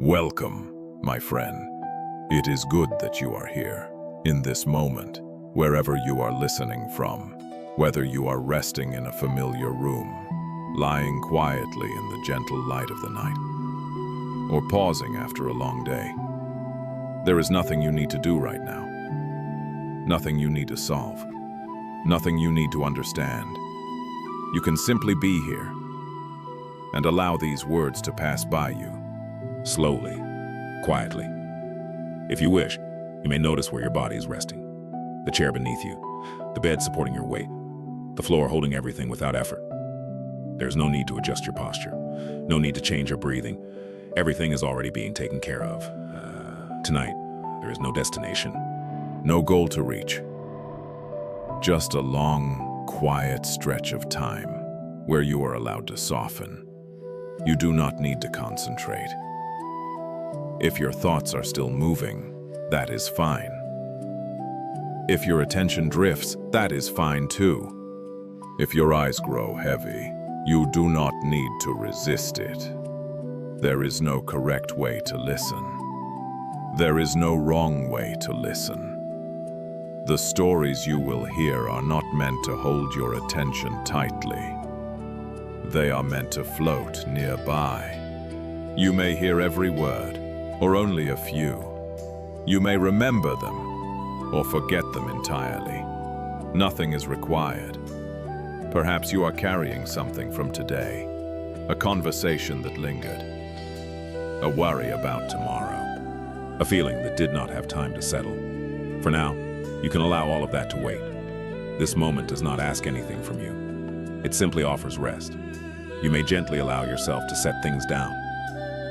Welcome, my friend. It is good that you are here, in this moment, wherever you are listening from, whether you are resting in a familiar room, lying quietly in the gentle light of the night, or pausing after a long day. There is nothing you need to do right now. Nothing you need to solve. Nothing you need to understand. You can simply be here and allow these words to pass by you. Slowly, quietly. If you wish, you may notice where your body is resting. The chair beneath you, the bed supporting your weight, the floor holding everything without effort. There's no need to adjust your posture, no need to change your breathing. Everything is already being taken care of. Tonight, there is no destination, no goal to reach. Just a long, quiet stretch of time where you are allowed to soften. You do not need to concentrate. If your thoughts are still moving, that is fine. If your attention drifts, that is fine too. If your eyes grow heavy, you do not need to resist it. There is no correct way to listen. There is no wrong way to listen. The stories you will hear are not meant to hold your attention tightly. They are meant to float nearby. You may hear every word, or only a few. You may remember them, or forget them entirely. Nothing is required. Perhaps you are carrying something from today, a conversation that lingered, a worry about tomorrow, a feeling that did not have time to settle. For now, you can allow all of that to wait. This moment does not ask anything from you. It simply offers rest. You may gently allow yourself to set things down.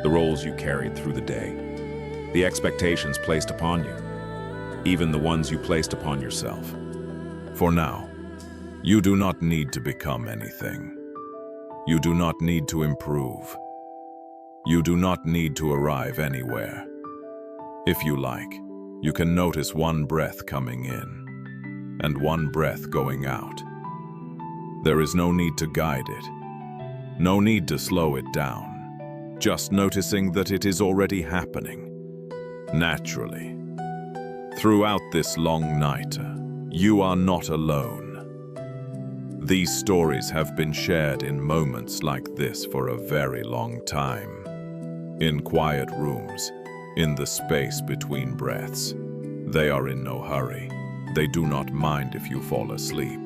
The roles you carried through the day, the expectations placed upon you, even the ones you placed upon yourself. For now, you do not need to become anything. You do not need to improve. You do not need to arrive anywhere. If you like, you can notice one breath coming in and one breath going out. There is no need to guide it, no need to slow it down. Just noticing that it is already happening, naturally. Throughout this long night, you are not alone. These stories have been shared in moments like this for a very long time. In quiet rooms, in the space between breaths. They are in no hurry. They do not mind if you fall asleep.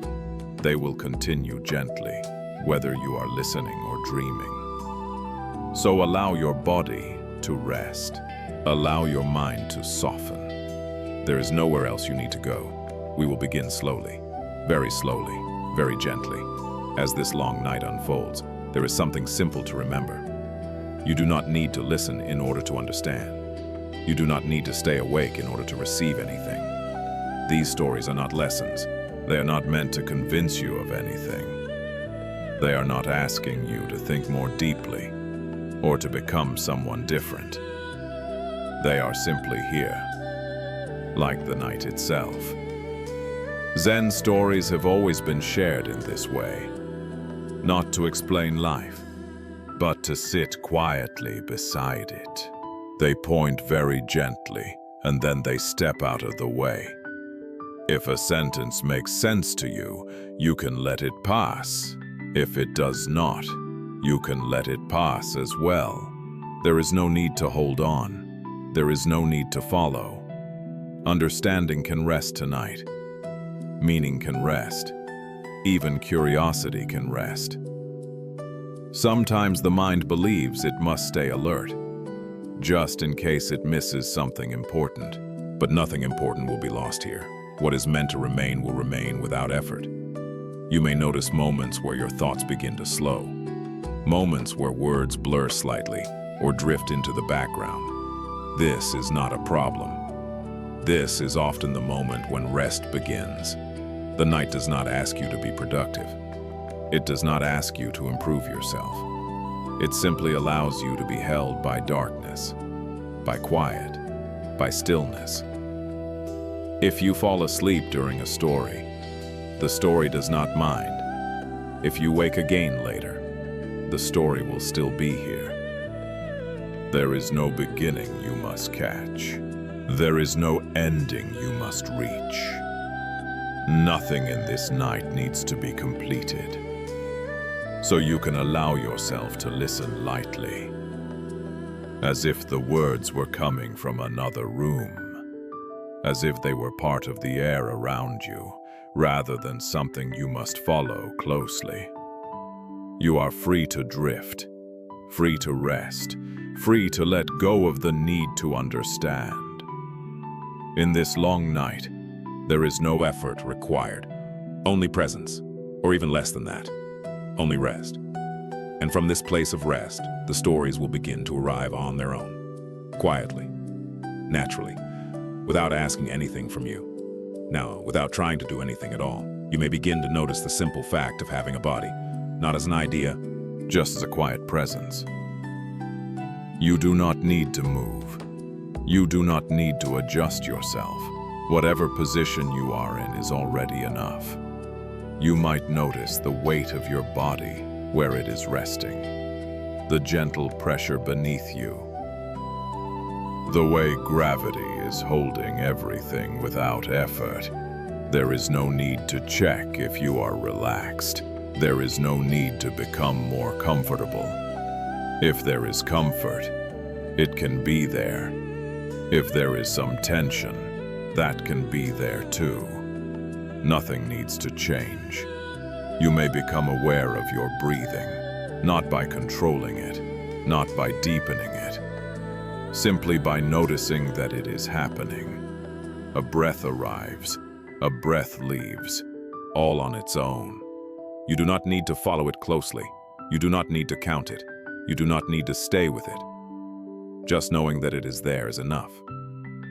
They will continue gently, whether you are listening or dreaming. So allow your body to rest. Allow your mind to soften. There is nowhere else you need to go. We will begin slowly, very gently. As this long night unfolds, there is something simple to remember. You do not need to listen in order to understand. You do not need to stay awake in order to receive anything. These stories are not lessons. They are not meant to convince you of anything. They are not asking you to think more deeply or to become someone different. They are simply here, like the night itself. Zen stories have always been shared in this way, not to explain life, but to sit quietly beside it. They point very gently, and then they step out of the way. If a sentence makes sense to you, you can let it pass. If it does not, you can let it pass as well. There is no need to hold on. There is no need to follow. Understanding can rest tonight. Meaning can rest. Even curiosity can rest. Sometimes the mind believes it must stay alert, just in case it misses something important. But nothing important will be lost here. What is meant to remain will remain without effort. You may notice moments where your thoughts begin to slow. Moments where words blur slightly or drift into the background. This is not a problem. This is often the moment when rest begins. The night does not ask you to be productive. It does not ask you to improve yourself. It simply allows you to be held by darkness, by quiet, by stillness. If you fall asleep during a story, the story does not mind. If you wake again later, the story will still be here. There is no beginning you must catch. There is no ending you must reach. Nothing in this night needs to be completed. So you can allow yourself to listen lightly, as if the words were coming from another room, as if they were part of the air around you, rather than something you must follow closely. You are free to drift, free to rest, free to let go of the need to understand. In this long night, there is no effort required, only presence, or even less than that, only rest. And from this place of rest, the stories will begin to arrive on their own, quietly, naturally, without asking anything from you. Now, without trying to do anything at all, you may begin to notice the simple fact of having a body, not as an idea, just as a quiet presence. You do not need to move. You do not need to adjust yourself. Whatever position you are in is already enough. You might notice the weight of your body where it is resting, the gentle pressure beneath you, the way gravity is holding everything without effort. There is no need to check if you are relaxed. There is no need to become more comfortable. If there is comfort, it can be there. If there is some tension, that can be there too. Nothing needs to change. You may become aware of your breathing, not by controlling it, not by deepening it, simply by noticing that it is happening. A breath arrives, a breath leaves, all on its own. You do not need to follow it closely. You do not need to count it. You do not need to stay with it. Just knowing that it is there is enough.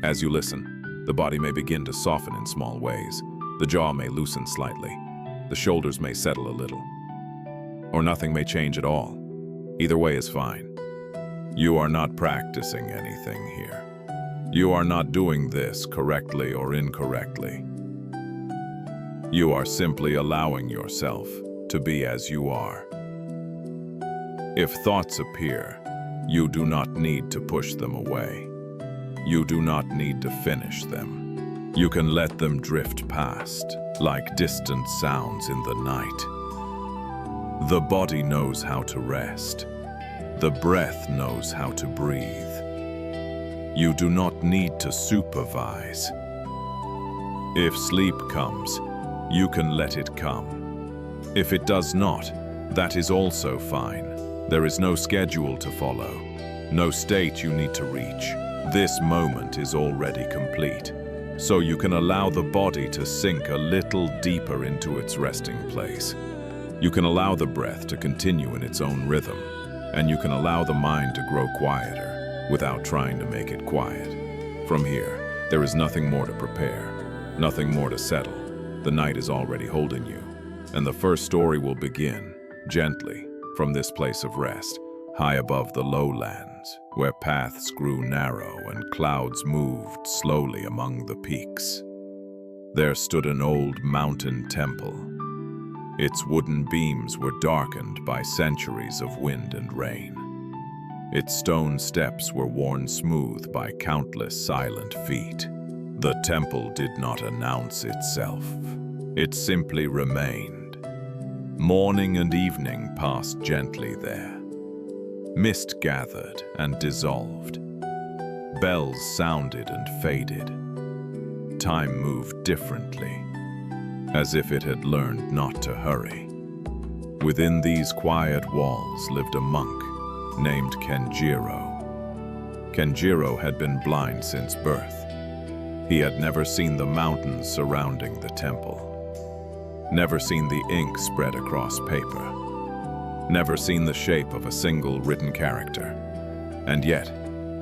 As you listen, the body may begin to soften in small ways. The jaw may loosen slightly. The shoulders may settle a little. Or nothing may change at all. Either way is fine. You are not practicing anything here. You are not doing this correctly or incorrectly. You are simply allowing yourself to be as you are. If thoughts appear, you do not need to push them away. You do not need to finish them. You can let them drift past, like distant sounds in the night. The body knows how to rest. The breath knows how to breathe. You do not need to supervise. If sleep comes, you can let it come. If it does not, that is also fine. There is no schedule to follow, no state you need to reach. This moment is already complete, so you can allow the body to sink a little deeper into its resting place. You can allow the breath to continue in its own rhythm, and you can allow the mind to grow quieter without trying to make it quiet. From here, there is nothing more to prepare, nothing more to settle. The night is already holding you, and the first story will begin, gently, from this place of rest, high above the lowlands, where paths grew narrow and clouds moved slowly among the peaks. There stood an old mountain temple. Its wooden beams were darkened by centuries of wind and rain. Its stone steps were worn smooth by countless silent feet. The temple did not announce itself. It simply remained. Morning and evening passed gently there. Mist gathered and dissolved. Bells sounded and faded. Time moved differently, as if it had learned not to hurry. Within these quiet walls lived a monk named Kenjiro. Kenjiro had been blind since birth. He had never seen the mountains surrounding the temple, never seen the ink spread across paper, never seen the shape of a single written character. And yet,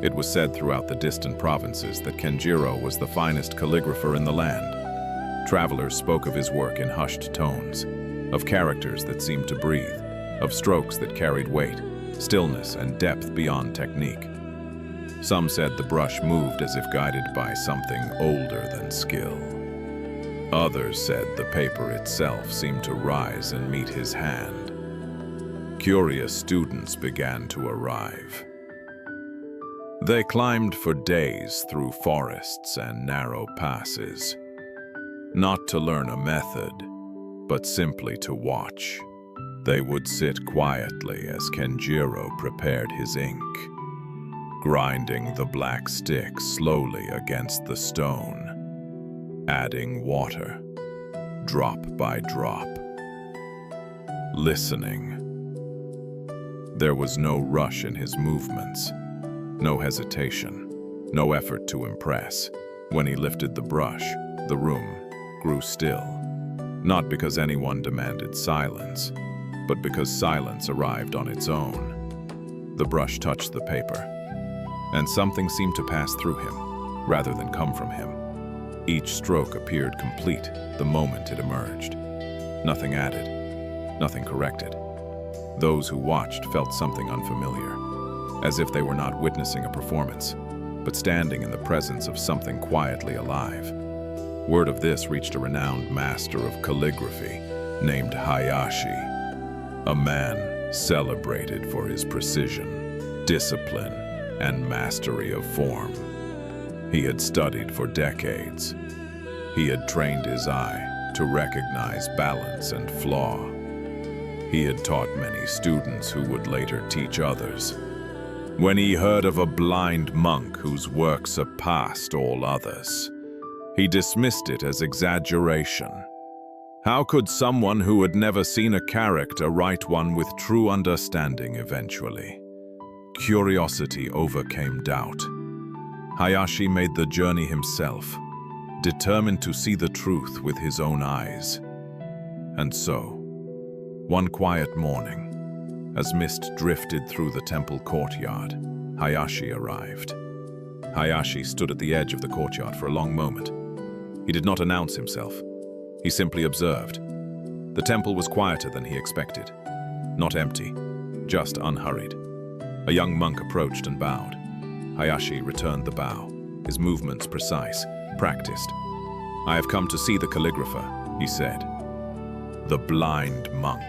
it was said throughout the distant provinces that Kenjiro was the finest calligrapher in the land. Travelers spoke of his work in hushed tones, of characters that seemed to breathe, of strokes that carried weight, stillness and depth beyond technique. Some said the brush moved as if guided by something older than skill. Others said the paper itself seemed to rise and meet his hand. Curious students began to arrive. They climbed for days through forests and narrow passes, not to learn a method, but simply to watch. They would sit quietly as Kenjiro prepared his ink, grinding the black stick slowly against the stone, adding water, drop by drop, listening. There was no rush in his movements, no hesitation, no effort to impress. When he lifted the brush, the room grew still, not because anyone demanded silence, but because silence arrived on its own. The brush touched the paper, and something seemed to pass through him, rather than come from him. Each stroke appeared complete the moment it emerged. Nothing added, nothing corrected. Those who watched felt something unfamiliar, as if they were not witnessing a performance, but standing in the presence of something quietly alive. Word of this reached a renowned master of calligraphy named Hayashi, a man celebrated for his precision, discipline, and mastery of form. He had studied for decades. He had trained his eye to recognize balance and flaw. He had taught many students who would later teach others. When he heard of a blind monk whose work surpassed all others, he dismissed it as exaggeration. How could someone who had never seen a character write one with true understanding eventually? Curiosity overcame doubt. Hayashi made the journey himself, determined to see the truth with his own eyes. And so, one quiet morning, as mist drifted through the temple courtyard, Hayashi arrived. Hayashi stood at the edge of the courtyard for a long moment. He did not announce himself. He simply observed. The temple was quieter than he expected. Not empty, just unhurried. A young monk approached and bowed. Hayashi returned the bow, his movements precise, practiced. "I have come to see the calligrapher," he said. "The blind monk."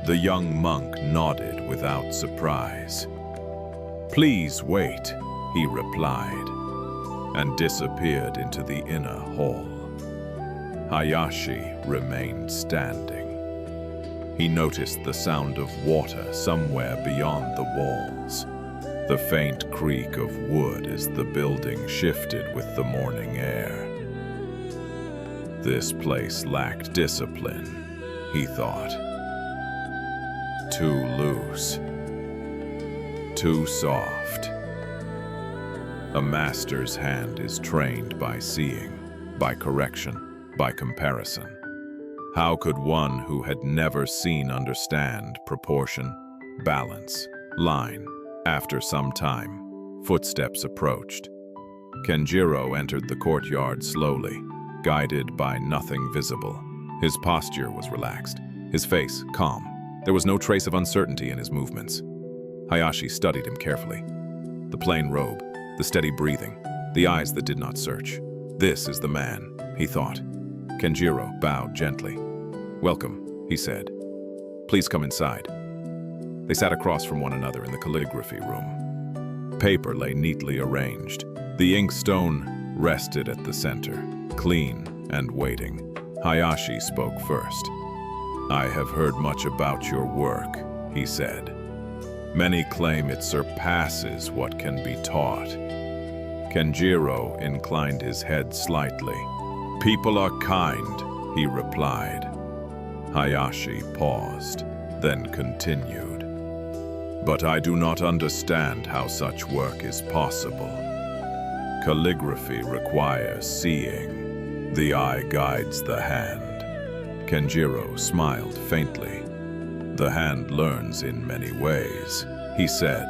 The young monk nodded without surprise. "Please wait," he replied, and disappeared into the inner hall. Hayashi remained standing. He noticed the sound of water somewhere beyond the walls, the faint creak of wood as the building shifted with the morning air. This place lacked discipline, he thought. Too loose, too soft. A master's hand is trained by seeing, by correction, by comparison. How could one who had never seen understand proportion, balance, line? After some time, footsteps approached. Kenjiro entered the courtyard slowly, guided by nothing visible. His posture was relaxed, his face calm. There was no trace of uncertainty in his movements. Hayashi studied him carefully. The plain robe, the steady breathing, the eyes that did not search. This is the man, he thought. Kenjiro bowed gently. "Welcome," he said. "Please come inside." They sat across from one another in the calligraphy room. Paper lay neatly arranged. The inkstone rested at the center, clean and waiting. Hayashi spoke first. "I have heard much about your work," he said. "Many claim it surpasses what can be taught." Kenjiro inclined his head slightly. "People are kind," he replied. Hayashi paused, then continued. "But I do not understand how such work is possible. Calligraphy requires seeing. The eye guides the hand." Kenjiro smiled faintly. "The hand learns in many ways," he said.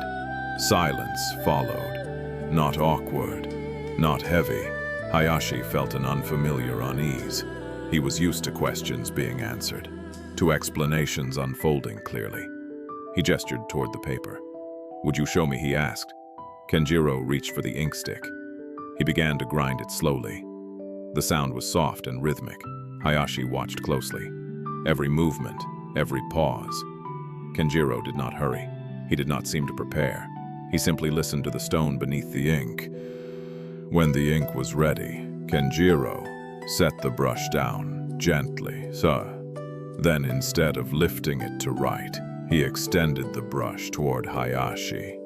Silence followed. Not awkward, not heavy. Hayashi felt an unfamiliar unease. He was used to questions being answered, to explanations unfolding clearly. He gestured toward the paper. "Would you show me?" he asked. Kenjiro reached for the ink stick. He began to grind it slowly. The sound was soft and rhythmic. Hayashi watched closely. Every movement, every pause. Kenjiro did not hurry. He did not seem to prepare. He simply listened to the stone beneath the ink. When the ink was ready, Kenjiro set the brush down gently, Then instead of lifting it to write, he extended the brush toward Hayashi.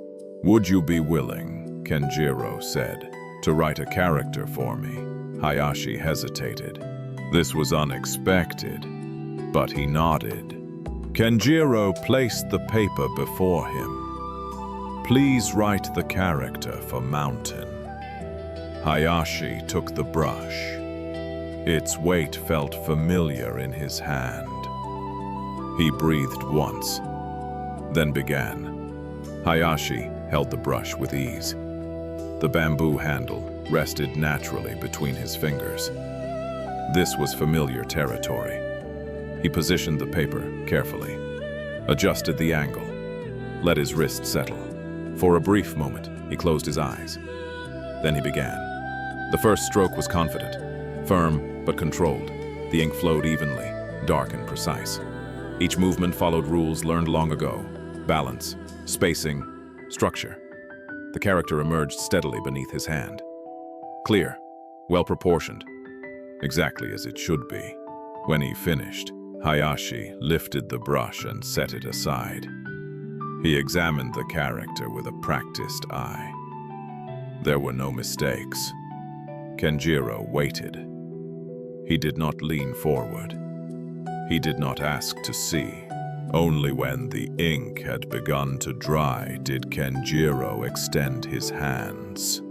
"Would you be willing," Kenjiro said, "to write a character for me?" Hayashi hesitated. This was unexpected, but he nodded. Kenjiro placed the paper before him. "Please write the character for Mountain." Hayashi took the brush. Its weight felt familiar in his hand. He breathed once, then began. Hayashi held the brush with ease. The bamboo handle rested naturally between his fingers. This was familiar territory. He positioned the paper carefully, adjusted the angle, let his wrist settle. For a brief moment, he closed his eyes. Then he began. The first stroke was confident, firm but controlled. The ink flowed evenly, dark and precise. Each movement followed rules learned long ago: balance, spacing, structure. The character emerged steadily beneath his hand. Clear, well-proportioned, exactly as it should be. When he finished, Hayashi lifted the brush and set it aside. He examined the character with a practiced eye. There were no mistakes. Kenjiro waited. He did not lean forward. He did not ask to see. Only when the ink had begun to dry did Kenjiro extend his hands.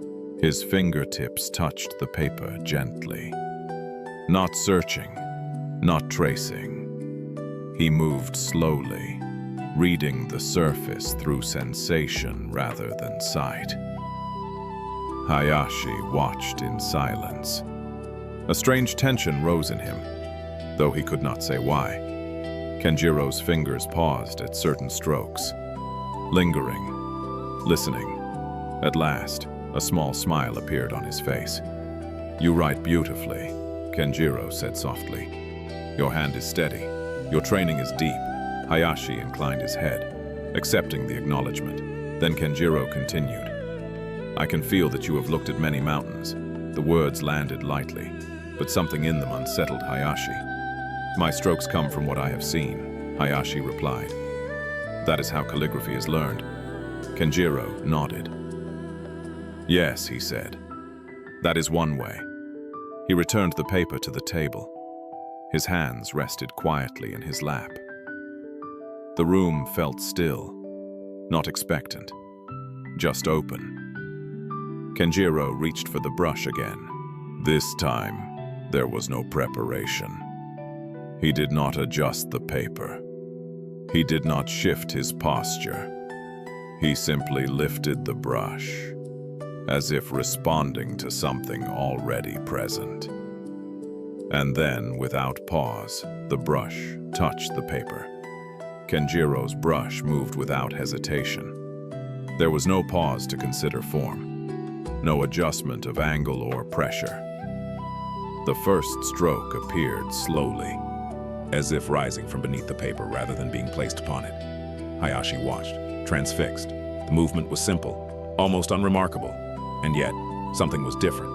His fingertips touched the paper gently. Not searching, not tracing. He moved slowly, reading the surface through sensation rather than sight. Hayashi watched in silence. A strange tension rose in him, though he could not say why. Kenjiro's fingers paused at certain strokes, lingering, listening. At last, a small smile appeared on his face. "You write beautifully," Kenjiro said softly. "Your hand is steady. Your training is deep." Hayashi inclined his head, accepting the acknowledgement. Then Kenjiro continued. "I can feel that you have looked at many mountains." The words landed lightly, but something in them unsettled Hayashi. "My strokes come from what I have seen," Hayashi replied. "That is how calligraphy is learned." Kenjiro nodded. "Yes," he said. "That is one way." He returned the paper to the table. His hands rested quietly in his lap. The room felt still, not expectant, just open. Kenjiro reached for the brush again. This time, there was no preparation. He did not adjust the paper. He did not shift his posture. He simply lifted the brush, as if responding to something already present. And then, without pause, the brush touched the paper. Kenjiro's brush moved without hesitation. There was no pause to consider form, no adjustment of angle or pressure. The first stroke appeared slowly, as if rising from beneath the paper rather than being placed upon it. Hayashi watched, transfixed. The movement was simple, almost unremarkable, and yet something was different.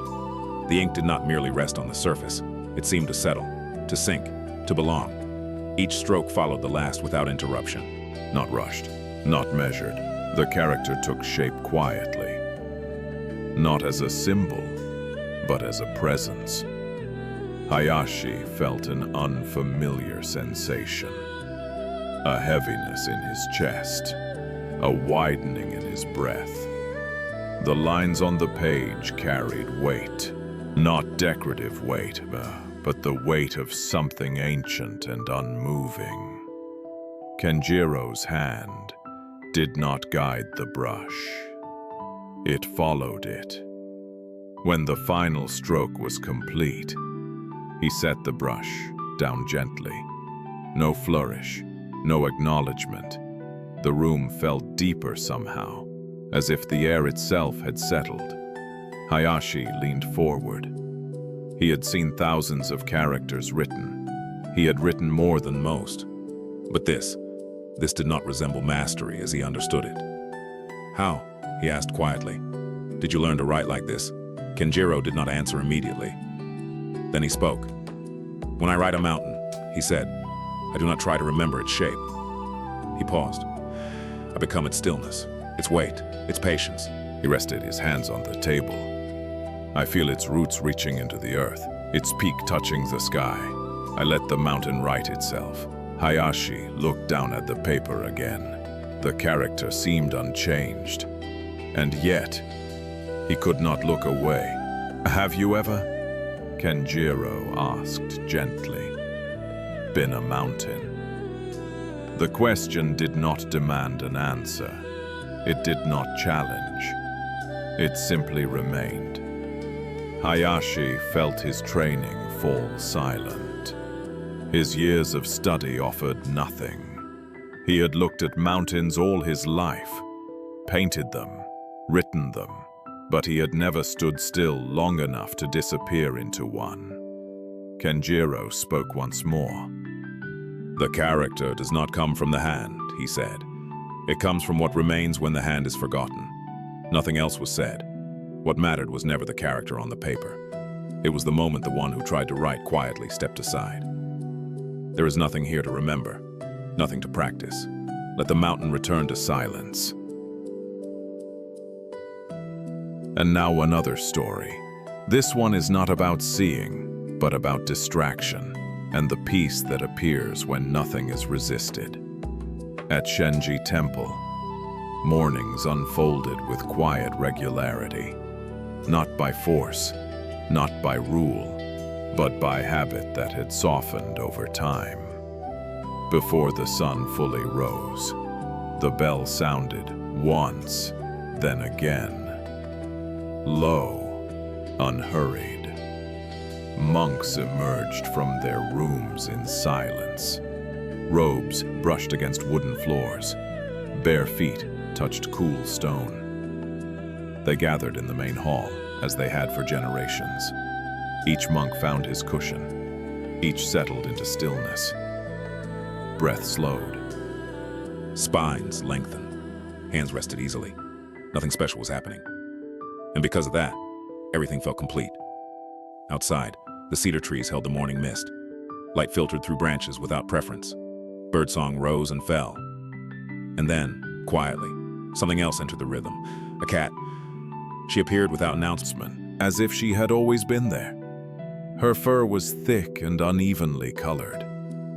The ink did not merely rest on the surface. It seemed to settle, to sink, to belong. Each stroke followed the last without interruption. Not rushed, not measured. The character took shape quietly. Not as a symbol, but as a presence. Hayashi felt an unfamiliar sensation. A heaviness in his chest, a widening in his breath. The lines on the page carried weight, not decorative weight, but the weight of something ancient and unmoving. Kenjiro's hand did not guide the brush. It followed it. When the final stroke was complete, he set the brush down gently. No flourish, no acknowledgement. The room felt deeper somehow, as if the air itself had settled. Hayashi leaned forward. He had seen thousands of characters written. He had written more than most. But this did not resemble mastery as he understood it. How? he asked quietly. "Did you learn to write like this?" Kenjiro did not answer immediately. Then he spoke. "When I write a mountain," he said, "I do not try to remember its shape." He paused. "I become its stillness, its weight, its patience." He rested his hands on the table. "I feel its roots reaching into the earth, its peak touching the sky. I let the mountain write itself." Hayashi looked down at the paper again. The character seemed unchanged. And yet, he could not look away. "Have you ever," Kenjiro asked gently, "been a mountain?" The question did not demand an answer. It did not challenge. It simply remained. Hayashi felt his training fall silent. His years of study offered nothing. He had looked at mountains all his life, painted them, written them, but he had never stood still long enough to disappear into one. Kenjiro spoke once more. "The character does not come from the hand," he said. "It comes from what remains when the hand is forgotten." Nothing else was said. What mattered was never the character on the paper. It was the moment the one who tried to write quietly stepped aside. There is nothing here to remember, nothing to practice. Let the mountain return to silence. And now another story. This one is not about seeing, but about distraction, and the peace that appears when nothing is resisted. At Shenji Temple, mornings unfolded with quiet regularity, not by force, not by rule, but by habit that had softened over time. Before the sun fully rose, the bell sounded once, then again. Low, unhurried. Monks emerged from their rooms in silence. Robes brushed against wooden floors. Bare feet touched cool stone. They gathered in the main hall, as they had for generations. Each monk found his cushion. Each settled into stillness. Breath slowed. Spines lengthened. Hands rested easily. Nothing special was happening. And because of that, everything felt complete. Outside, the cedar trees held the morning mist. Light filtered through branches without preference. Birdsong rose and fell. And then, quietly, something else entered the rhythm. A cat. She appeared without announcement, as if she had always been there. Her fur was thick and unevenly colored.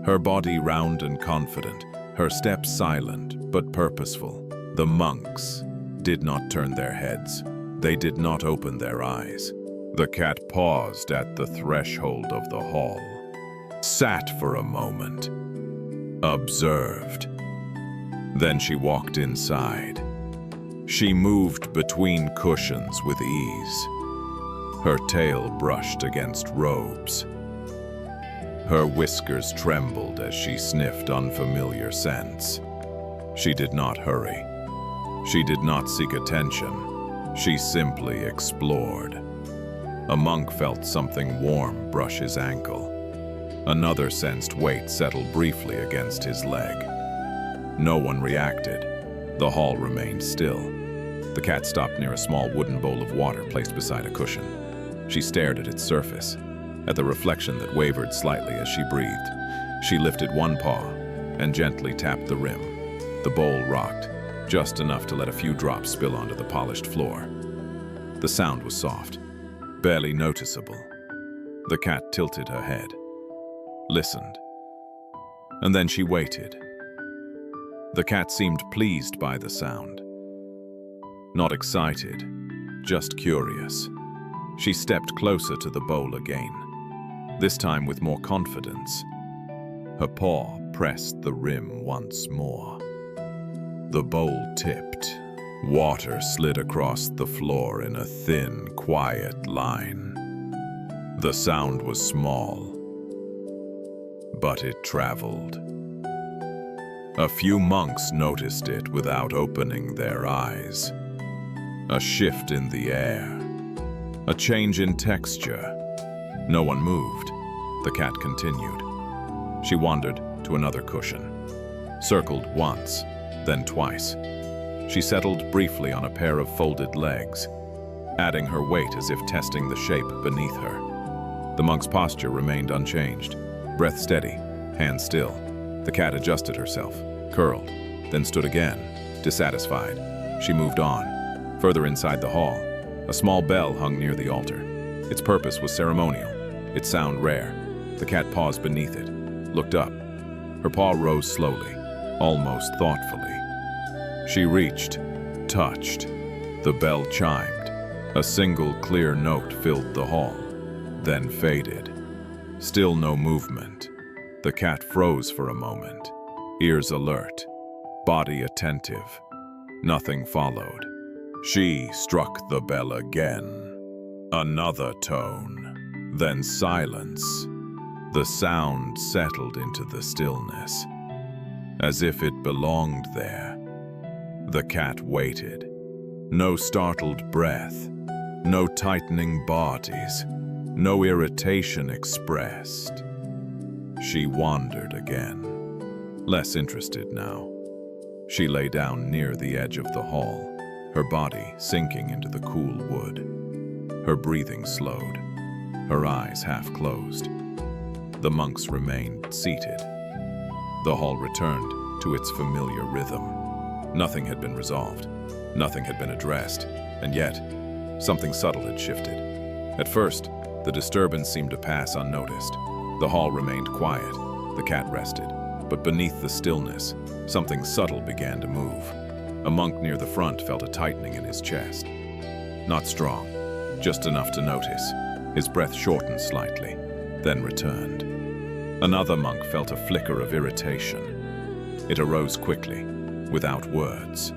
Her body round and confident, her steps silent but purposeful. The monks did not turn their heads. They did not open their eyes. The cat paused at the threshold of the hall, sat for a moment, observed. Then she walked inside. She moved between cushions with ease. Her tail brushed against robes. Her whiskers trembled as she sniffed unfamiliar scents. She did not hurry. She did not seek attention. She simply explored. A monk felt something warm brush his ankle. Another sensed weight settle briefly against his leg. No one reacted. The hall remained still. The cat stopped near a small wooden bowl of water placed beside a cushion. She stared at its surface, at the reflection that wavered slightly as she breathed. She lifted one paw and gently tapped the rim. The bowl rocked, just enough to let a few drops spill onto the polished floor. The sound was soft, barely noticeable. The cat tilted her head, listened, and then she waited. The cat seemed pleased by the sound. Not excited, just curious. She stepped closer to the bowl again, this time with more confidence. Her paw pressed the rim once more. The bowl tipped. Water slid across the floor in a thin, quiet line. The sound was small, but it traveled. A few monks noticed it without opening their eyes. A shift in the air. A change in texture. No one moved. The cat continued. She wandered to another cushion. Circled once, then twice. She settled briefly on a pair of folded legs, adding her weight as if testing the shape beneath her. The monk's posture remained unchanged, breath steady, hands still. The cat adjusted herself, curled, then stood again, dissatisfied. She moved on. Further inside the hall, a small bell hung near the altar. Its purpose was ceremonial, its sound rare. The cat paused beneath it, looked up. Her paw rose slowly, almost thoughtfully. She reached, touched. The bell chimed. A single clear note filled the hall, then faded. Still no movement. The cat froze for a moment, ears alert, body attentive. Nothing followed. She struck the bell again. Another tone, then silence. The sound settled into the stillness, as if it belonged there. The cat waited. No startled breath, no tightening bodies, no irritation expressed. She wandered again, less interested now. She lay down near the edge of the hall, her body sinking into the cool wood. Her breathing slowed, her eyes half closed. The monks remained seated. The hall returned to its familiar rhythm. Nothing had been resolved, nothing had been addressed, and yet, something subtle had shifted. At first, the disturbance seemed to pass unnoticed. The hall remained quiet, the cat rested, but beneath the stillness, something subtle began to move. A monk near the front felt a tightening in his chest. Not strong, just enough to notice. His breath shortened slightly, then returned. Another monk felt a flicker of irritation. It arose quickly, without words.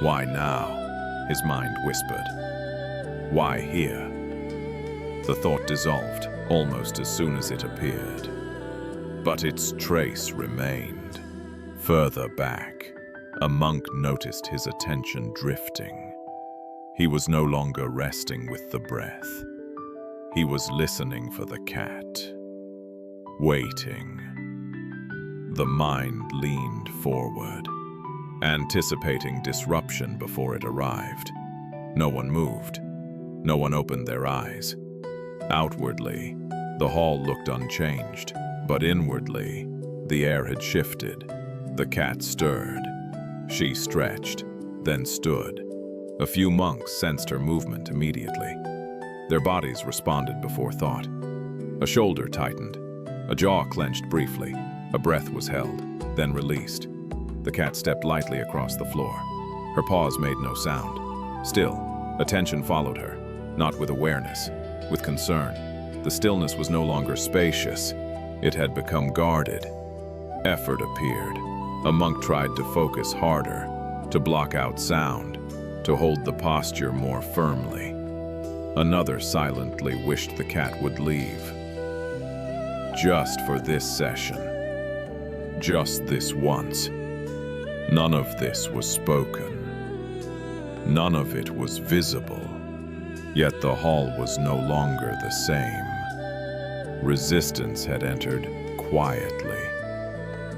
Why now? His mind whispered. Why here? The thought dissolved almost as soon as it appeared. But its trace remained. Further back, a monk noticed his attention drifting. He was no longer resting with the breath. He was listening for the cat. Waiting. The mind leaned forward, anticipating disruption before it arrived. No one moved. No one opened their eyes. Outwardly, the hall looked unchanged, but inwardly, the air had shifted. The cat stirred. She stretched, then stood. A few monks sensed her movement immediately. Their bodies responded before thought. A shoulder tightened. A jaw clenched briefly. A breath was held, then released. The cat stepped lightly across the floor. Her paws made no sound. Still, attention followed her, not with awareness, with concern. The stillness was no longer spacious. It had become guarded. Effort appeared. A monk tried to focus harder, to block out sound, to hold the posture more firmly. Another silently wished the cat would leave. Just for this session. Just this once. None of this was spoken. None of it was visible. Yet the hall was no longer the same. Resistance had entered quietly.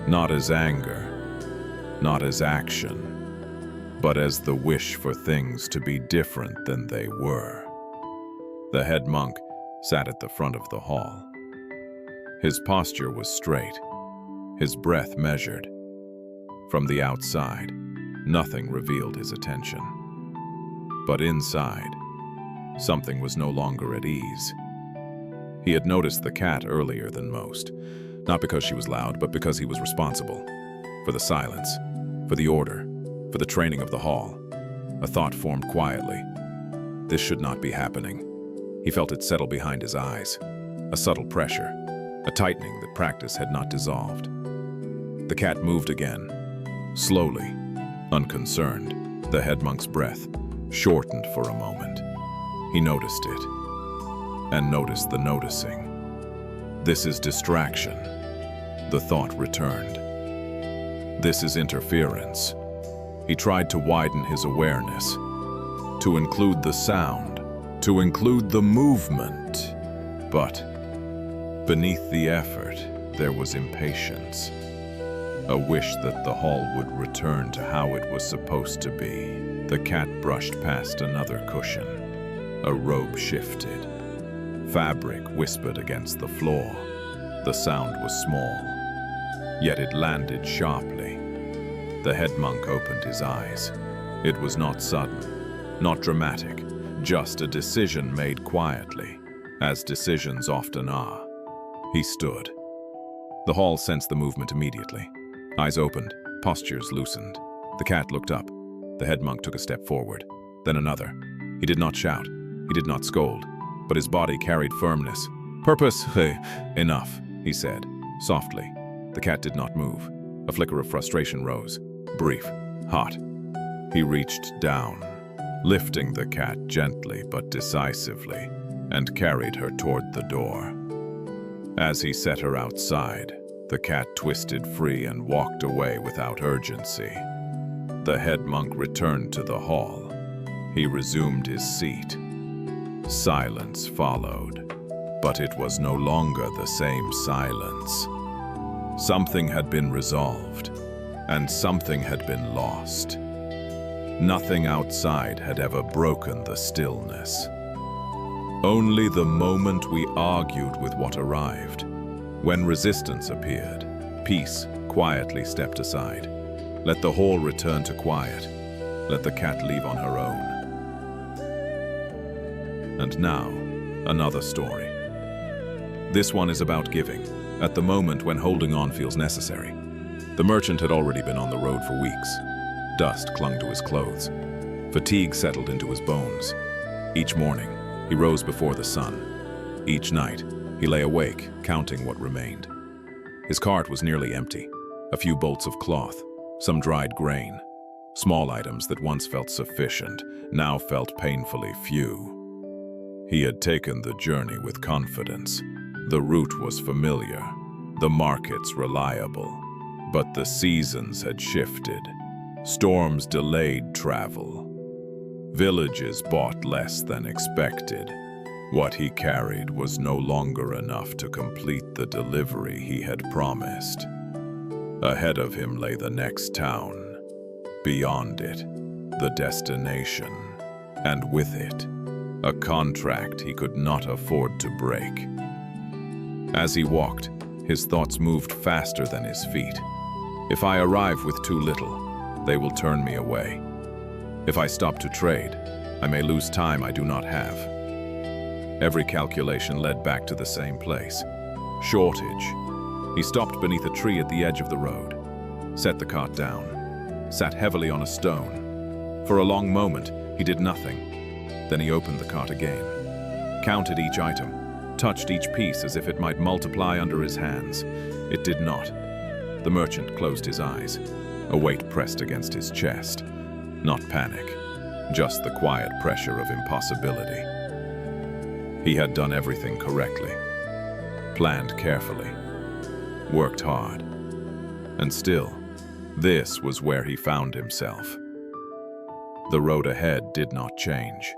Not as anger, not as action, but as the wish for things to be different than they were. The head monk sat at the front of the hall. His posture was straight, his breath measured. From the outside, nothing revealed his attention. But inside, something was no longer at ease. He had noticed the cat earlier than most, not because she was loud, but because he was responsible. For the silence, for the order, for the training of the hall. A thought formed quietly. This should not be happening. He felt it settle behind his eyes. A subtle pressure, a tightening that practice had not dissolved. The cat moved again, slowly, unconcerned. The head monk's breath shortened for a moment. He noticed it, and noticed the noticing. This is distraction. The thought returned. This is interference. He tried to widen his awareness, to include the sound, to include the movement. But beneath the effort, there was impatience. a wish that the hall would return to how it was supposed to be. The cat brushed past another cushion. A robe shifted. Fabric whispered against the floor. The sound was small, yet it landed sharply. The head monk opened his eyes. It was not sudden, not dramatic, just a decision made quietly, as decisions often are. He stood. The hall sensed the movement immediately. Eyes opened, postures loosened. The cat looked up. The head monk took a step forward, then another. He did not shout, he did not scold, but his body carried firmness. "Purpose, enough," he said, softly. The cat did not move. A flicker of frustration rose, brief, hot. He reached down, lifting the cat gently but decisively, and carried her toward the door. As he set her outside, the cat twisted free and walked away without urgency. The head monk returned to the hall. He resumed his seat. Silence followed, but it was no longer the same silence. Something had been resolved, and something had been lost. Nothing outside had ever broken the stillness. Only the moment we argued with what arrived. When resistance appeared, peace quietly stepped aside. Let the hall return to quiet. Let the cat leave on her own. And now, another story. This one is about giving, at the moment when holding on feels necessary. The merchant had already been on the road for weeks. Dust clung to his clothes. Fatigue settled into his bones. Each morning, he rose before the sun. Each night, he lay awake, counting what remained. His cart was nearly empty. A few bolts of cloth, some dried grain. Small items that once felt sufficient, now felt painfully few. He had taken the journey with confidence. The route was familiar, the markets reliable. But the seasons had shifted. Storms delayed travel. Villages bought less than expected. What he carried was no longer enough to complete the delivery he had promised. Ahead of him lay the next town. Beyond it, the destination. And with it, a contract he could not afford to break. As he walked, his thoughts moved faster than his feet. If I arrive with too little, they will turn me away. If I stop to trade, I may lose time I do not have. Every calculation led back to the same place. Shortage. He stopped beneath a tree at the edge of the road, set the cart down, sat heavily on a stone. For a long moment, he did nothing. Then he opened the cart again, counted each item, touched each piece as if it might multiply under his hands. It did not. The merchant closed his eyes. A weight pressed against his chest. Not panic, just the quiet pressure of impossibility. He had done everything correctly, planned carefully, worked hard. And still, this was where he found himself. The road ahead did not change.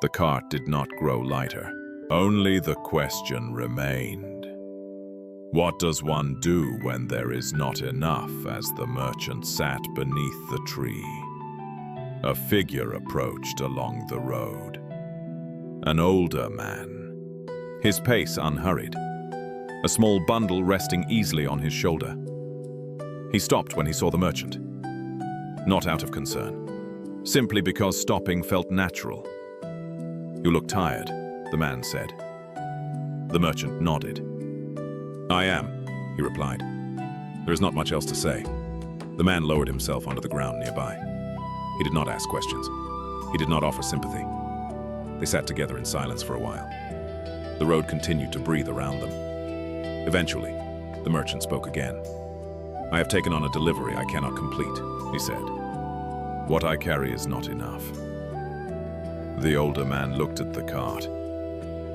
The cart did not grow lighter. Only the question remained. What does one do when there is not enough? As the merchant sat beneath the tree, a figure approached along the road. An older man, his pace unhurried, a small bundle resting easily on his shoulder. He stopped when he saw the merchant, not out of concern, simply because stopping felt natural. "You look tired," the man said. The merchant nodded. "I am," he replied. "There is not much else to say." The man lowered himself onto the ground nearby. He did not ask questions. He did not offer sympathy. They sat together in silence for a while. The road continued to breathe around them. Eventually, the merchant spoke again. "I have taken on a delivery I cannot complete," he said. "What I carry is not enough." The older man looked at the cart,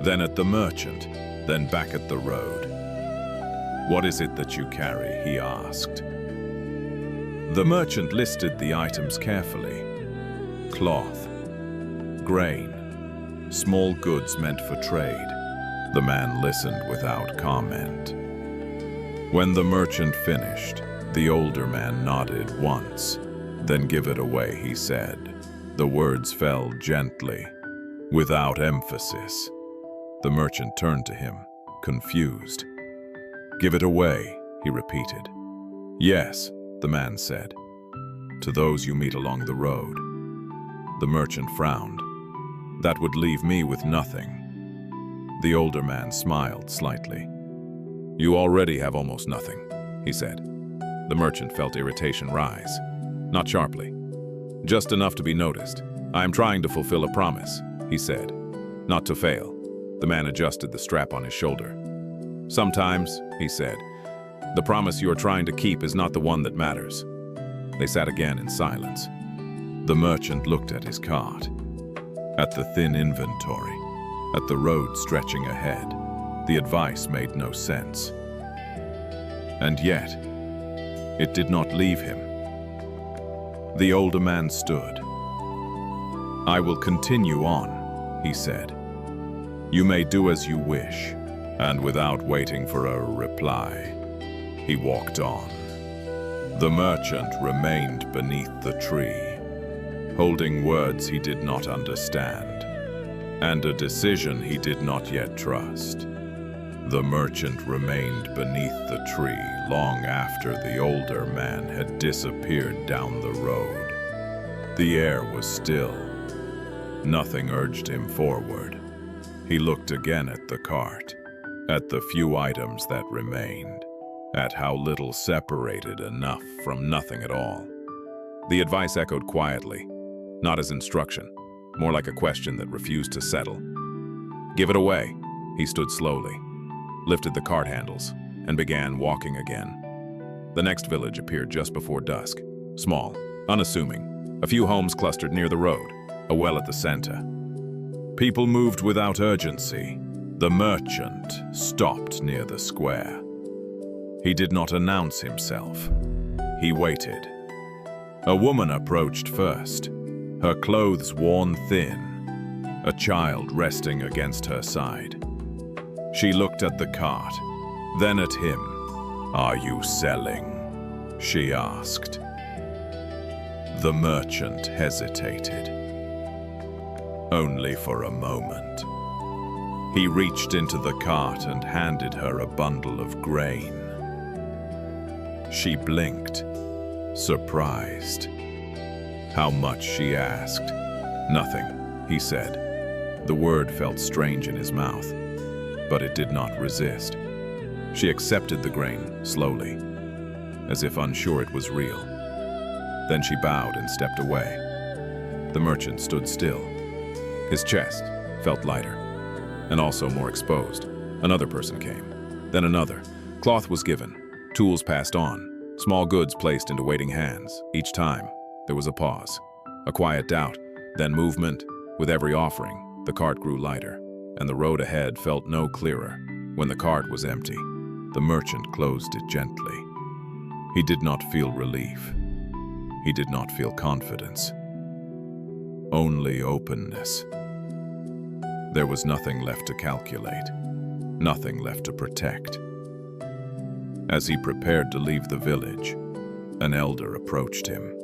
then at the merchant, then back at the road. "What is it that you carry?" he asked. The merchant listed the items carefully. Cloth, grain, small goods meant for trade. The man listened without comment. When the merchant finished, The older man nodded once. Then give it away, he said. The words fell gently, without emphasis. The merchant turned to him, confused. Give it away, he repeated. Yes, the man said. To those you meet along the road. The merchant frowned. That would leave me with nothing. The older man smiled slightly. You already have almost nothing, he said. The merchant felt irritation rise. Not sharply. Just enough to be noticed. I am trying to fulfill a promise, he said. Not to fail. The man adjusted the strap on his shoulder. Sometimes, he said, the promise you are trying to keep is not the one that matters. They sat again in silence. The merchant looked at his cart, at the thin inventory, at the road stretching ahead. The advice made no sense. And yet, it did not leave him. The older man stood. I will continue on, he said. You may do as you wish. And without waiting for a reply, he walked on. The merchant remained beneath the tree, holding words he did not understand, and a decision he did not yet trust. The merchant remained beneath the tree long after the older man had disappeared down the road. The air was still. Nothing urged him forward. He looked again at the cart, at the few items that remained, at how little separated enough from nothing at all. The advice echoed quietly, not as instruction, more like a question that refused to settle. Give it away. He stood slowly, lifted the cart handles, and began walking again. The next village appeared just before dusk, small, unassuming, a few homes clustered near the road, a well at the center. People moved without urgency. The merchant stopped near the square. He did not announce himself. He waited. A woman approached first, her clothes worn thin, a child resting against her side. She looked at the cart, then at him. Are you selling? She asked. The merchant hesitated. Only for a moment. He reached into the cart and handed her a bundle of grain. She blinked, surprised. How much, she asked. Nothing, he said. The word felt strange in his mouth, but it did not resist. She accepted the grain slowly, as if unsure it was real. Then she bowed and stepped away. The merchant stood still. His chest felt lighter, and also more exposed. Another person came, then another. Cloth was given, tools passed on, small goods placed into waiting hands. Each time, there was a pause, a quiet doubt, then movement. With every offering, the cart grew lighter, and the road ahead felt no clearer. When the cart was empty, the merchant closed it gently. He did not feel relief. He did not feel confidence. Only openness. There was nothing left to calculate, nothing left to protect. As he prepared to leave the village, an elder approached him.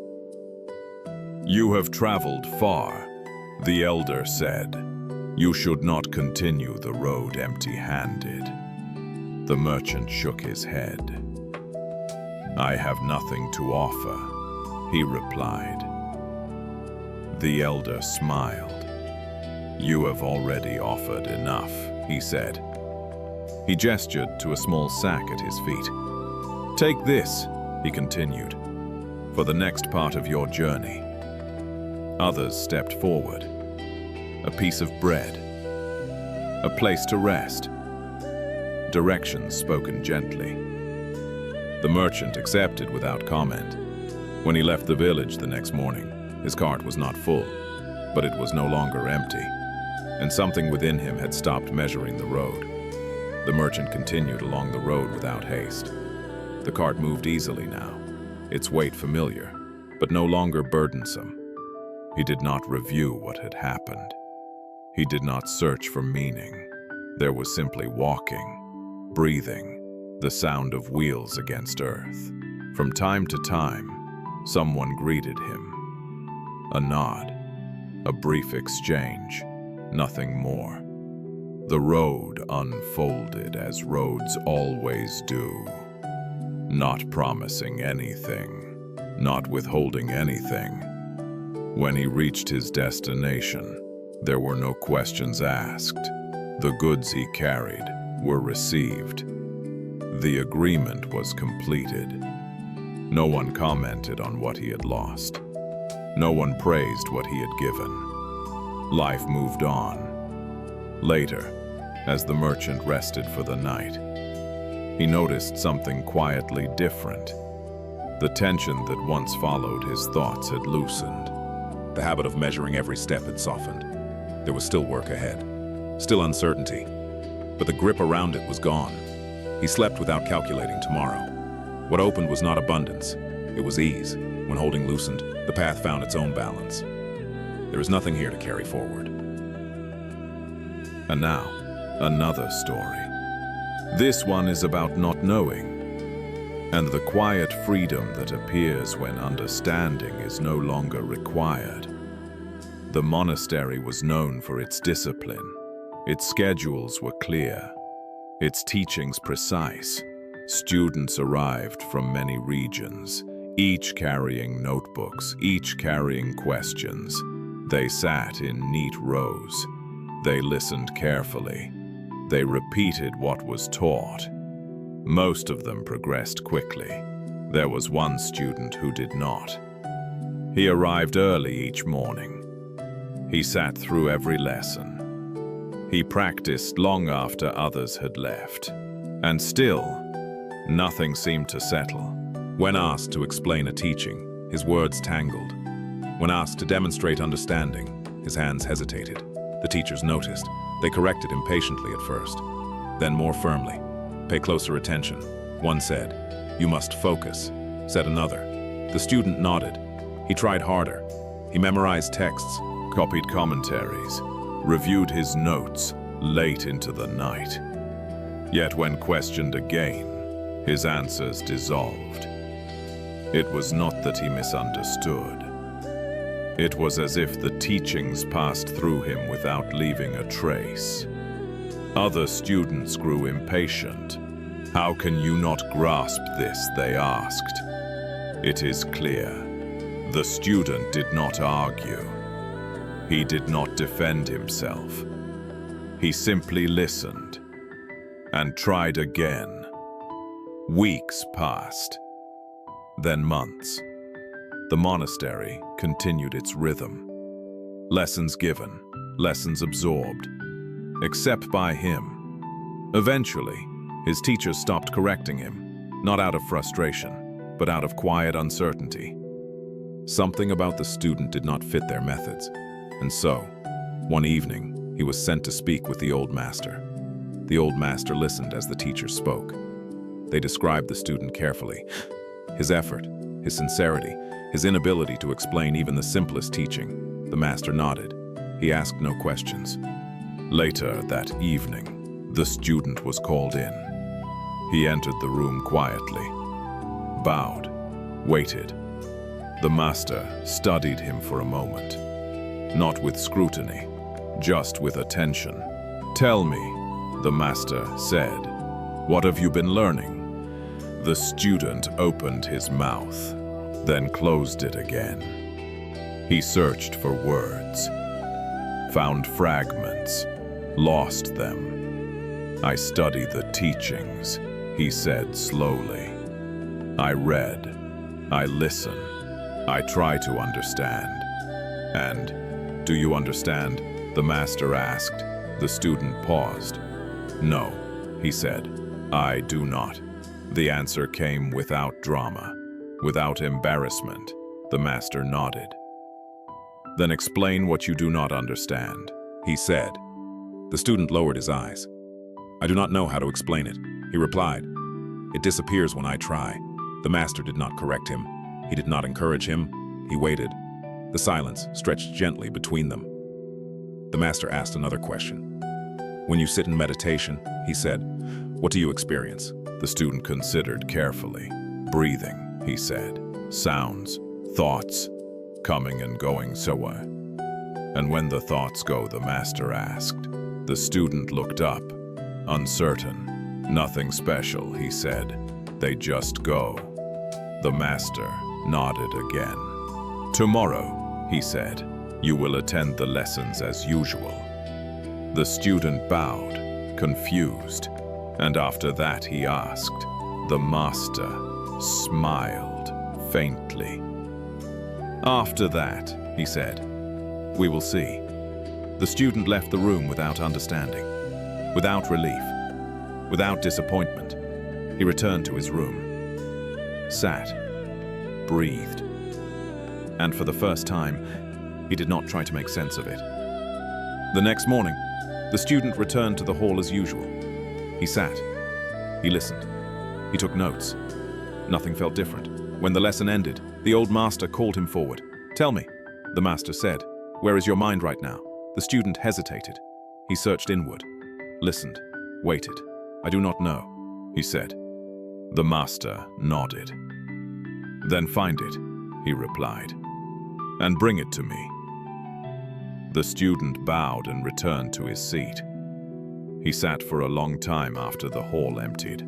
You have traveled far, the elder said. You should not continue the road empty-handed. The merchant shook his head. I have nothing to offer, he replied. The elder smiled. You have already offered enough, he said. He gestured to a small sack at his feet. Take this, he continued, for the next part of your journey. Others stepped forward. A piece of bread. A place to rest. Directions spoken gently. The merchant accepted without comment. When he left the village the next morning, his cart was not full, but it was no longer empty, and something within him had stopped measuring the road. The merchant continued along the road without haste. The cart moved easily now, its weight familiar, but no longer burdensome. He did not review what had happened. He did not search for meaning. There was simply walking, breathing, the sound of wheels against earth. From time to time, someone greeted him. A nod, a brief exchange, nothing more. The road unfolded as roads always do, not promising anything, not withholding anything. When he reached his destination, there were no questions asked. The goods he carried were received. The agreement was completed. No one commented on what he had lost. No one praised what he had given. Life moved on. Later, as the merchant rested for the night, he noticed something quietly different. The tension that once followed his thoughts had loosened. The habit of measuring every step had softened. There was still work ahead, still uncertainty, but the grip around it was gone. He slept without calculating tomorrow. What opened was not abundance, it was ease. When holding loosened, the path found its own balance. There is nothing here to carry forward. And now, another story. This one is about not knowing, and the quiet freedom that appears when understanding is no longer required. The monastery was known for its discipline. Its schedules were clear, its teachings precise. Students arrived from many regions, each carrying notebooks, each carrying questions. They sat in neat rows. They listened carefully. They repeated what was taught. Most of them progressed quickly. There was one student who did not. He arrived early each morning. He sat through every lesson. He practiced long after others had left. And still, nothing seemed to settle. When asked to explain a teaching, his words tangled. When asked to demonstrate understanding, his hands hesitated. The teachers noticed. They corrected him patiently at first, then more firmly. Pay closer attention. One said, "You must focus," said another. The student nodded. He tried harder. He memorized texts, Copied commentaries, reviewed his notes late into the night. Yet when questioned again, his answers dissolved. It was not that he misunderstood. It was as if the teachings passed through him without leaving a trace. Other students grew impatient. "How can you not grasp this?" they asked. It is clear. The student did not argue. He did not defend himself. He simply listened and tried again. Weeks passed, then months. The monastery continued its rhythm. Lessons given, lessons absorbed, except by him. Eventually, his teachers stopped correcting him, not out of frustration, but out of quiet uncertainty. Something about the student did not fit their methods, and so, one evening, he was sent to speak with the old master. The old master listened as the teachers spoke. They described the student carefully. His effort, his sincerity, his inability to explain even the simplest teaching. The master nodded. He asked no questions. Later that evening, the student was called in. He entered the room quietly, bowed, waited. The master studied him for a moment, not with scrutiny, just with attention. "Tell me," the master said, "what have you been learning?" The student opened his mouth, then closed it again. He searched for words, found fragments, lost them. "I study the teachings," he said slowly. "I read, I listen, I try to understand." "And do you understand?" the master asked. The student paused. "No," he said, "I do not." The answer came without drama, without embarrassment. The master nodded. "Then explain what you do not understand," he said. The student lowered his eyes. "I do not know how to explain it," he replied. "It disappears when I try." The master did not correct him. He did not encourage him. He waited. The silence stretched gently between them. The master asked another question. "When you sit in meditation," he said, "what do you experience?" The student considered carefully. "Breathing," he said. Sounds, thoughts, coming and going so And when the thoughts go, the master asked. The student looked up, uncertain. Nothing special, he said. They just go. The master nodded again. Tomorrow, he said, you will attend the lessons as usual. The student bowed, confused, and after that he asked. The master smiled faintly. After that, he said, we will see. The student left the room without understanding, without relief, without disappointment. He returned to his room, sat, breathed, and for the first time, he did not try to make sense of it. The next morning, the student returned to the hall as usual. He sat, he listened, he took notes. Nothing felt different. When the lesson ended, the old master called him forward. Tell me, the master said, where is your mind right now? The student hesitated. He searched inward, listened, waited. I do not know, he said. The master nodded. Then find it, he replied, and bring it to me. The student bowed and returned to his seat. He sat for a long time after the hall emptied,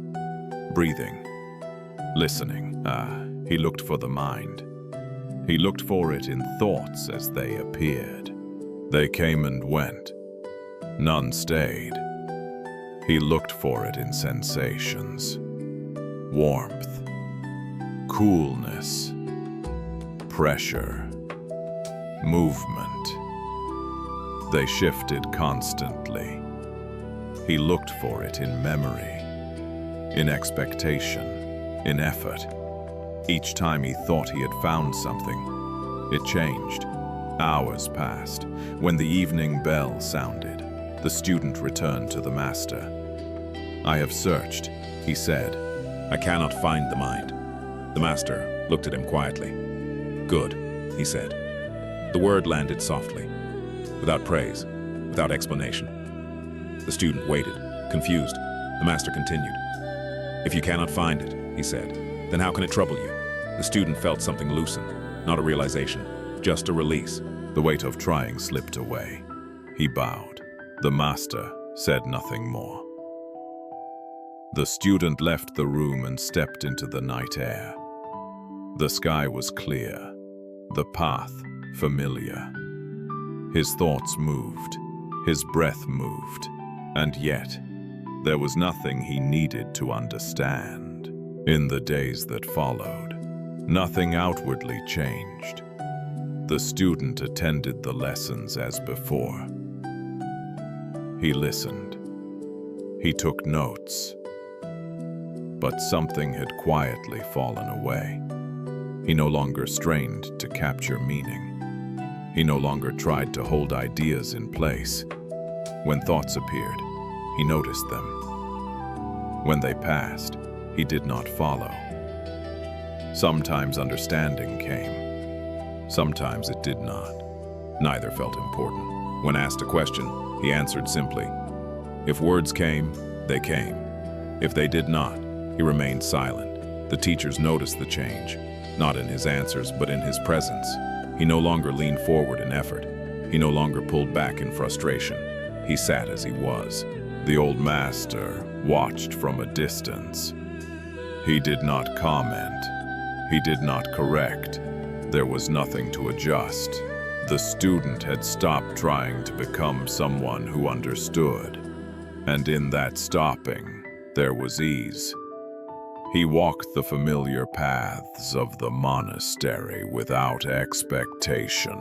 breathing, listening. He looked for the mind. He looked for it in thoughts as they appeared. They came and went. None stayed. He looked for it in sensations. Warmth, coolness, pressure, movement. They shifted constantly. He looked for it in memory, in expectation, in effort. Each time he thought he had found something, it changed. Hours passed. When the evening bell sounded, the student returned to the master. I have searched, he said. I cannot find the mind. The master looked at him quietly. Good, he said. The word landed softly, without praise, without explanation. The student waited, confused. The master continued. If you cannot find it, he said, then how can it trouble you? The student felt something loosen, not a realization, just a release. The weight of trying slipped away. He bowed. The master said nothing more. The student left the room and stepped into the night air. The sky was clear, the path familiar. His thoughts moved, his breath moved, and yet there was nothing he needed to understand. In the days that followed, nothing outwardly changed. The student attended the lessons as before. He listened. He took notes. But something had quietly fallen away. He no longer strained to capture meaning. He no longer tried to hold ideas in place. When thoughts appeared, he noticed them. When they passed, he did not follow. Sometimes understanding came. Sometimes it did not. Neither felt important. When asked a question, he answered simply. If words came, they came. If they did not, he remained silent. The teachers noticed the change, not in his answers, but in his presence. He no longer leaned forward in effort. He no longer pulled back in frustration. He sat as he was. The old master watched from a distance. He did not comment. He did not correct. There was nothing to adjust. The student had stopped trying to become someone who understood. And in that stopping, there was ease. He walked the familiar paths of the monastery without expectation.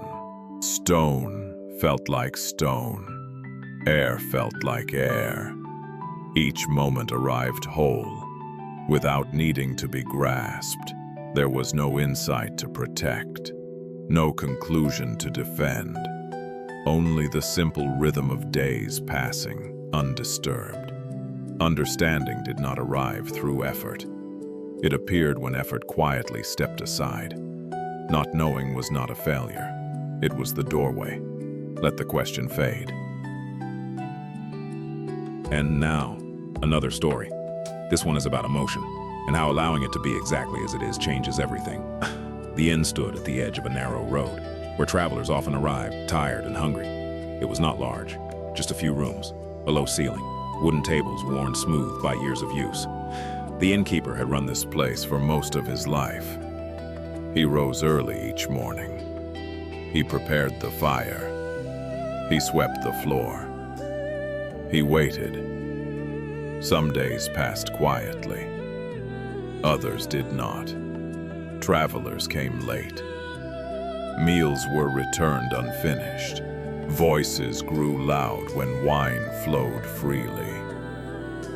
Stone felt like stone. Air felt like air. Each moment arrived whole, without needing to be grasped. There was no insight to protect, no conclusion to defend. Only the simple rhythm of days passing, undisturbed. Understanding did not arrive through effort. It appeared when effort quietly stepped aside. Not knowing was not a failure. It was the doorway. Let the question fade. And now, another story. This one is about emotion. and how allowing it to be exactly as it is changes everything. The inn stood at the edge of a narrow road, where travelers often arrived, tired and hungry. It was not large, just a few rooms, a low ceiling, wooden tables worn smooth by years of use. The innkeeper had run this place for most of his life. He rose early each morning. He prepared the fire. He swept the floor. He waited. Some days passed quietly. Others did not. Travelers came late. Meals were returned unfinished. Voices grew loud when wine flowed freely.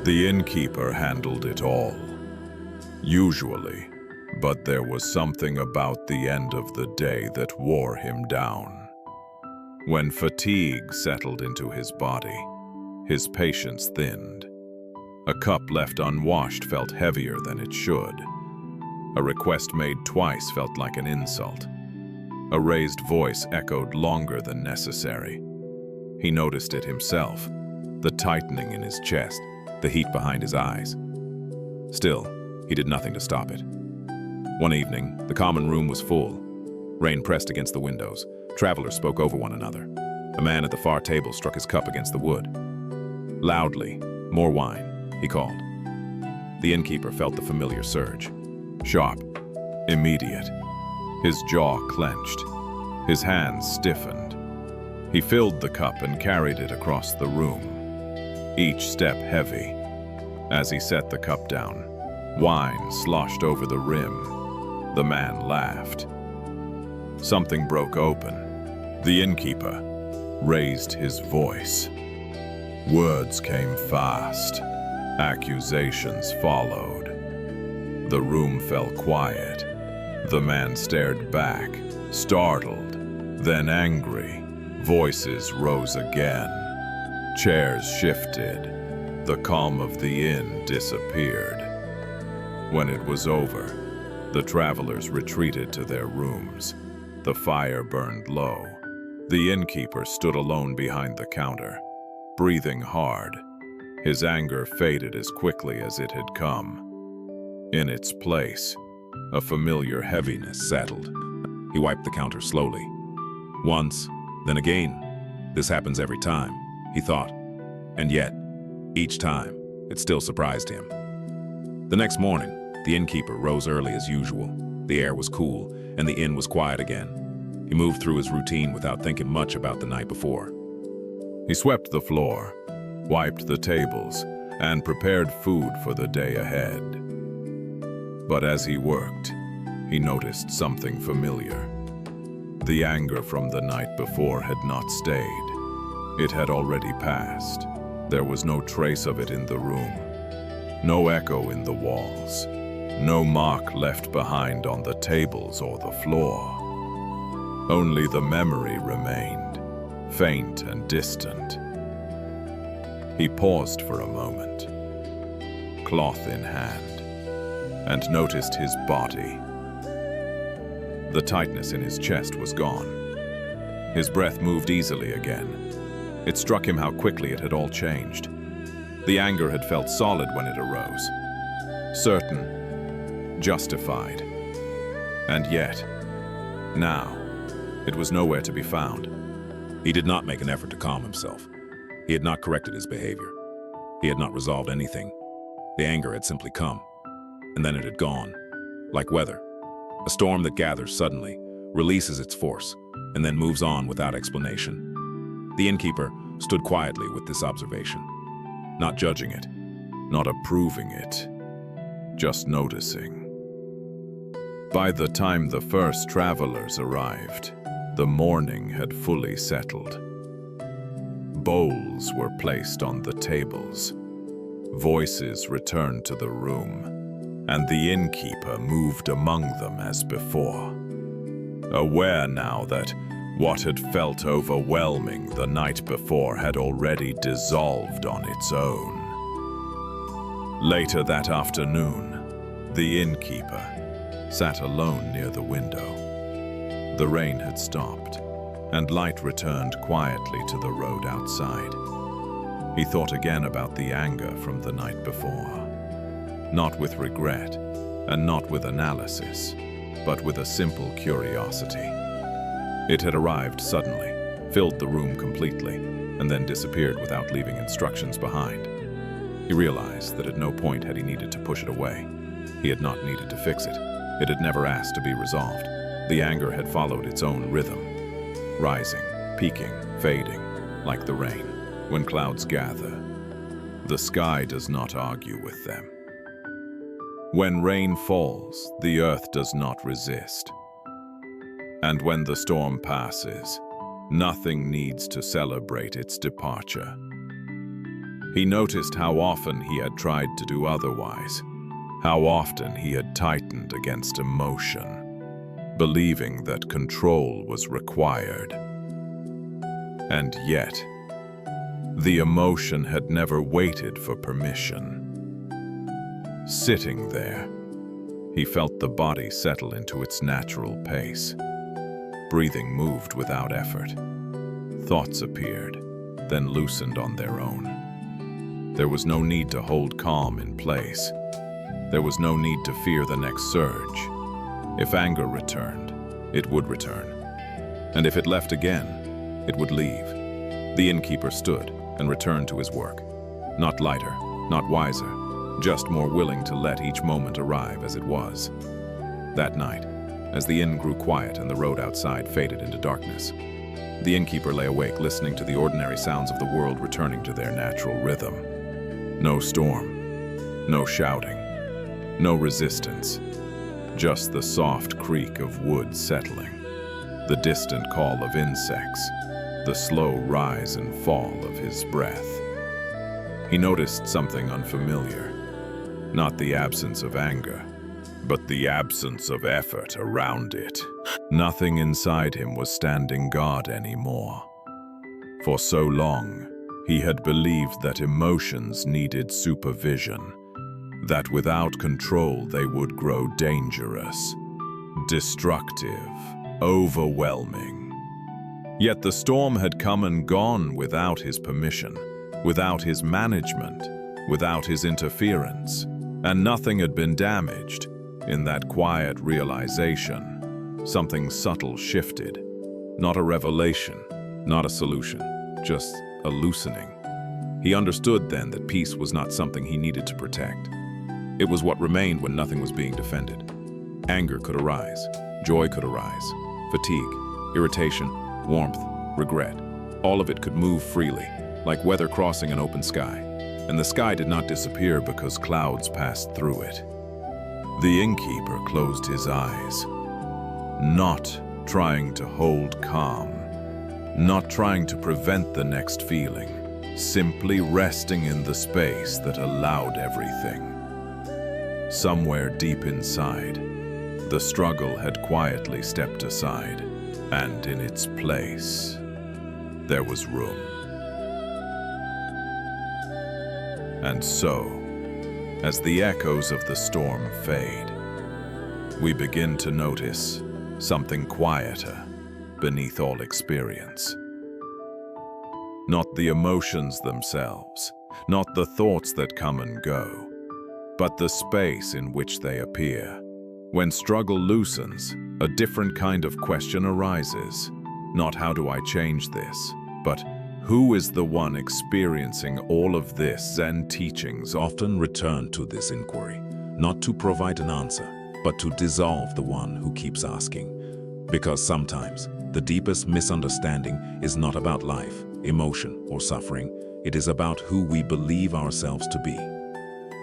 The innkeeper handled it all. Usually, but there was something about the end of the day that wore him down. When fatigue settled into his body, his patience thinned. A cup left unwashed felt heavier than it should. A request made twice felt like an insult. A raised voice echoed longer than necessary. He noticed it himself, the tightening in his chest, the heat behind his eyes. Still, he did nothing to stop it. One evening, the common room was full. Rain pressed against the windows. Travelers spoke over one another. A man at the far table struck his cup against the wood. Loudly, "More wine," he called. The innkeeper felt the familiar surge. Sharp, immediate. His jaw clenched. His hands stiffened. He filled the cup and carried it across the room, each step heavy. As he set the cup down, wine sloshed over the rim. The man laughed. Something broke open. The innkeeper raised his voice. Words came fast. Accusations followed. The room fell quiet. The man stared back, startled, then angry. Voices rose again. Chairs shifted. The calm of the inn disappeared. When it was over, the travelers retreated to their rooms. The fire burned low. The innkeeper stood alone behind the counter, breathing hard. His anger faded as quickly as it had come. In its place, a familiar heaviness settled. He wiped the counter slowly. Once, then again. This happens every time, he thought. And yet, each time, it still surprised him. The next morning, the innkeeper rose early as usual. The air was cool, and the inn was quiet again. He moved through his routine without thinking much about the night before. He swept the floor, wiped the tables, and prepared food for the day ahead. But as he worked, he noticed something familiar. The anger from the night before had not stayed. It had already passed. There was no trace of it in the room, no echo in the walls, no mark left behind on the tables or the floor. Only the memory remained, faint and distant. He paused for a moment, cloth in hand, and noticed his body. The tightness in his chest was gone. His breath moved easily again. It struck him how quickly it had all changed. The anger had felt solid when it arose, certain, justified. And yet, now, it was nowhere to be found. He did not make an effort to calm himself. He had not corrected his behavior. He had not resolved anything. The anger had simply come, and then it had gone, like weather. A storm that gathers suddenly, releases its force, and then moves on without explanation. The innkeeper stood quietly with this observation, not judging it, not approving it, just noticing. By the time the first travelers arrived, the morning had fully settled. Bowls were placed on the tables. Voices returned to the room, and the innkeeper moved among them as before, aware now that what had felt overwhelming the night before had already dissolved on its own. Later that afternoon, the innkeeper sat alone near the window. The rain had stopped, and light returned quietly to the road outside. He thought again about the anger from the night before. not with regret, and not with analysis, but with a simple curiosity. It had arrived suddenly, filled the room completely, and then disappeared without leaving instructions behind. He realized that at no point had he needed to push it away. He had not needed to fix it. It had never asked to be resolved. The anger had followed its own rhythm, rising, peaking, fading, like the rain. When clouds gather, the sky does not argue with them. When rain falls, the earth does not resist. And when the storm passes, nothing needs to celebrate its departure. He noticed how often he had tried to do otherwise, how often he had tightened against emotion, believing that control was required. And yet, the emotion had never waited for permission. Sitting there, he felt the body settle into its natural pace. Breathing moved without effort. Thoughts appeared, then loosened on their own. There was no need to hold calm in place. There was no need to fear the next surge. If anger returned, it would return. And if it left again, it would leave. The innkeeper stood and returned to his work. Not lighter, not wiser, just more willing to let each moment arrive as it was. That night, as the inn grew quiet and the road outside faded into darkness, the innkeeper lay awake listening to the ordinary sounds of the world returning to their natural rhythm. No storm, no shouting, no resistance, just the soft creak of wood settling, the distant call of insects, the slow rise and fall of his breath. He noticed something unfamiliar, not the absence of anger, but the absence of effort around it. Nothing inside him was standing guard anymore. For so long, he had believed that emotions needed supervision, that without control they would grow dangerous, destructive, overwhelming. Yet the storm had come and gone without his permission, without his management, without his interference, and nothing had been damaged. In that quiet realization, something subtle shifted. Not a revelation, not a solution, just a loosening. He understood then that peace was not something he needed to protect. It was what remained when nothing was being defended. Anger could arise, joy could arise, fatigue, irritation, warmth, regret. All of it could move freely, like weather crossing an open sky. And the sky did not disappear because clouds passed through it. The innkeeper closed his eyes, not trying to hold calm, not trying to prevent the next feeling, simply resting in the space that allowed everything. Somewhere deep inside, the struggle had quietly stepped aside, and in its place, there was room. And so, as the echoes of the storm fade, we begin to notice something quieter beneath all experience. Not the emotions themselves, not the thoughts that come and go, but the space in which they appear. When struggle loosens, a different kind of question arises. Not how do I change this, but who is the one experiencing all of this? Zen teachings Often return to this inquiry, not to provide an answer, but to dissolve the one who keeps asking. Because sometimes the deepest misunderstanding is not about life, emotion, or suffering. It is about who we believe ourselves to be.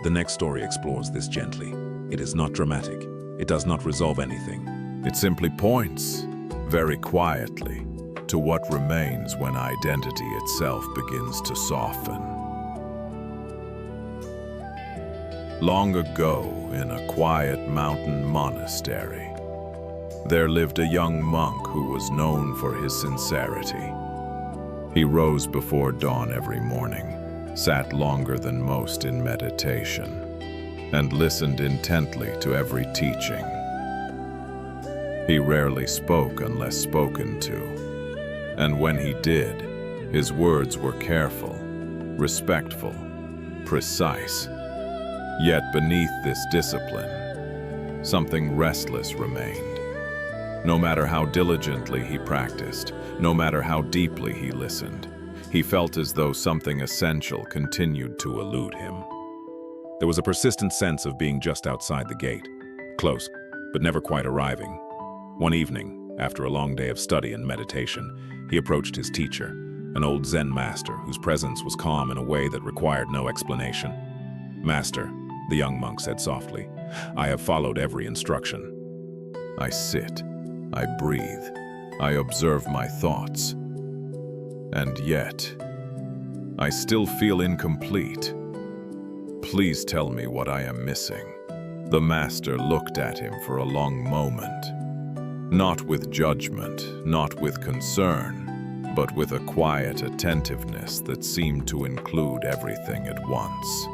The next story explores this gently. It is not dramatic. It does not resolve anything. It simply points, very quietly, to what remains when identity itself begins to soften. Long ago, in a quiet mountain monastery, there lived a young monk who was known for his sincerity. He rose before dawn every morning, sat longer than most in meditation, and listened intently to every teaching. He rarely spoke unless spoken to. And when he did, his words were careful, respectful, precise. Yet beneath this discipline, something restless remained. No matter how diligently he practiced, no matter how deeply he listened, he felt as though something essential continued to elude him. There was a persistent sense of being just outside the gate, close, but never quite arriving. One evening, after a long day of study and meditation, he approached his teacher, an old Zen master whose presence was calm in a way that required no explanation. "Master," the young monk said softly, "I have followed every instruction." I sit, I breathe, I observe my thoughts. And yet, I still feel incomplete. Please tell me what I am missing. The master looked at him for a long moment, not with judgment, not with concern, but with a quiet attentiveness that seemed to include everything at once.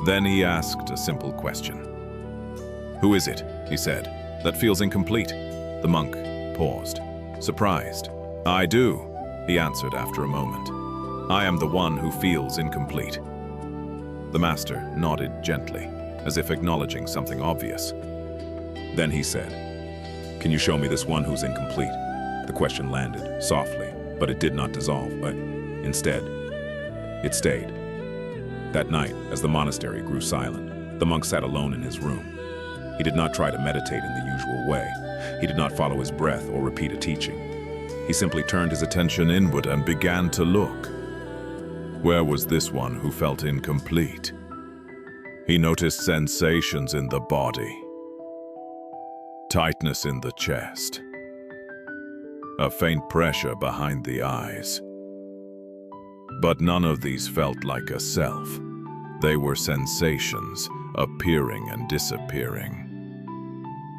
Then he asked a simple question. "Who is it," he said, "that feels incomplete?" The monk paused, surprised. "I do," he answered after a moment. "I am the one who feels incomplete." The master nodded gently, as if acknowledging something obvious. Then he said, "Can you show me this one who's incomplete?" The question landed softly, but it did not dissolve, but instead, it stayed. That night, as the monastery grew silent, the monk sat alone in his room. He did not try to meditate in the usual way. He did not follow his breath or repeat a teaching. He simply turned his attention inward and began to look. Where was this one who felt incomplete? He noticed sensations in the body, tightness in the chest, a faint pressure behind the eyes. But none of these felt like a self. They were sensations, appearing and disappearing.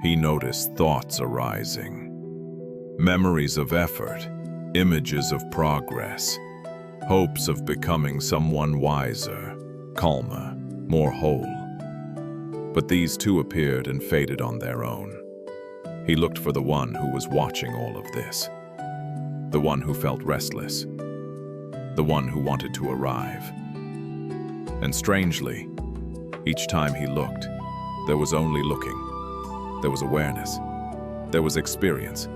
He noticed thoughts arising, memories of effort, images of progress, hopes of becoming someone wiser, calmer, more whole. But these too appeared and faded on their own. He looked for the one who was watching all of this, the one who felt restless, the one who wanted to arrive. And strangely, each time he looked, there was only looking. There was awareness, there was experience,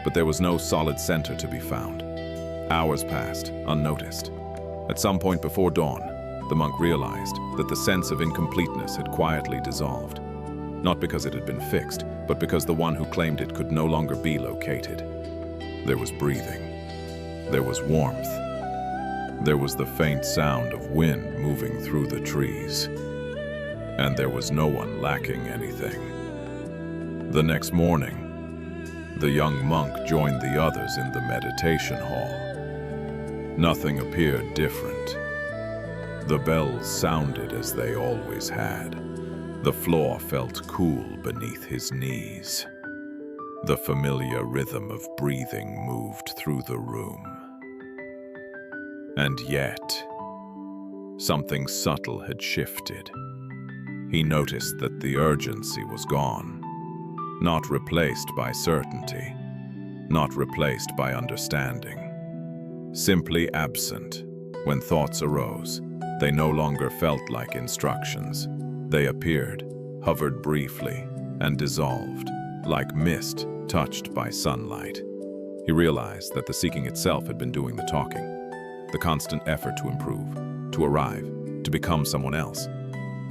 but there was no solid center to be found. Hours passed, unnoticed. At some point before dawn, the monk realized that the sense of incompleteness had quietly dissolved. Not because it had been fixed, but because the one who claimed it could no longer be located. There was breathing. There was warmth. There was the faint sound of wind moving through the trees. And there was no one lacking anything. The next morning, the young monk joined the others in the meditation hall. Nothing appeared different. The bells sounded as they always had. The floor felt cool beneath his knees. The familiar rhythm of breathing moved through the room. And yet, something subtle had shifted. He noticed that the urgency was gone. Not replaced by certainty, not replaced by understanding. Simply absent. When thoughts arose, they no longer felt like instructions. They appeared, hovered briefly, and dissolved, like mist touched by sunlight. He realized that the seeking itself had been doing the talking, the constant effort to improve, to arrive, to become someone else.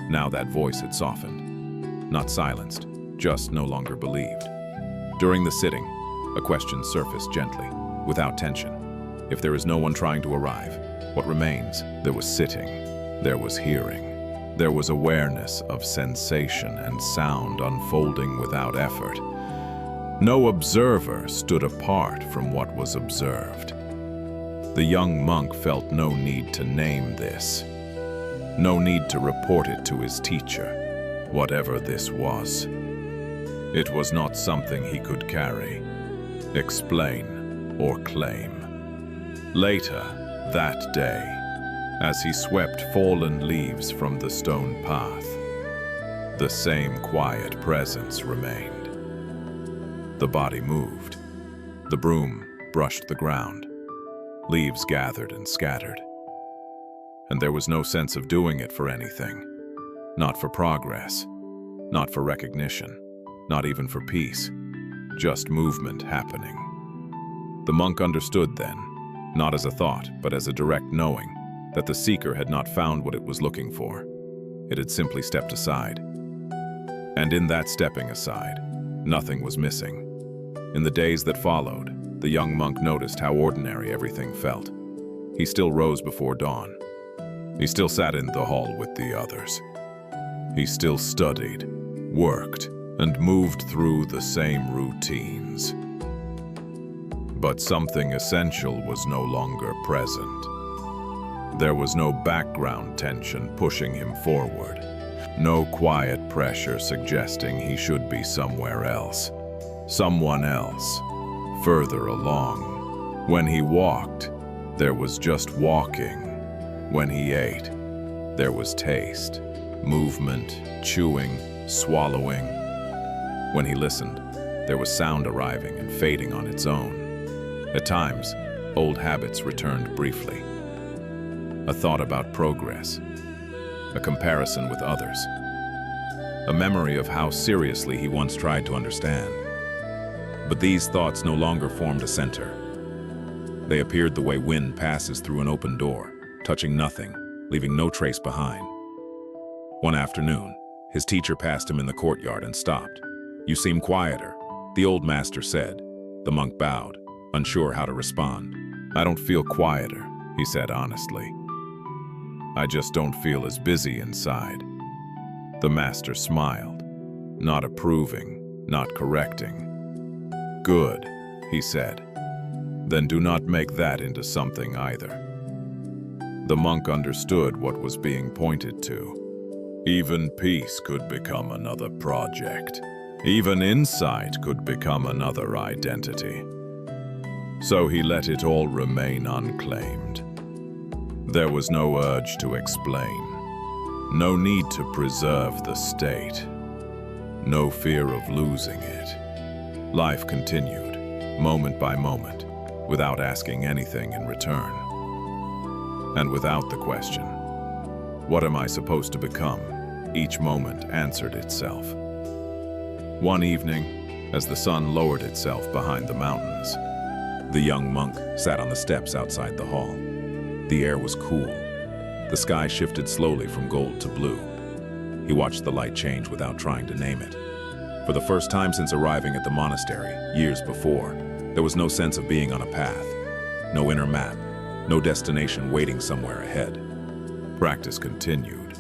Now that voice had softened, not silenced, just no longer believed. During the sitting, a question surfaced gently, without tension. If there is no one trying to arrive, what remains? There was sitting, there was hearing, there was awareness of sensation and sound unfolding without effort. No observer stood apart from what was observed. The young monk felt no need to name this, no need to report it to his teacher, whatever this was. It was not something he could carry, explain, or claim. Later, that day, as he swept fallen leaves from the stone path, the same quiet presence remained. The body moved. The broom brushed the ground. Leaves gathered and scattered. and there was no sense of doing it for anything. Not for progress, not for recognition, not even for peace, just movement happening. The monk understood then, not as a thought, but as a direct knowing, that the seeker had not found what it was looking for. It had simply stepped aside. And in that stepping aside, nothing was missing. In the days that followed, the young monk noticed how ordinary everything felt. He still rose before dawn. He still sat in the hall with the others. He still studied, worked, and moved through the same routines. But something essential was no longer present. There was no background tension pushing him forward, no quiet pressure suggesting he should be somewhere else, someone else, further along. When he walked, there was just walking. When he ate, there was taste, movement, chewing, swallowing. When he listened, there was sound arriving and fading on its own. At times, old habits returned briefly. A thought about progress, a comparison with others, a memory of how seriously he once tried to understand. But these thoughts no longer formed a center. They appeared the way wind passes through an open door, touching nothing, leaving no trace behind. One afternoon, his teacher passed him in the courtyard and stopped. "You seem quieter," the old master said. The monk bowed, unsure how to respond. "I don't feel quieter," he said honestly. "I just don't feel as busy inside." The master smiled, not approving, not correcting. "Good," he said. "Then do not make that into something either." The monk understood what was being pointed to. Even peace could become another project. Even insight could become another identity. So he let it all remain unclaimed. There was no urge to explain, no need to preserve the state, no fear of losing it. Life continued, moment by moment, without asking anything in return. And without the question, what am I supposed to become? Each moment answered itself. One evening, as the sun lowered itself behind the mountains, the young monk sat on the steps outside the hall. The air was cool. The sky shifted slowly from gold to blue. He watched the light change without trying to name it. For the first time since arriving at the monastery, years before, there was no sense of being on a path, no inner map, no destination waiting somewhere ahead. Practice continued,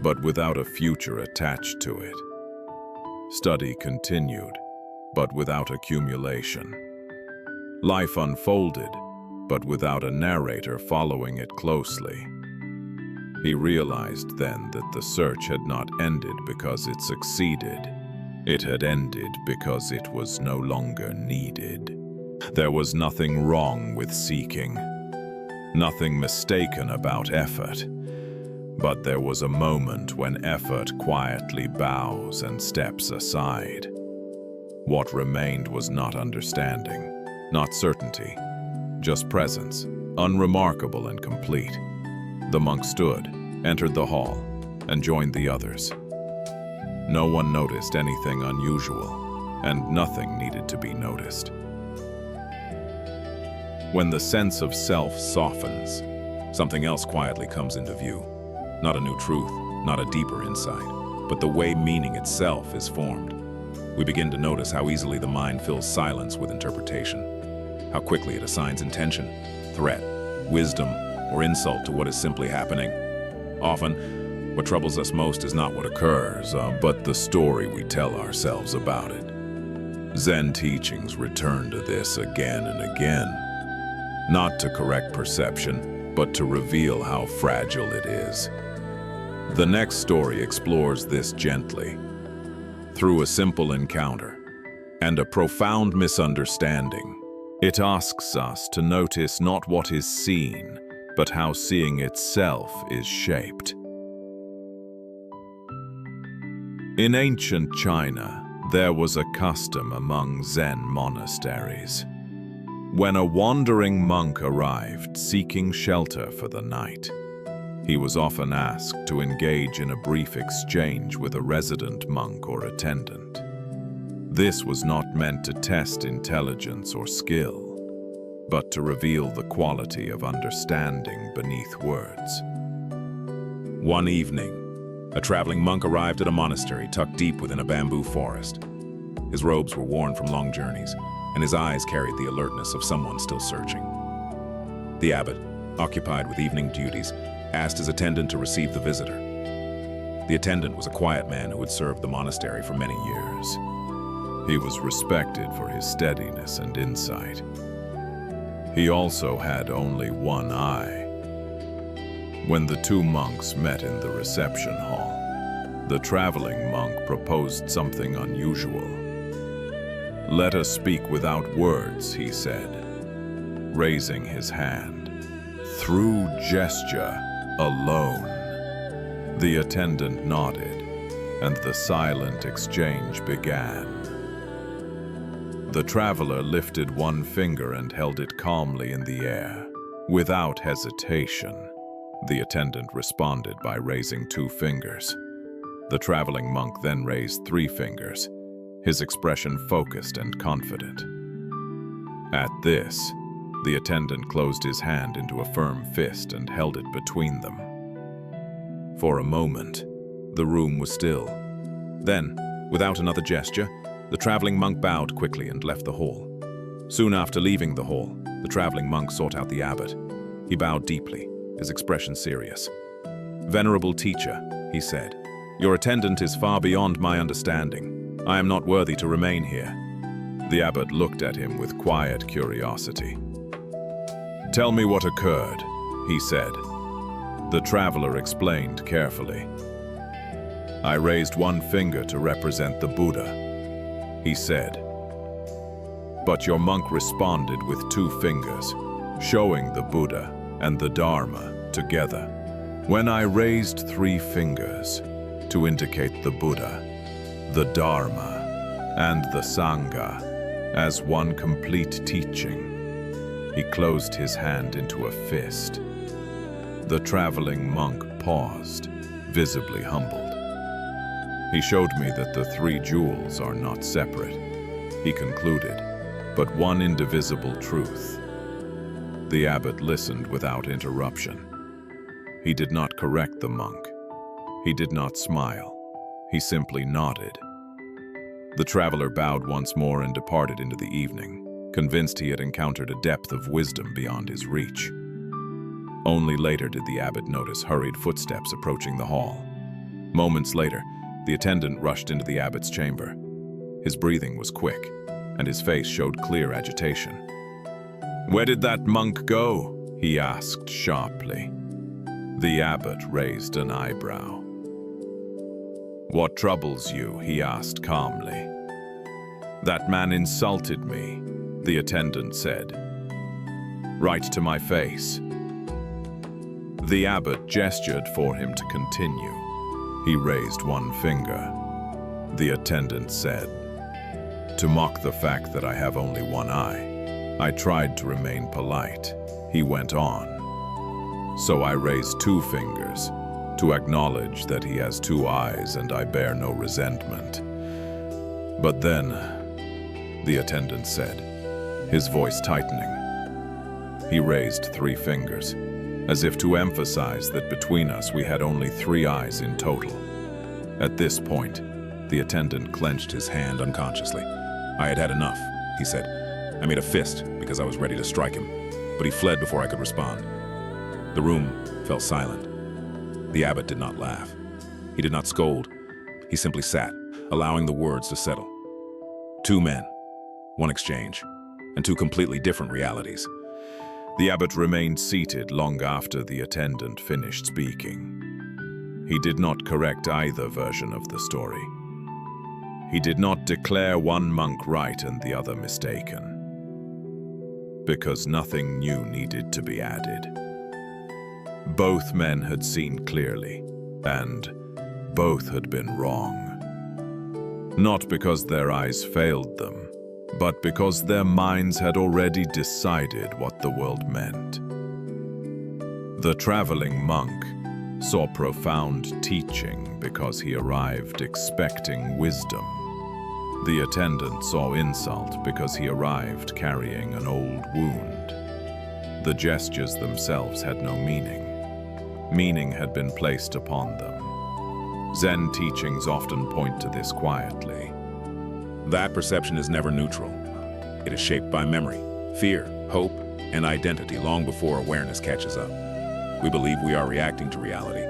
but without a future attached to it. Study continued, but without accumulation. Life unfolded, but without a narrator following it closely. He realized then that the search had not ended because it succeeded. It had ended because it was no longer needed. There was nothing wrong with seeking, nothing mistaken about effort. But there was a moment when effort quietly bows and steps aside. What remained was not understanding, not certainty, just presence, unremarkable and complete. The monk stood, entered the hall, and joined the others. No one noticed anything unusual, and nothing needed to be noticed. When the sense of self softens, something else quietly comes into view. Not a new truth, not a deeper insight, but the way meaning itself is formed. We begin to notice how easily the mind fills silence with interpretation, how quickly it assigns intention, threat, wisdom, or insult to what is simply happening. Often, what troubles us most is not what occurs, but the story we tell ourselves about it. Zen teachings return to this again and again, not to correct perception, but to reveal how fragile it is. The next story explores this gently, through a simple encounter and a profound misunderstanding. It asks us to notice not what is seen, but how seeing itself is shaped. In ancient China, there was a custom among Zen monasteries. When a wandering monk arrived seeking shelter for the night, He was often asked to engage in a brief exchange with a resident monk or attendant. This was not meant to test intelligence or skill, but to reveal the quality of understanding beneath words. One evening, a traveling monk arrived at a monastery tucked deep within a bamboo forest. His robes were worn from long journeys, and his eyes carried the alertness of someone still searching. The abbot, occupied with evening duties, asked his attendant to receive the visitor. The attendant was a quiet man who had served the monastery for many years. He was respected for his steadiness and insight. He also had only one eye. When the two monks met in the reception hall, the traveling monk proposed something unusual. "Let us speak without words," he said, raising his hand. "Through gesture alone." The attendant nodded, and the silent exchange began. The traveler lifted one finger and held it calmly in the air. Without hesitation, the attendant responded by raising 2 fingers. The traveling monk then raised 3 fingers, his expression focused and confident. At this, the attendant closed his hand into a firm fist and held it between them. For a moment, the room was still. Then, without another gesture, the traveling monk bowed quickly and left the hall. Soon after leaving the hall, the traveling monk sought out the abbot. He bowed deeply, his expression serious. "Venerable teacher," he said, "your attendant is far beyond my understanding. I am not worthy to remain here." The abbot looked at him with quiet curiosity. "Tell me what occurred," he said. The traveler explained carefully. "I raised one finger to represent the Buddha," he said. "But your monk responded with 2 fingers, showing the Buddha and the Dharma together. When I raised 3 fingers to indicate the Buddha, the Dharma, and the Sangha as one complete teaching," he closed his hand into a fist. The traveling monk paused, visibly humbled. "He showed me that the 3 jewels are not separate," he concluded, "but one indivisible truth." The abbot listened without interruption. He did not correct the monk. He did not smile. He simply nodded. The traveler bowed once more and departed into the evening, convinced he had encountered a depth of wisdom beyond his reach. Only later did the abbot notice hurried footsteps approaching the hall. Moments later, the attendant rushed into the abbot's chamber. His breathing was quick, and his face showed clear agitation. "Where did that monk go?" he asked sharply. The abbot raised an eyebrow. "What troubles you?" he asked calmly. "That man insulted me," the attendant said. "Right to my face." The abbot gestured for him to continue. He raised one finger. The attendant said, "To mock the fact that I have only one eye, I tried to remain polite." He went on. "So I raised 2 fingers to acknowledge that he has 2 eyes and I bear no resentment. But then," the attendant said, his voice tightening. He raised 3 fingers, as if to emphasize that between us we had only 3 eyes in total. At this point, the attendant clenched his hand unconsciously. "I had had enough," he said. I made a fist because I was ready to strike him, but he fled before I could respond. The room fell silent. The abbot did not laugh. He did not scold. He simply sat, allowing the words to settle. 2 men, 1 exchange, and 2 completely different realities. The abbot remained seated long after the attendant finished speaking. He did not correct either version of the story. He did not declare one monk right and the other mistaken, because nothing new needed to be added. Both men had seen clearly, and both had been wrong. Not because their eyes failed them, but because their minds had already decided what the world meant. The traveling monk saw profound teaching because he arrived expecting wisdom. The attendant saw insult because he arrived carrying an old wound. The gestures themselves had no meaning. Meaning had been placed upon them. Zen teachings often point to this quietly. That perception is never neutral. It is shaped by memory, fear, hope, and identity long before awareness catches up. We believe we are reacting to reality,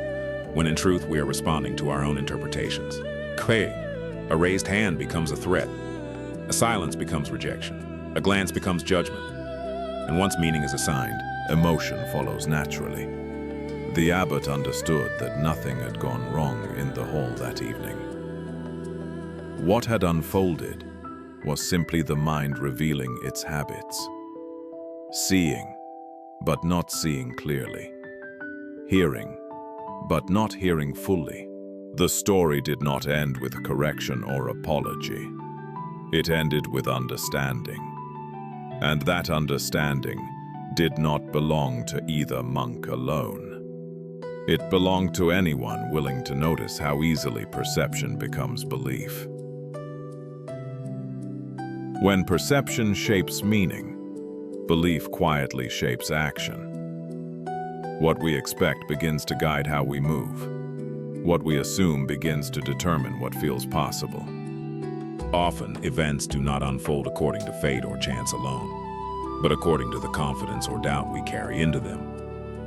when in truth we are responding to our own interpretations. A raised hand becomes a threat. A silence becomes rejection. A glance becomes judgment. And once meaning is assigned, emotion follows naturally. The abbot understood that nothing had gone wrong in the hall that evening. What had unfolded was simply the mind revealing its habits. Seeing, but not seeing clearly. Hearing, but not hearing fully. The story did not end with correction or apology. It ended with understanding. And that understanding did not belong to either monk alone. It belonged to anyone willing to notice how easily perception becomes belief. When perception shapes meaning, belief quietly shapes action. What we expect begins to guide how we move. What we assume begins to determine what feels possible. Often, events do not unfold according to fate or chance alone, but according to the confidence or doubt we carry into them.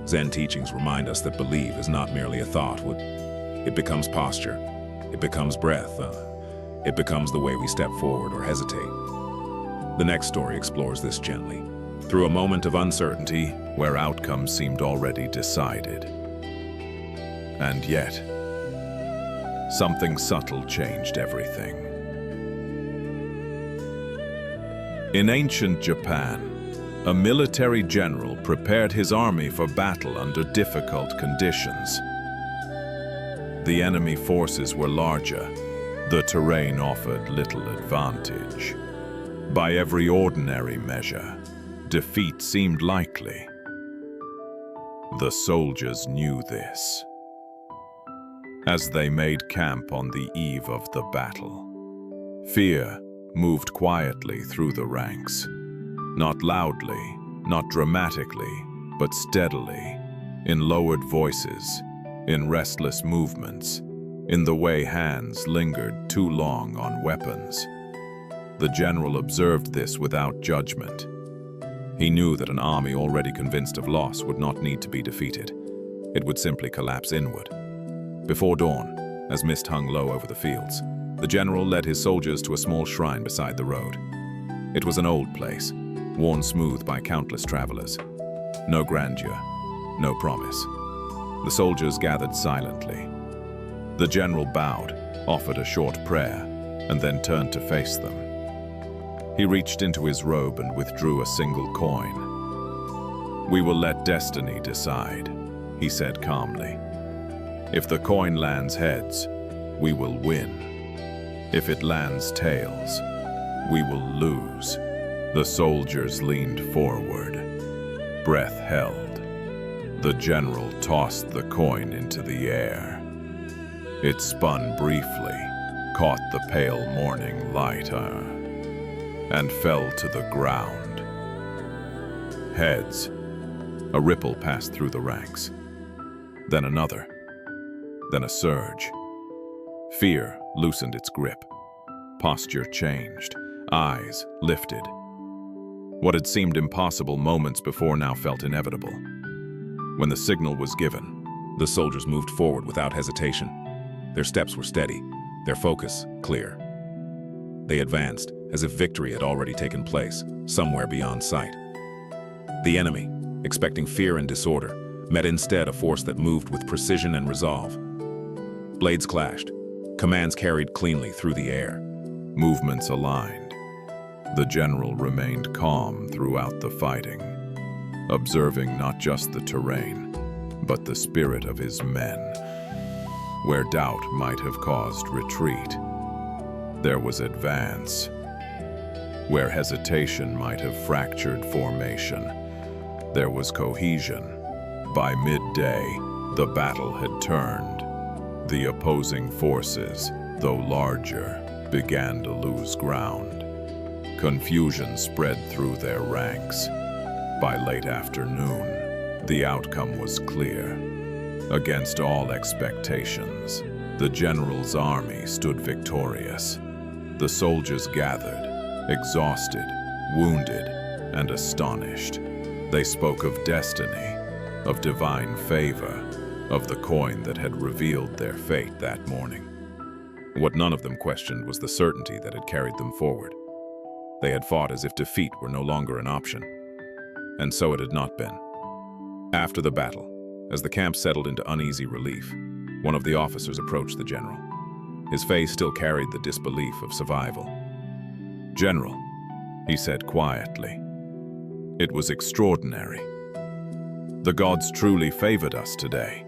Zen teachings remind us that belief is not merely a thought. It becomes posture. It becomes breath. It becomes the way we step forward or hesitate. The next story explores this gently, through a moment of uncertainty where outcomes seemed already decided. And yet, something subtle changed everything. In ancient Japan, a military general prepared his army for battle under difficult conditions. The enemy forces were larger. The terrain offered little advantage. By every ordinary measure, defeat seemed likely. The soldiers knew this. As they made camp on the eve of the battle, fear moved quietly through the ranks. Not loudly, not dramatically, but steadily, in lowered voices, in restless movements, in the way hands lingered too long on weapons. The general observed this without judgment. He knew that an army already convinced of loss would not need to be defeated. It would simply collapse inward. Before dawn, as mist hung low over the fields, the general led his soldiers to a small shrine beside the road. It was an old place, worn smooth by countless travelers. No grandeur, no promise. The soldiers gathered silently. The general bowed, offered a short prayer, and then turned to face them. He reached into his robe and withdrew a single coin. "We will let destiny decide," he said calmly. "If the coin lands heads, we will win. If it lands tails, we will lose." The soldiers leaned forward. Breath held. The general tossed the coin into the air. It spun briefly, caught the pale morning light, and fell to the ground. Heads. A ripple passed through the ranks. Then another. Then a surge. Fear loosened its grip. Posture changed. Eyes lifted. What had seemed impossible moments before now felt inevitable. When the signal was given, the soldiers moved forward without hesitation. Their steps were steady, their focus clear. They advanced as if victory had already taken place, somewhere beyond sight. The enemy, expecting fear and disorder, met instead a force that moved with precision and resolve. Blades clashed, commands carried cleanly through the air. Movements aligned. The general remained calm throughout the fighting, observing not just the terrain, but the spirit of his men. Where doubt might have caused retreat, there was advance. Where hesitation might have fractured formation, there was cohesion. By midday, The battle had turned. The opposing forces, though larger, began to lose ground. Confusion spread through their ranks. By late afternoon, the outcome was clear. Against all expectations, the general's army stood victorious. The soldiers gathered, exhausted, wounded, and astonished. They spoke of destiny, of divine favor, of the coin that had revealed their fate that morning. What none of them questioned was the certainty that had carried them forward. They had fought as if defeat were no longer an option. And so it had not been. After the battle, as the camp settled into uneasy relief, one of the officers approached the general. His face still carried the disbelief of survival. "General," he said quietly, "it was extraordinary. The gods truly favored us today."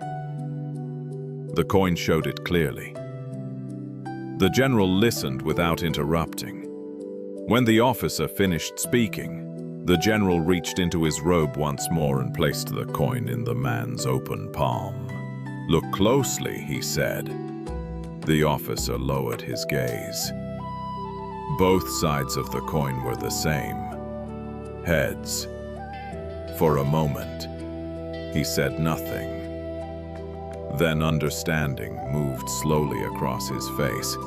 The coin showed it clearly. The general listened without interrupting. When the officer finished speaking, the general reached into his robe once more and placed the coin in the man's open palm. "Look closely," he said. The officer lowered his gaze. Both sides of the coin were the same. Heads. For a moment, he said nothing. Then understanding moved slowly across his face,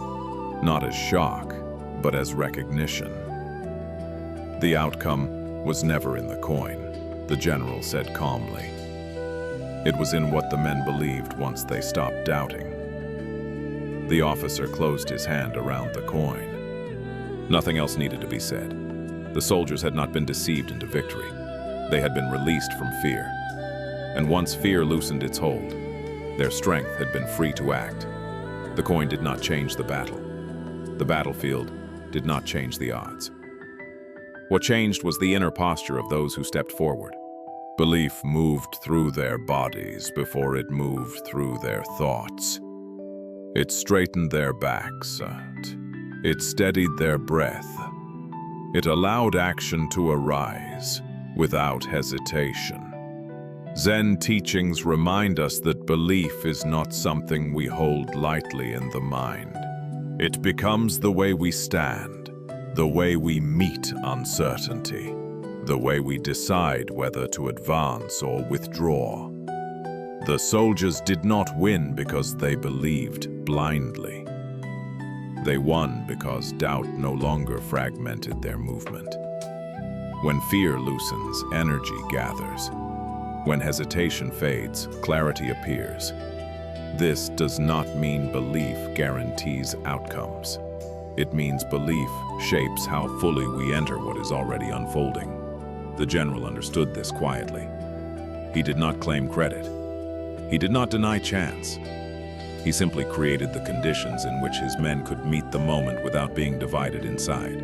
not as shock, but as recognition. The outcome was never in the coin, the general said calmly. It was in what the men believed once they stopped doubting. The officer closed his hand around the coin. Nothing else needed to be said. The soldiers had not been deceived into victory. They had been released from fear. And once fear loosened its hold, their strength had been free to act. The coin did not change the battle. The battlefield did not change the odds. What changed was the inner posture of those who stepped forward. Belief moved through their bodies before it moved through their thoughts. It straightened their backs. It steadied their breath. It allowed action to arise without hesitation. Zen teachings remind us that belief is not something we hold lightly in the mind. It becomes the way we stand, the way we meet uncertainty, the way we decide whether to advance or withdraw. The soldiers did not win because they believed blindly. They won because doubt no longer fragmented their movement. When fear loosens, energy gathers. When hesitation fades, clarity appears. This does not mean belief guarantees outcomes. It means belief shapes how fully we enter what is already unfolding. The general understood this quietly. He did not claim credit. He did not deny chance. He simply created the conditions in which his men could meet the moment without being divided inside.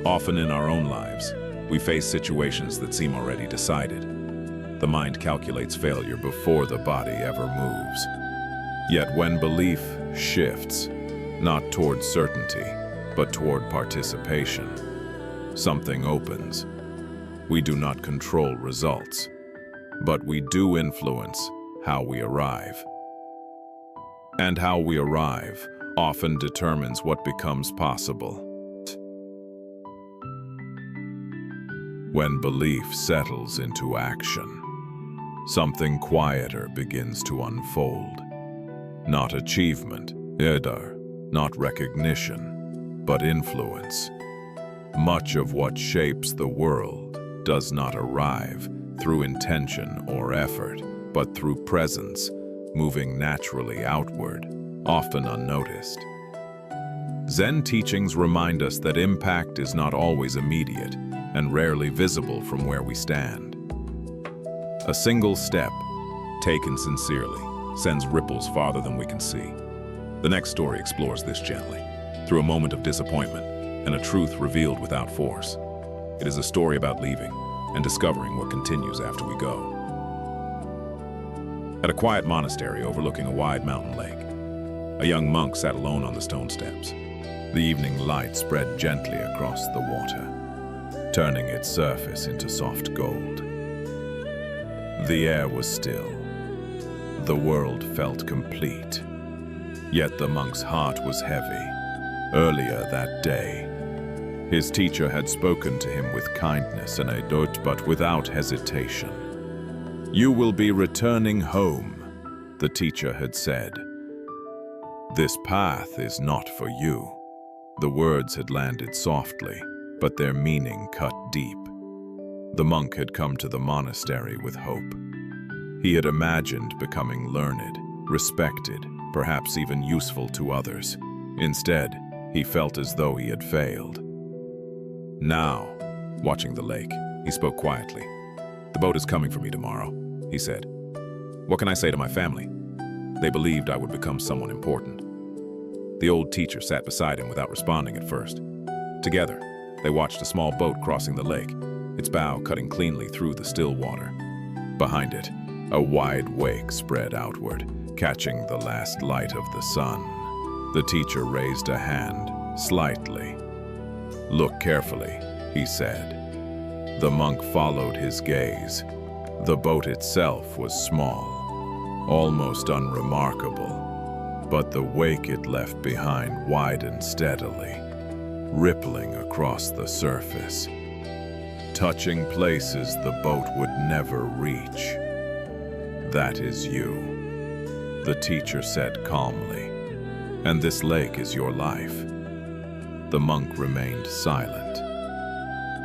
Often in our own lives, we face situations that seem already decided. The mind calculates failure before the body ever moves. Yet when belief shifts, not toward certainty, but toward participation, something opens. We do not control results, but we do influence how we arrive. And how we arrive often determines what becomes possible. When belief settles into action, something quieter begins to unfold. Not achievement, not recognition, but influence. Much of what shapes the world does not arrive through intention or effort, but through presence, moving naturally outward, often unnoticed. Zen teachings remind us that impact is not always immediate and rarely visible from where we stand. A single step, taken sincerely, sends ripples farther than we can see. The next story explores this gently, through a moment of disappointment and a truth revealed without force. It is a story about leaving and discovering what continues after we go. At a quiet monastery overlooking a wide mountain lake, a young monk sat alone on the stone steps. The evening light spread gently across the water, turning its surface into soft gold. The air was still. The world felt complete. Yet the monk's heart was heavy. Earlier that day, his teacher had spoken to him with kindness and a doubt, but without hesitation. "You will be returning home," the teacher had said. "This path is not for you." The words had landed softly, but their meaning cut deep. The monk had come to the monastery with hope. He had imagined becoming learned, respected, perhaps even useful to others. Instead, he felt as though he had failed. Now, watching the lake, he spoke quietly. "The boat is coming for me tomorrow," he said. "What can I say to my family? They believed I would become someone important." The old teacher sat beside him without responding at first. Together, they watched a small boat crossing the lake, its bow cutting cleanly through the still water. Behind it, a wide wake spread outward, catching the last light of the sun. The teacher raised a hand, slightly. "Look carefully," he said. The monk followed his gaze. The boat itself was small, almost unremarkable, but the wake it left behind widened steadily, rippling across the surface, touching places the boat would never reach. "That is you," the teacher said calmly, "and this lake is your life." The monk remained silent.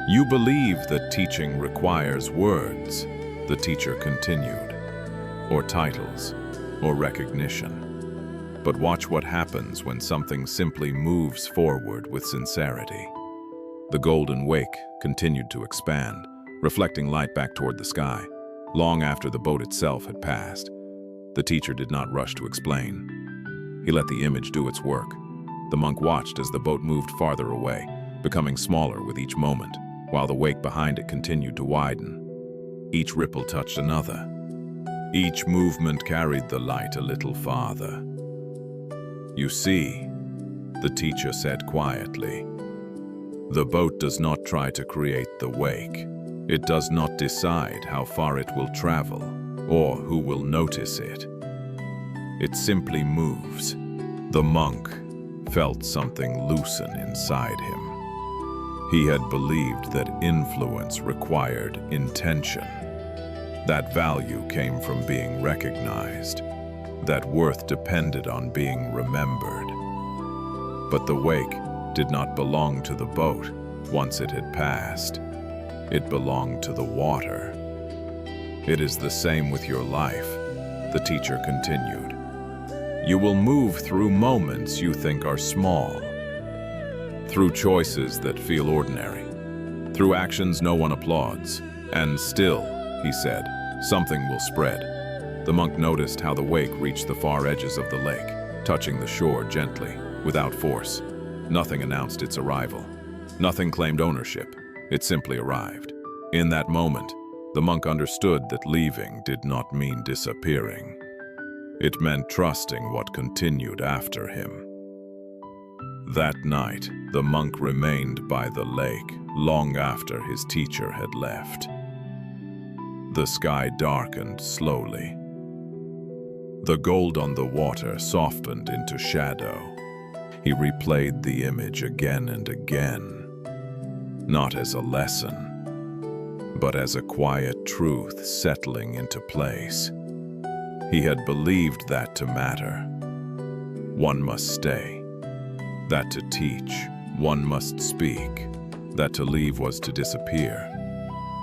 "You believe that teaching requires words," the teacher continued, "or titles, or recognition. But watch what happens when something simply moves forward with sincerity." The golden wake continued to expand, reflecting light back toward the sky, long after the boat itself had passed. The teacher did not rush to explain. He let the image do its work. The monk watched as the boat moved farther away, becoming smaller with each moment, while the wake behind it continued to widen. Each ripple touched another. Each movement carried the light a little farther. "You see," the teacher said quietly, "the boat does not try to create the wake. It does not decide how far it will travel or who will notice it. It simply moves." The monk felt something loosen inside him. He had believed that influence required intention, that value came from being recognized, that worth depended on being remembered. But the wake did not belong to the boat once it had passed. It belonged to the water. "It is the same with your life," the teacher continued. "You will move through moments you think are small, through choices that feel ordinary, through actions no one applauds, and still," he said, "something will spread." The monk noticed how the wake reached the far edges of the lake, touching the shore gently, without force. Nothing announced its arrival. Nothing claimed ownership. It simply arrived. In that moment, the monk understood that leaving did not mean disappearing. It meant trusting what continued after him. That night, the monk remained by the lake long after his teacher had left. The sky darkened slowly. The gold on the water softened into shadow. He replayed the image again and again, not as a lesson, but as a quiet truth settling into place. He had believed that to matter, one must stay, that to teach, one must speak, that to leave was to disappear.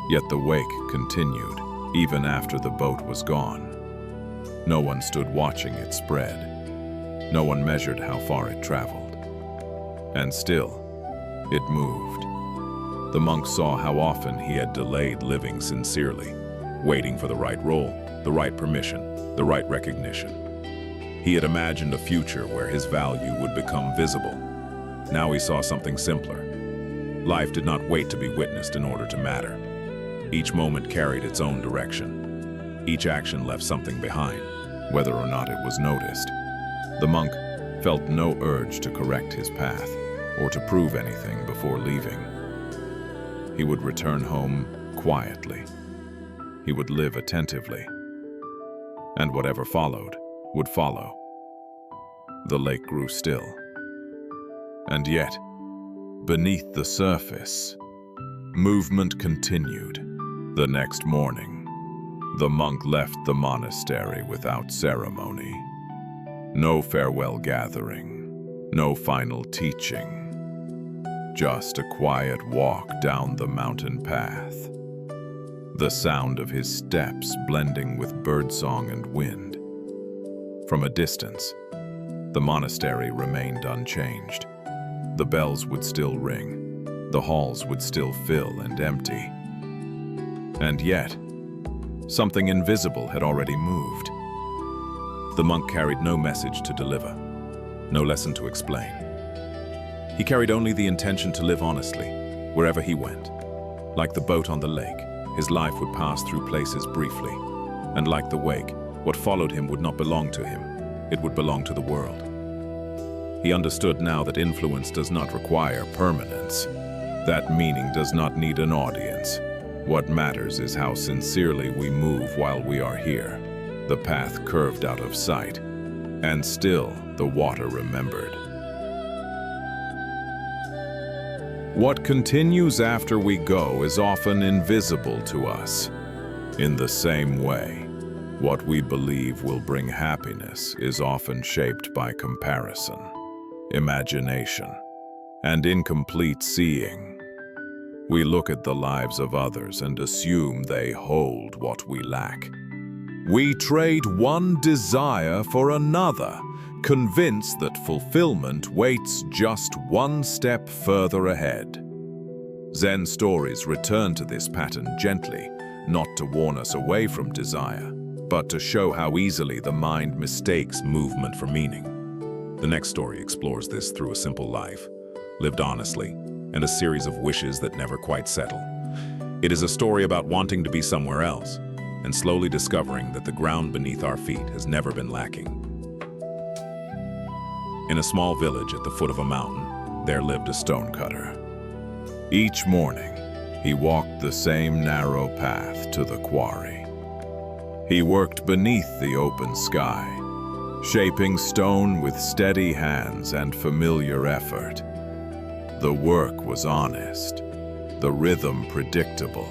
Yet the wake continued, even after the boat was gone. No one stood watching it spread. No one measured how far it traveled. And still, it moved. The monk saw how often he had delayed living sincerely, waiting for the right role, the right permission, the right recognition. He had imagined a future where his value would become visible. Now he saw something simpler. Life did not wait to be witnessed in order to matter. Each moment carried its own direction. Each action left something behind, whether or not it was noticed. The monk felt no urge to correct his path or to prove anything before leaving. He would return home quietly. He would live attentively. and whatever followed would follow. The lake grew still. And yet, beneath the surface, movement continued. The next morning, the monk left the monastery without ceremony. No farewell gathering, no final teaching. Just a quiet walk down the mountain path. The sound of his steps blending with birdsong and wind. From a distance, the monastery remained unchanged. The bells would still ring, the halls would still fill and empty. And yet, something invisible had already moved. The monk carried no message to deliver, no lesson to explain. He carried only the intention to live honestly, wherever he went. Like the boat on the lake, his life would pass through places briefly. And like the wake, what followed him would not belong to him, it would belong to the world. He understood now that influence does not require permanence. That meaning does not need an audience. What matters is how sincerely we move while we are here. The path curved out of sight, and still the water remembered. What continues after we go is often invisible to us. In the same way, what we believe will bring happiness is often shaped by comparison, imagination, and incomplete seeing. We look at the lives of others and assume they hold what we lack. We trade one desire for another, convinced that fulfillment waits just one step further ahead. Zen stories return to this pattern gently, not to warn us away from desire, but to show how easily the mind mistakes movement for meaning. The next story explores this through a simple life, lived honestly, and a series of wishes that never quite settle. It is a story about wanting to be somewhere else, and slowly discovering that the ground beneath our feet has never been lacking. In a small village at the foot of a mountain, there lived a stonecutter. Each morning, he walked the same narrow path to the quarry. He worked beneath the open sky, shaping stone with steady hands and familiar effort. The work was honest, the rhythm predictable.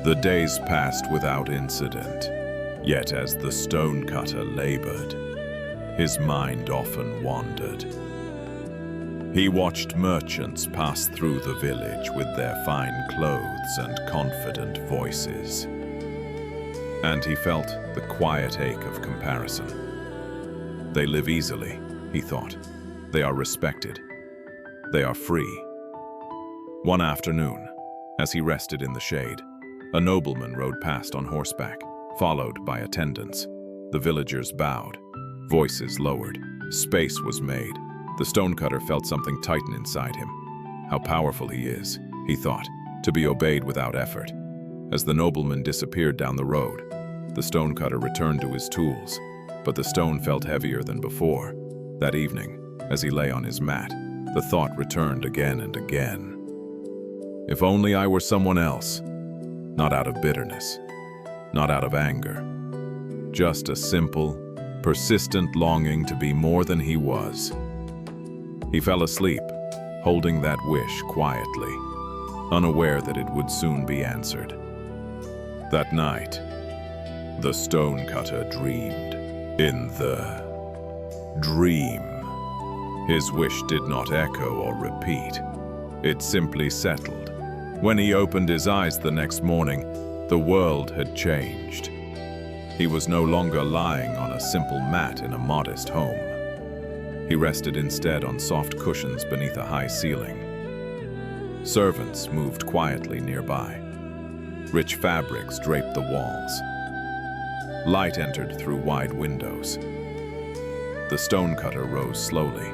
The days passed without incident, yet as the stonecutter labored, his mind often wandered. He watched merchants pass through the village with their fine clothes and confident voices. And he felt the quiet ache of comparison. They live easily, he thought. They are respected. They are free. One afternoon, as he rested in the shade, a nobleman rode past on horseback, followed by attendants. The villagers bowed. Voices lowered. Space was made. The stonecutter felt something tighten inside him. How powerful he is, he thought, to be obeyed without effort. As the nobleman disappeared down the road, the stonecutter returned to his tools, but the stone felt heavier than before. That evening, as he lay on his mat, the thought returned again and again. If only I were someone else, not out of bitterness, not out of anger, just a simple, persistent longing to be more than he was. He fell asleep, holding that wish quietly, unaware that it would soon be answered. That night, the stonecutter dreamed. In the dream, his wish did not echo or repeat. It simply settled. When he opened his eyes the next morning, the world had changed. He was no longer lying on a simple mat in a modest home. He rested instead on soft cushions beneath a high ceiling. Servants moved quietly nearby. Rich fabrics draped the walls. Light entered through wide windows. The stonecutter rose slowly,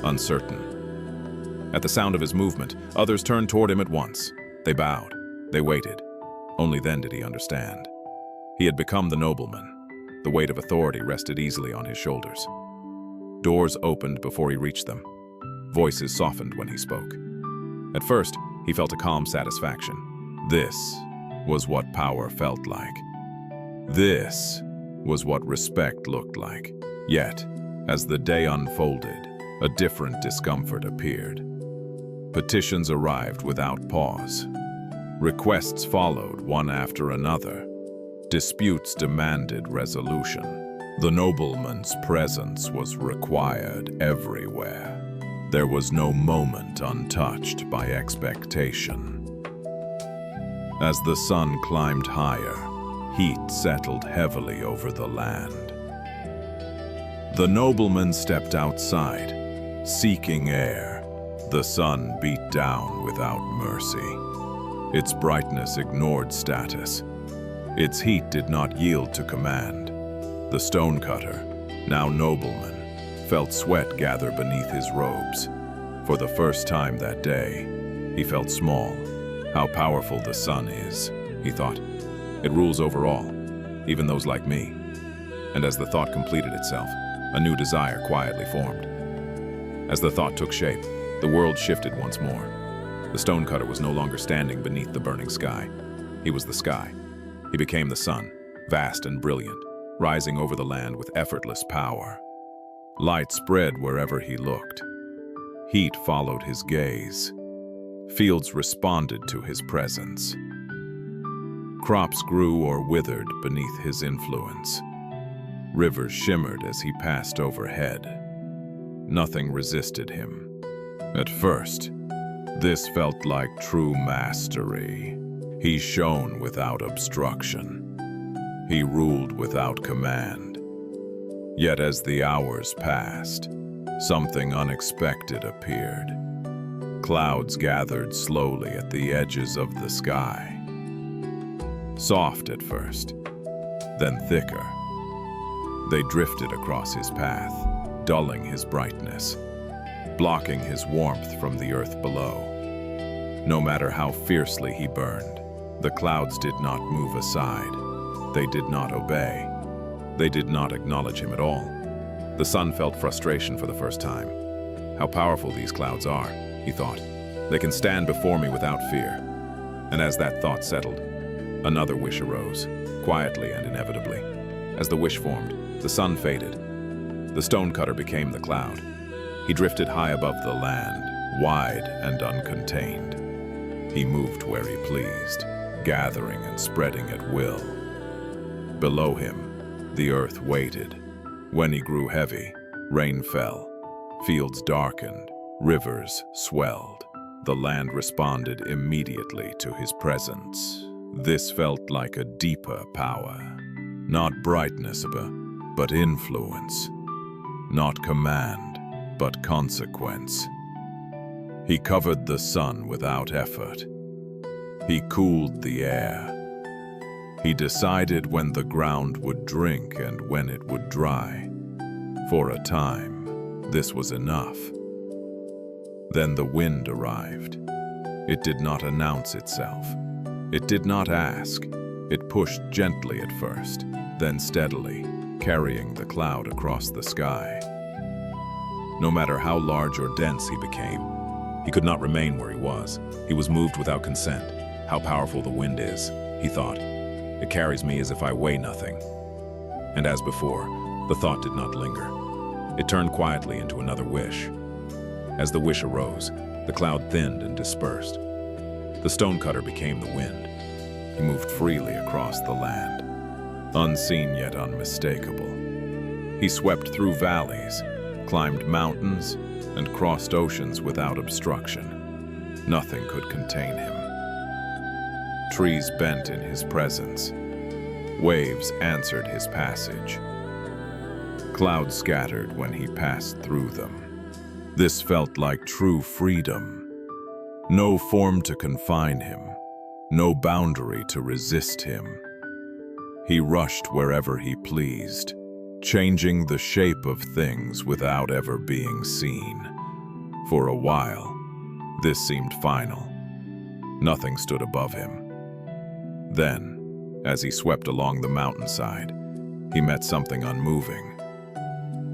uncertain. At the sound of his movement, others turned toward him at once. They bowed. They waited. Only then did he understand. He had become the nobleman. The weight of authority rested easily on his shoulders. Doors opened before he reached them. Voices softened when he spoke. At first, he felt a calm satisfaction. This was what power felt like. This was what respect looked like. Yet, as the day unfolded, a different discomfort appeared. Petitions arrived without pause. Requests followed one after another. Disputes demanded resolution. The nobleman's presence was required everywhere. There was no moment untouched by expectation. As the sun climbed higher, heat settled heavily over the land. The nobleman stepped outside, seeking air. The sun beat down without mercy. Its brightness ignored status. Its heat did not yield to command. The stonecutter, now nobleman, felt sweat gather beneath his robes. For the first time that day, he felt small. How powerful the sun is, he thought. It rules over all, even those like me. And as the thought completed itself, a new desire quietly formed. As the thought took shape, the world shifted once more. The stonecutter was no longer standing beneath the burning sky. He was the sky. He became the sun, vast and brilliant, rising over the land with effortless power. Light spread wherever he looked. Heat followed his gaze. Fields responded to his presence. Crops grew or withered beneath his influence. Rivers shimmered as he passed overhead. Nothing resisted him. At first, this felt like true mastery. He shone without obstruction. He ruled without command. Yet as the hours passed, something unexpected appeared. Clouds gathered slowly at the edges of the sky. Soft at first, then thicker. They drifted across his path, dulling his brightness, blocking his warmth from the earth below. No matter how fiercely he burned, the clouds did not move aside. They did not obey. They did not acknowledge him at all. The sun felt frustration for the first time. How powerful these clouds are, he thought. They can stand before me without fear. And as that thought settled, another wish arose, quietly and inevitably. As the wish formed, the sun faded. The stonecutter became the cloud. He drifted high above the land, wide and uncontained. He moved where he pleased, gathering and spreading at will. Below him, the earth waited. When he grew heavy, rain fell. Fields darkened, rivers swelled. The land responded immediately to his presence. This felt like a deeper power. Not brightness, but influence. Not command, but consequence. He covered the sun without effort. He cooled the air. He decided when the ground would drink and when it would dry. For a time, this was enough. Then the wind arrived. It did not announce itself. It did not ask. It pushed gently at first, then steadily, carrying the cloud across the sky. No matter how large or dense he became, he could not remain where he was. He was moved without consent. How powerful the wind is, he thought. It carries me as if I weigh nothing. And as before, the thought did not linger. It turned quietly into another wish. As the wish arose, the cloud thinned and dispersed. The stonecutter became the wind. He moved freely across the land, unseen yet unmistakable. He swept through valleys, climbed mountains, and crossed oceans without obstruction. Nothing could contain him. Trees bent in his presence. Waves answered his passage. Clouds scattered when he passed through them. This felt like true freedom. No form to confine him, no boundary to resist him. He rushed wherever he pleased, changing the shape of things without ever being seen. For a while, this seemed final. Nothing stood above him. Then, as he swept along the mountainside, he met something unmoving.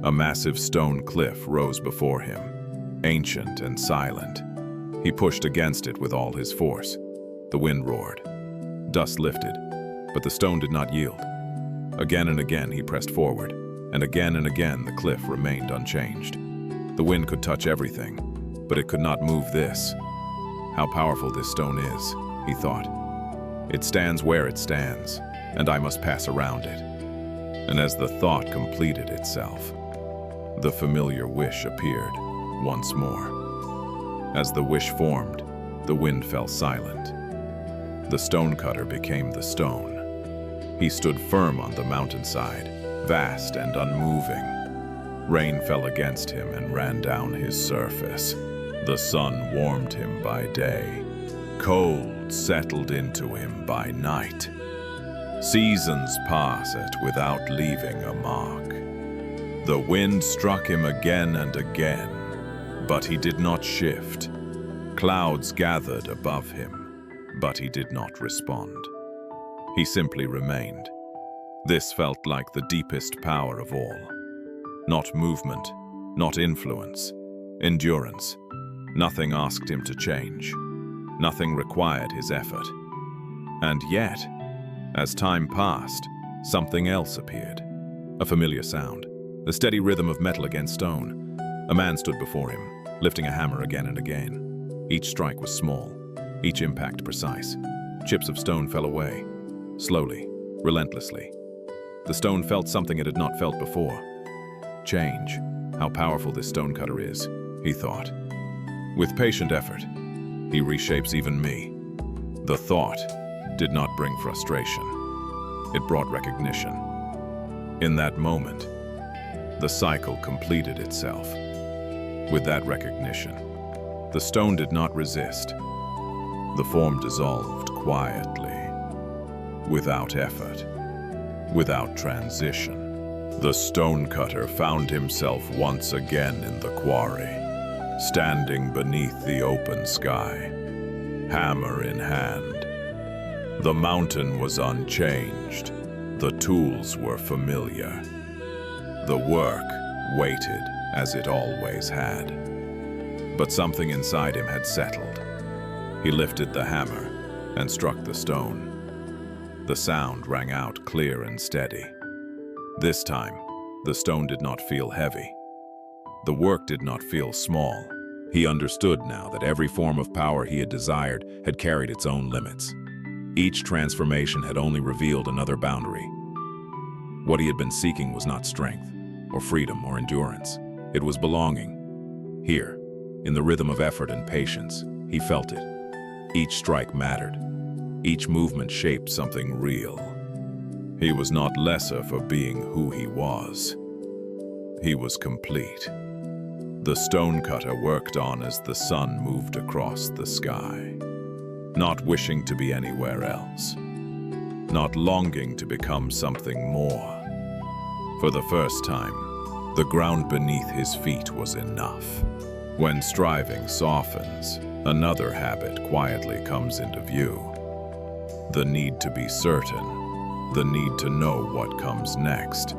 A massive stone cliff rose before him, ancient and silent. He pushed against it with all his force. The wind roared. Dust lifted, but the stone did not yield. Again and again he pressed forward, and again the cliff remained unchanged. The wind could touch everything, but it could not move this. How powerful this stone is, he thought. It stands where it stands, and I must pass around it. And as the thought completed itself, the familiar wish appeared once more. As the wish formed, the wind fell silent. The stonecutter became the stone. He stood firm on the mountainside, vast and unmoving. Rain fell against him and ran down his surface. The sun warmed him by day. Cold settled into him by night. Seasons pass it without leaving a mark. The wind struck him again and again, but he did not shift. Clouds gathered above him, but he did not respond. He simply remained. This felt like the deepest power of all. Not movement, not influence, endurance. Nothing asked him to change. Nothing required his effort. And yet, as time passed, something else appeared. A familiar sound, the steady rhythm of metal against stone. A man stood before him, lifting a hammer again and again. Each strike was small, each impact precise. Chips of stone fell away, slowly, relentlessly. The stone felt something it had not felt before. Change. How powerful this stonecutter is, he thought. With patient effort, he reshapes even me. The thought did not bring frustration. It brought recognition. In that moment, the cycle completed itself. With that recognition, the stone did not resist. The form dissolved quietly, without effort, without transition. The stonecutter found himself once again in the quarry, standing beneath the open sky, hammer in hand. The mountain was unchanged. The tools were familiar. The work waited as it always had. But something inside him had settled. He lifted the hammer and struck the stone. The sound rang out clear and steady. This time, the stone did not feel heavy. The work did not feel small. He understood now that every form of power he had desired had carried its own limits. Each transformation had only revealed another boundary. What he had been seeking was not strength, or freedom, or endurance. It was belonging. Here, in the rhythm of effort and patience, he felt it. Each strike mattered. Each movement shaped something real. He was not lesser for being who he was. He was complete. The stonecutter worked on as the sun moved across the sky, not wishing to be anywhere else, not longing to become something more. For the first time, the ground beneath his feet was enough. When striving softens, another habit quietly comes into view. The need to be certain, the need to know what comes next.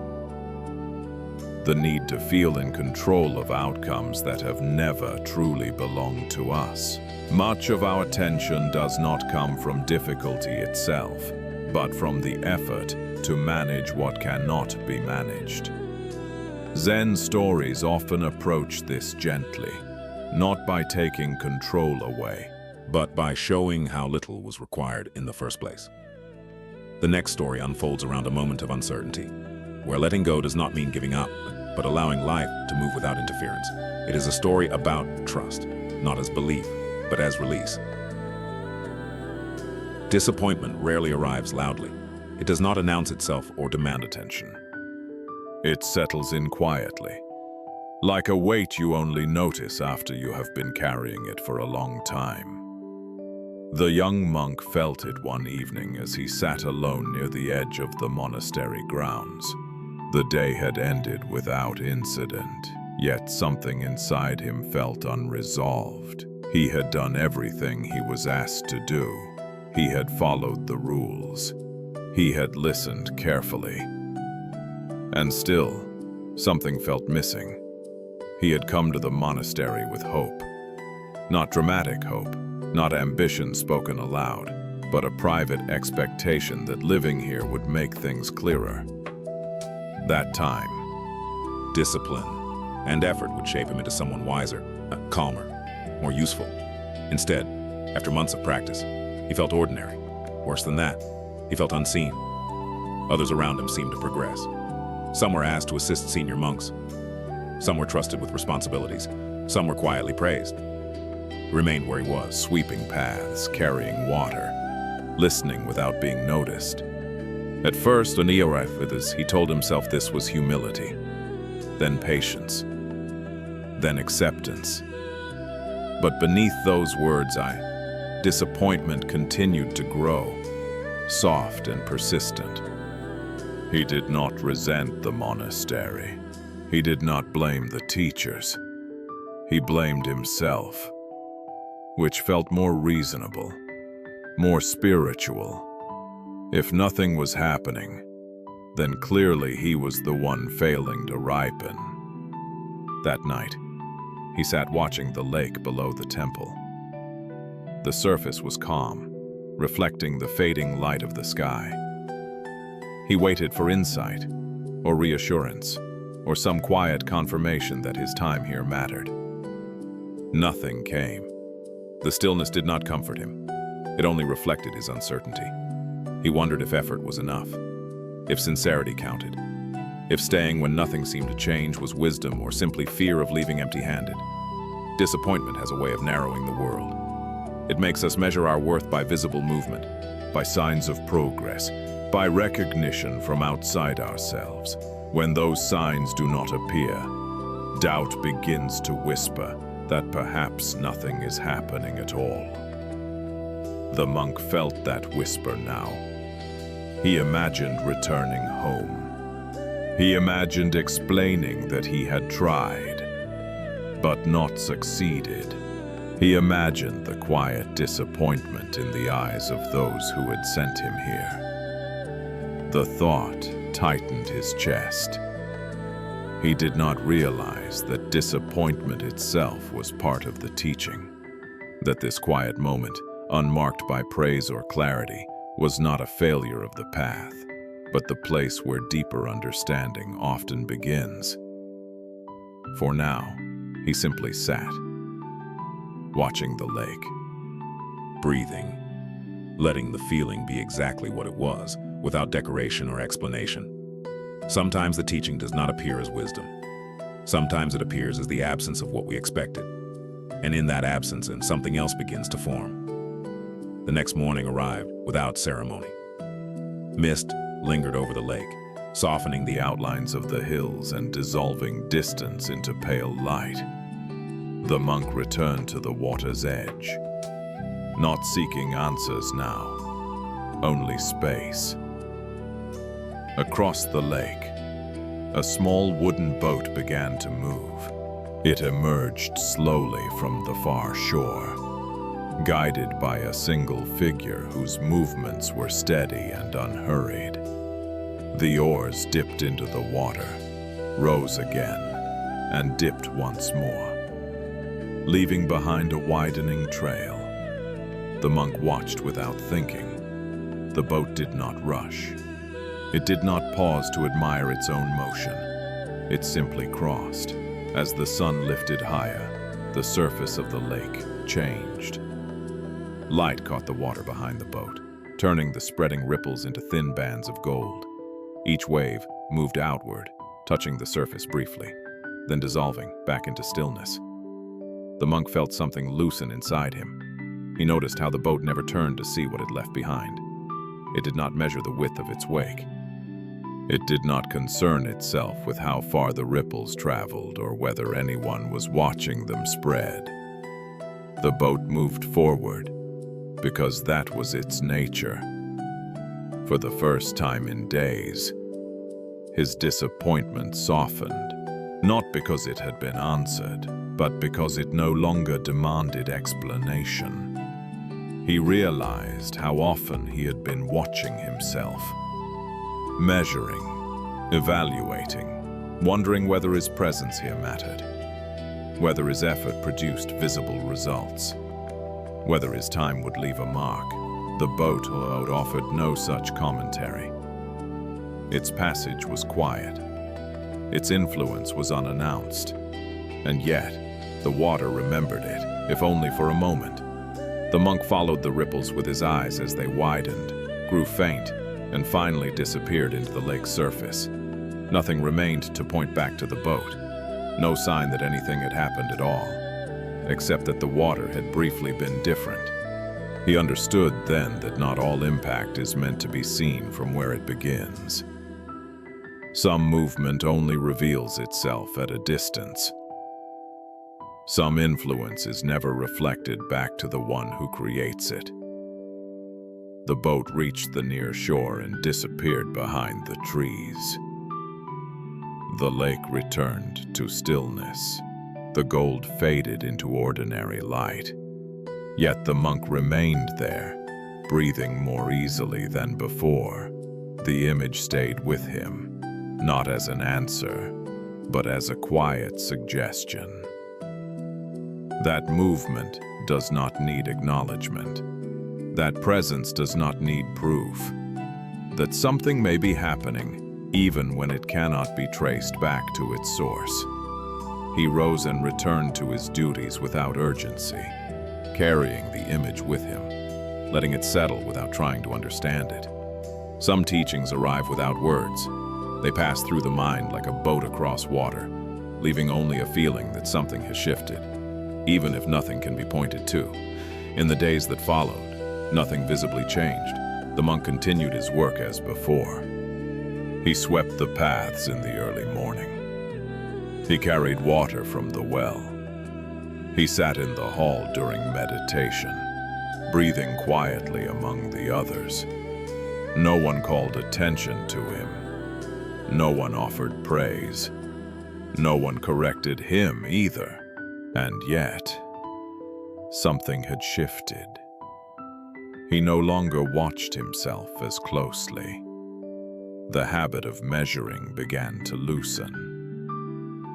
The need to feel in control of outcomes that have never truly belonged to us. Much of our tension does not come from difficulty itself, but from the effort to manage what cannot be managed. Zen stories often approach this gently, not by taking control away, but by showing how little was required in the first place. The next story unfolds around a moment of uncertainty, where letting go does not mean giving up, but allowing life to move without interference. It is a story about trust, not as belief, but as release. Disappointment rarely arrives loudly. It does not announce itself or demand attention. It settles in quietly, like a weight you only notice after you have been carrying it for a long time. The young monk felt it one evening as he sat alone near the edge of the monastery grounds. The day had ended without incident, yet something inside him felt unresolved. He had done everything he was asked to do. He had followed the rules. He had listened carefully. And still, something felt missing. He had come to the monastery with hope. Not dramatic hope, not ambition spoken aloud, but a private expectation that living here would make things clearer. That time, discipline and effort would shape him into someone wiser, calmer, more useful. Instead, after months of practice, he felt ordinary. Worse than that, he felt unseen. Others around him seemed to progress. Some were asked to assist senior monks. Some were trusted with responsibilities. Some were quietly praised. He remained where he was, sweeping paths, carrying water, listening without being noticed. At first, he told himself this was humility, then patience, then acceptance. But beneath those words, disappointment continued to grow, soft and persistent. He did not resent the monastery. He did not blame the teachers. He blamed himself, which felt more reasonable, more spiritual. If nothing was happening, then clearly he was the one failing to ripen. That night, he sat watching the lake below the temple. The surface was calm, reflecting the fading light of the sky. He waited for insight, or reassurance, or some quiet confirmation that his time here mattered. Nothing came. The stillness did not comfort him. It only reflected his uncertainty. He wondered if effort was enough, if sincerity counted, if staying when nothing seemed to change was wisdom or simply fear of leaving empty-handed. Disappointment has a way of narrowing the world. It makes us measure our worth by visible movement, by signs of progress, by recognition from outside ourselves. When those signs do not appear, doubt begins to whisper that perhaps nothing is happening at all. The monk felt that whisper now. He imagined returning home. He imagined explaining that he had tried, but not succeeded. He imagined the quiet disappointment in the eyes of those who had sent him here. The thought tightened his chest. He did not realize that disappointment itself was part of the teaching, that this quiet moment, unmarked by praise or clarity, was not a failure of the path, but the place where deeper understanding often begins. For now, he simply sat, watching the lake, breathing, letting the feeling be exactly what it was, without decoration or explanation. Sometimes the teaching does not appear as wisdom. Sometimes it appears as the absence of what we expected. And in that absence, something else begins to form. The next morning arrived without ceremony. Mist lingered over the lake, softening the outlines of the hills and dissolving distance into pale light. The monk returned to the water's edge, not seeking answers now, only space. Across the lake, a small wooden boat began to move. It emerged slowly from the far shore, guided by a single figure whose movements were steady and unhurried. The oars dipped into the water, rose again, and dipped once more, leaving behind a widening trail. The monk watched without thinking. The boat did not rush. It did not pause to admire its own motion. It simply crossed. As the sun lifted higher, the surface of the lake changed. Light caught the water behind the boat, turning the spreading ripples into thin bands of gold. Each wave moved outward, touching the surface briefly, then dissolving back into stillness. The monk felt something loosen inside him. He noticed how the boat never turned to see what it left behind. It did not measure the width of its wake. It did not concern itself with how far the ripples traveled or whether anyone was watching them spread. The boat moved forward because that was its nature. For the first time in days, his disappointment softened, not because it had been answered, but because it no longer demanded explanation. He realized how often he had been watching himself, measuring, evaluating, wondering whether his presence here mattered, whether his effort produced visible results, whether his time would leave a mark. The boat offered no such commentary. Its passage was quiet, Its influence was unannounced. And yet, the water remembered it, if only for a moment. The monk followed the ripples with his eyes as they widened, grew faint, and finally disappeared into the lake's surface. Nothing remained to point back to the boat. No sign that anything had happened at all, except that the water had briefly been different. He understood then that not all impact is meant to be seen from where it begins. Some movement only reveals itself at a distance. Some influence is never reflected back to the one who creates it. The boat reached the near shore and disappeared behind the trees. The lake returned to stillness. The gold faded into ordinary light. Yet the monk remained there, breathing more easily than before. The image stayed with him, not as an answer, but as a quiet suggestion. That movement does not need acknowledgement. That presence does not need proof. That something may be happening, even when it cannot be traced back to its source. He rose and returned to his duties without urgency, carrying the image with him, letting it settle without trying to understand it. Some teachings arrive without words. They pass through the mind like a boat across water, leaving only a feeling that something has shifted, even if nothing can be pointed to. In the days that followed, nothing visibly changed. The monk continued his work as before. He swept the paths in the early morning. He carried water from the well. He sat in the hall during meditation, breathing quietly among the others. No one called attention to him. No one offered praise. No one corrected him either. And yet, something had shifted. He no longer watched himself as closely. The habit of measuring began to loosen.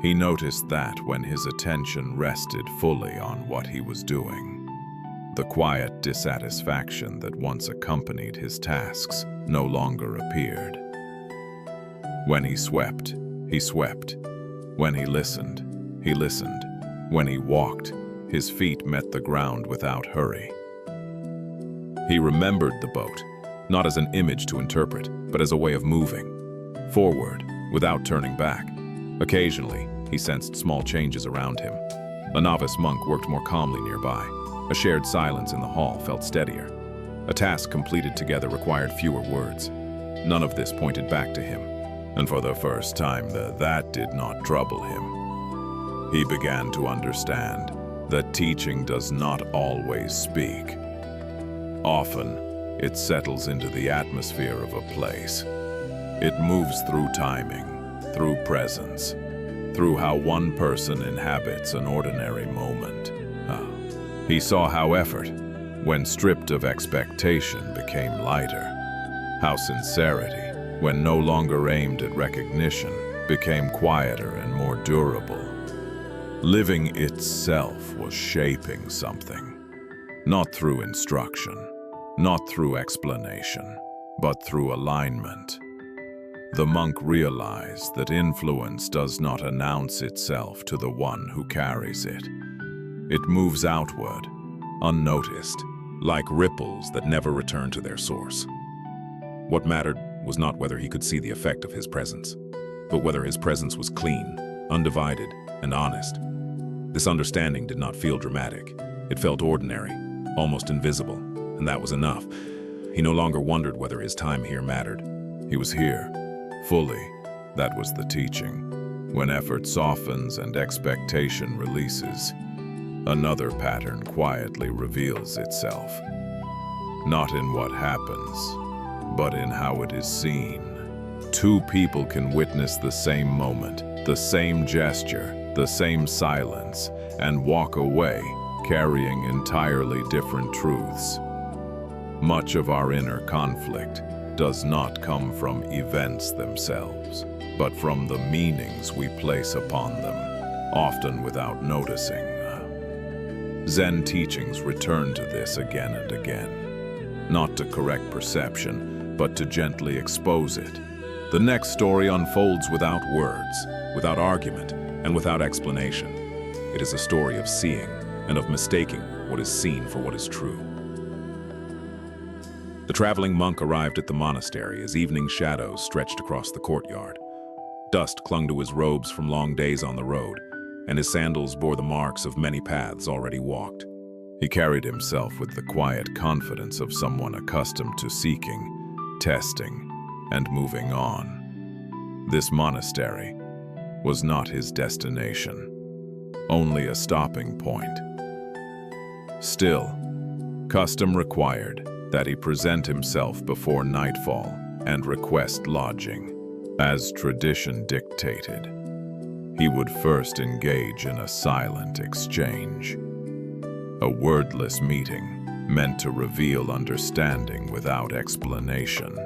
He noticed that when his attention rested fully on what he was doing, the quiet dissatisfaction that once accompanied his tasks no longer appeared. When he swept, he swept. When he listened, he listened. When he walked, his feet met the ground without hurry. He remembered the boat, not as an image to interpret, but as a way of moving, forward, without turning back. Occasionally, he sensed small changes around him. A novice monk worked more calmly nearby. A shared silence in the hall felt steadier. A task completed together required fewer words. None of this pointed back to him, and for the first time that did not trouble him. He began to understand that teaching does not always speak. Often, it settles into the atmosphere of a place. It moves through timing, through presence, through how one person inhabits an ordinary moment. He saw how effort, when stripped of expectation, became lighter. How sincerity, when no longer aimed at recognition, became quieter and more durable. Living itself was shaping something, not through instruction, not through explanation, but through alignment. The monk realized that influence does not announce itself to the one who carries it. It moves outward, unnoticed, like ripples that never return to their source. What mattered was not whether he could see the effect of his presence, but whether his presence was clean, undivided, and honest. This understanding did not feel dramatic. It felt ordinary, almost invisible, and that was enough. He no longer wondered whether his time here mattered. He was here, fully. That was the teaching. When effort softens and expectation releases, another pattern quietly reveals itself. Not in what happens, but in how it is seen. Two people can witness the same moment, the same gesture, the same silence, and walk away carrying entirely different truths. Much of our inner conflict does not come from events themselves, but from the meanings we place upon them, often without noticing. Zen teachings return to this again and again, not to correct perception, but to gently expose it. The next story unfolds without words, without argument, and without explanation. It is a story of seeing and of mistaking what is seen for what is true. The traveling monk arrived at the monastery as evening shadows stretched across the courtyard. Dust clung to his robes from long days on the road, and his sandals bore the marks of many paths already walked. He carried himself with the quiet confidence of someone accustomed to seeking, testing, and moving on. This monastery was not his destination, only a stopping point. Still, custom required that he present himself before nightfall and request lodging. As tradition dictated, he would first engage in a silent exchange, a wordless meeting meant to reveal understanding without explanation.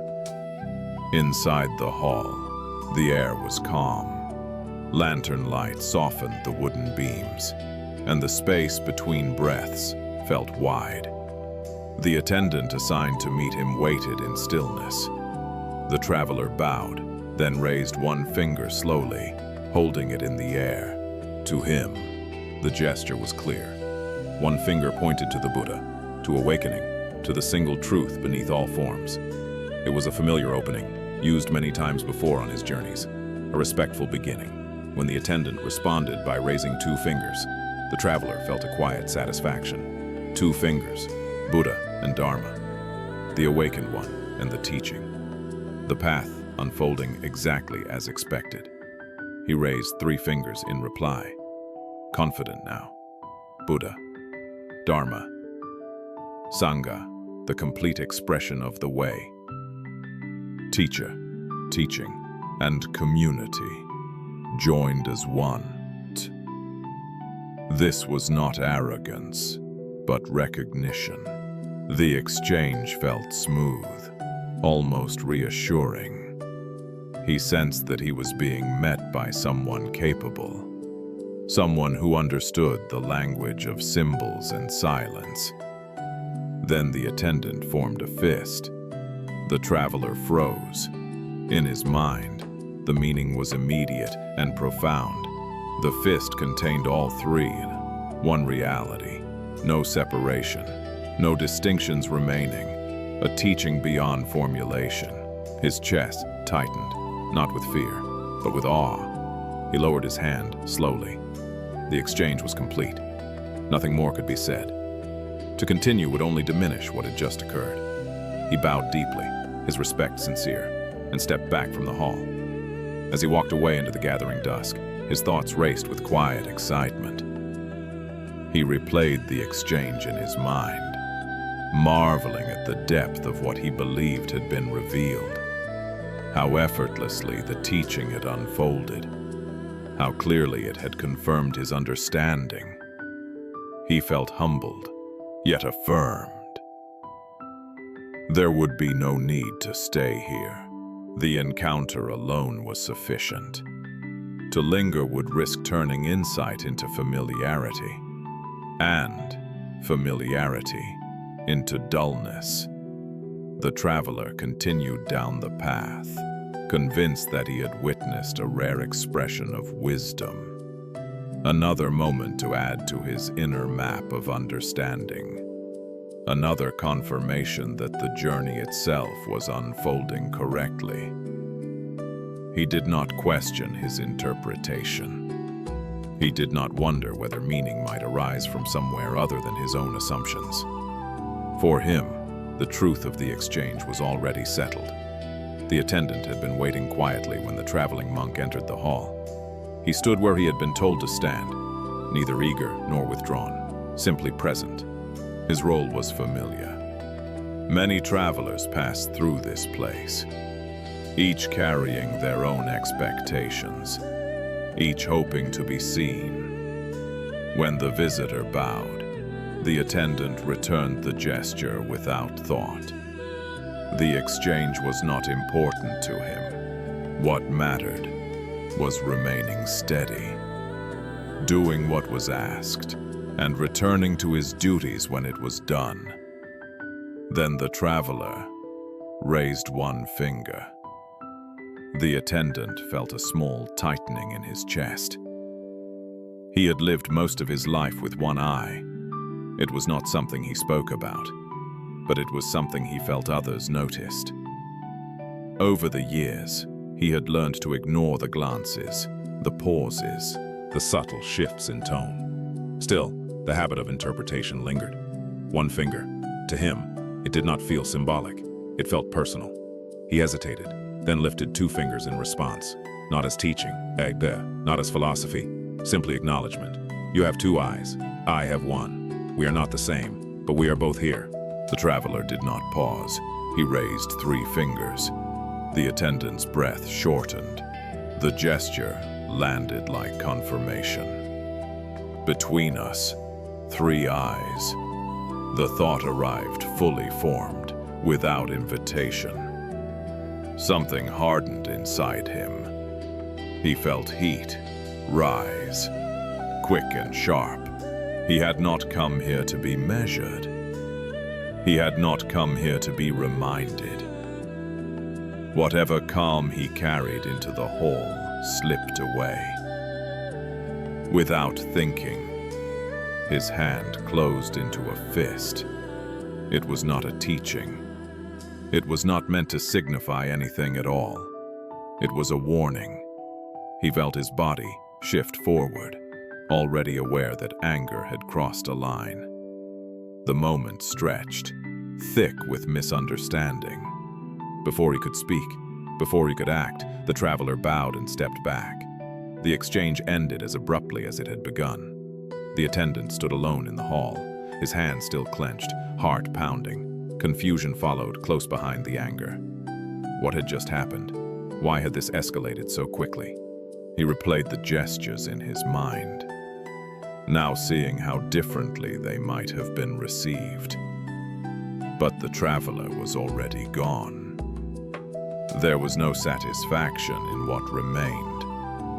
Inside the hall, the air was calm. Lantern light softened the wooden beams, and the space between breaths felt wide. The attendant assigned to meet him waited in stillness. The traveler bowed, then raised one finger slowly, holding it in the air. To him, the gesture was clear. One finger pointed to the Buddha, to awakening, to the single truth beneath all forms. It was a familiar opening, used many times before on his journeys, a respectful beginning. When the attendant responded by raising two fingers, the traveler felt a quiet satisfaction. Two fingers, Buddha and Dharma, the awakened one and the teaching. The path unfolding exactly as expected. He raised three fingers in reply, confident now. Buddha, Dharma, Sangha, the complete expression of the way. Teacher, teaching, and community joined as one. This was not arrogance, but recognition. The exchange felt smooth, almost reassuring. He sensed that he was being met by someone capable, someone who understood the language of symbols and silence. Then the attendant formed a fist. The traveler froze. In his mind, the meaning was immediate and profound. The fist contained all three in one reality, no separation, no distinctions remaining, a teaching beyond formulation. His chest tightened, not with fear, but with awe. He lowered his hand slowly. The exchange was complete. Nothing more could be said. To continue would only diminish what had just occurred. He bowed deeply, his respect sincere, and stepped back from the hall. As he walked away into the gathering dusk, his thoughts raced with quiet excitement. He replayed the exchange in his mind, marveling at the depth of what he believed had been revealed, how effortlessly the teaching had unfolded, how clearly it had confirmed his understanding. He felt humbled, yet affirmed. There would be no need to stay here. The encounter alone was sufficient. To linger would risk turning insight into familiarity, and familiarity into dullness. The traveler continued down the path, convinced that he had witnessed a rare expression of wisdom, another moment to add to his inner map of understanding, another confirmation that the journey itself was unfolding correctly. He did not question his interpretation. He did not wonder whether meaning might arise from somewhere other than his own assumptions. For him, the truth of the exchange was already settled. The attendant had been waiting quietly when the traveling monk entered the hall. He stood where he had been told to stand, neither eager nor withdrawn, simply present. His role was familiar. Many travelers passed through this place, each carrying their own expectations, each hoping to be seen. When the visitor bowed, the attendant returned the gesture without thought. The exchange was not important to him. What mattered was remaining steady, doing what was asked, and returning to his duties when it was done. Then the traveler raised one finger. The attendant felt a small tightening in his chest. He had lived most of his life with one eye. It was not something he spoke about, but it was something he felt others noticed. Over the years, he had learned to ignore the glances, the pauses, the subtle shifts in tone. Still, the habit of interpretation lingered. One finger. To him, it did not feel symbolic. It felt personal. He hesitated, then lifted 2 fingers in response. Not as teaching, not as philosophy, simply acknowledgement. You have 2 eyes. I have 1. We are not the same, but we are both here. The traveler did not pause. He raised 3 fingers. The attendant's breath shortened. The gesture landed like confirmation. Between us, 3 eyes. The thought arrived fully formed, without invitation. Something hardened inside him. He felt heat rise, quick and sharp. He had not come here to be measured. He had not come here to be reminded. Whatever calm he carried into the hall slipped away. Without thinking, his hand closed into a fist. It was not a teaching. It was not meant to signify anything at all. It was a warning. He felt his body shift forward, already aware that anger had crossed a line. The moment stretched, thick with misunderstanding. Before he could speak, before he could act, the traveler bowed and stepped back. The exchange ended as abruptly as it had begun. The attendant stood alone in the hall, his hands still clenched, heart pounding. Confusion followed close behind the anger. What had just happened? Why had this escalated so quickly? He replayed the gestures in his mind, now seeing how differently they might have been received. But the traveler was already gone. There was no satisfaction in what remained,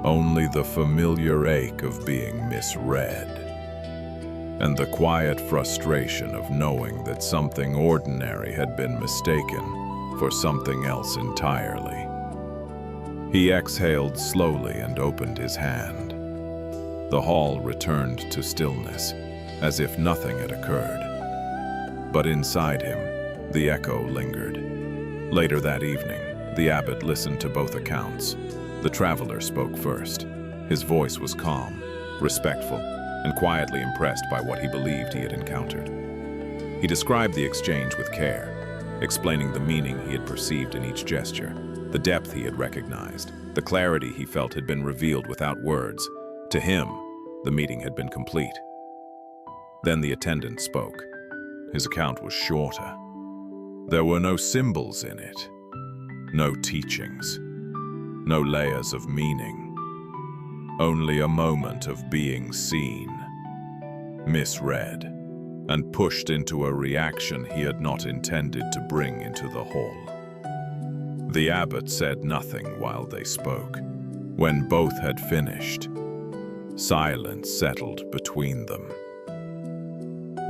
only the familiar ache of being misread, and the quiet frustration of knowing that something ordinary had been mistaken for something else entirely. He exhaled slowly and opened his hand. The hall returned to stillness, as if nothing had occurred. But inside him, the echo lingered. Later that evening, the abbot listened to both accounts. The traveler spoke first. His voice was calm, respectful, and quietly impressed by what he believed he had encountered. He described the exchange with care, explaining the meaning he had perceived in each gesture, the depth he had recognized, the clarity he felt had been revealed without words. To him, the meeting had been complete. Then the attendant spoke. His account was shorter. There were no symbols in it, no teachings, no layers of meaning. Only a moment of being seen, misread, and pushed into a reaction he had not intended to bring into the hall. The abbot said nothing while they spoke. When both had finished, silence settled between them.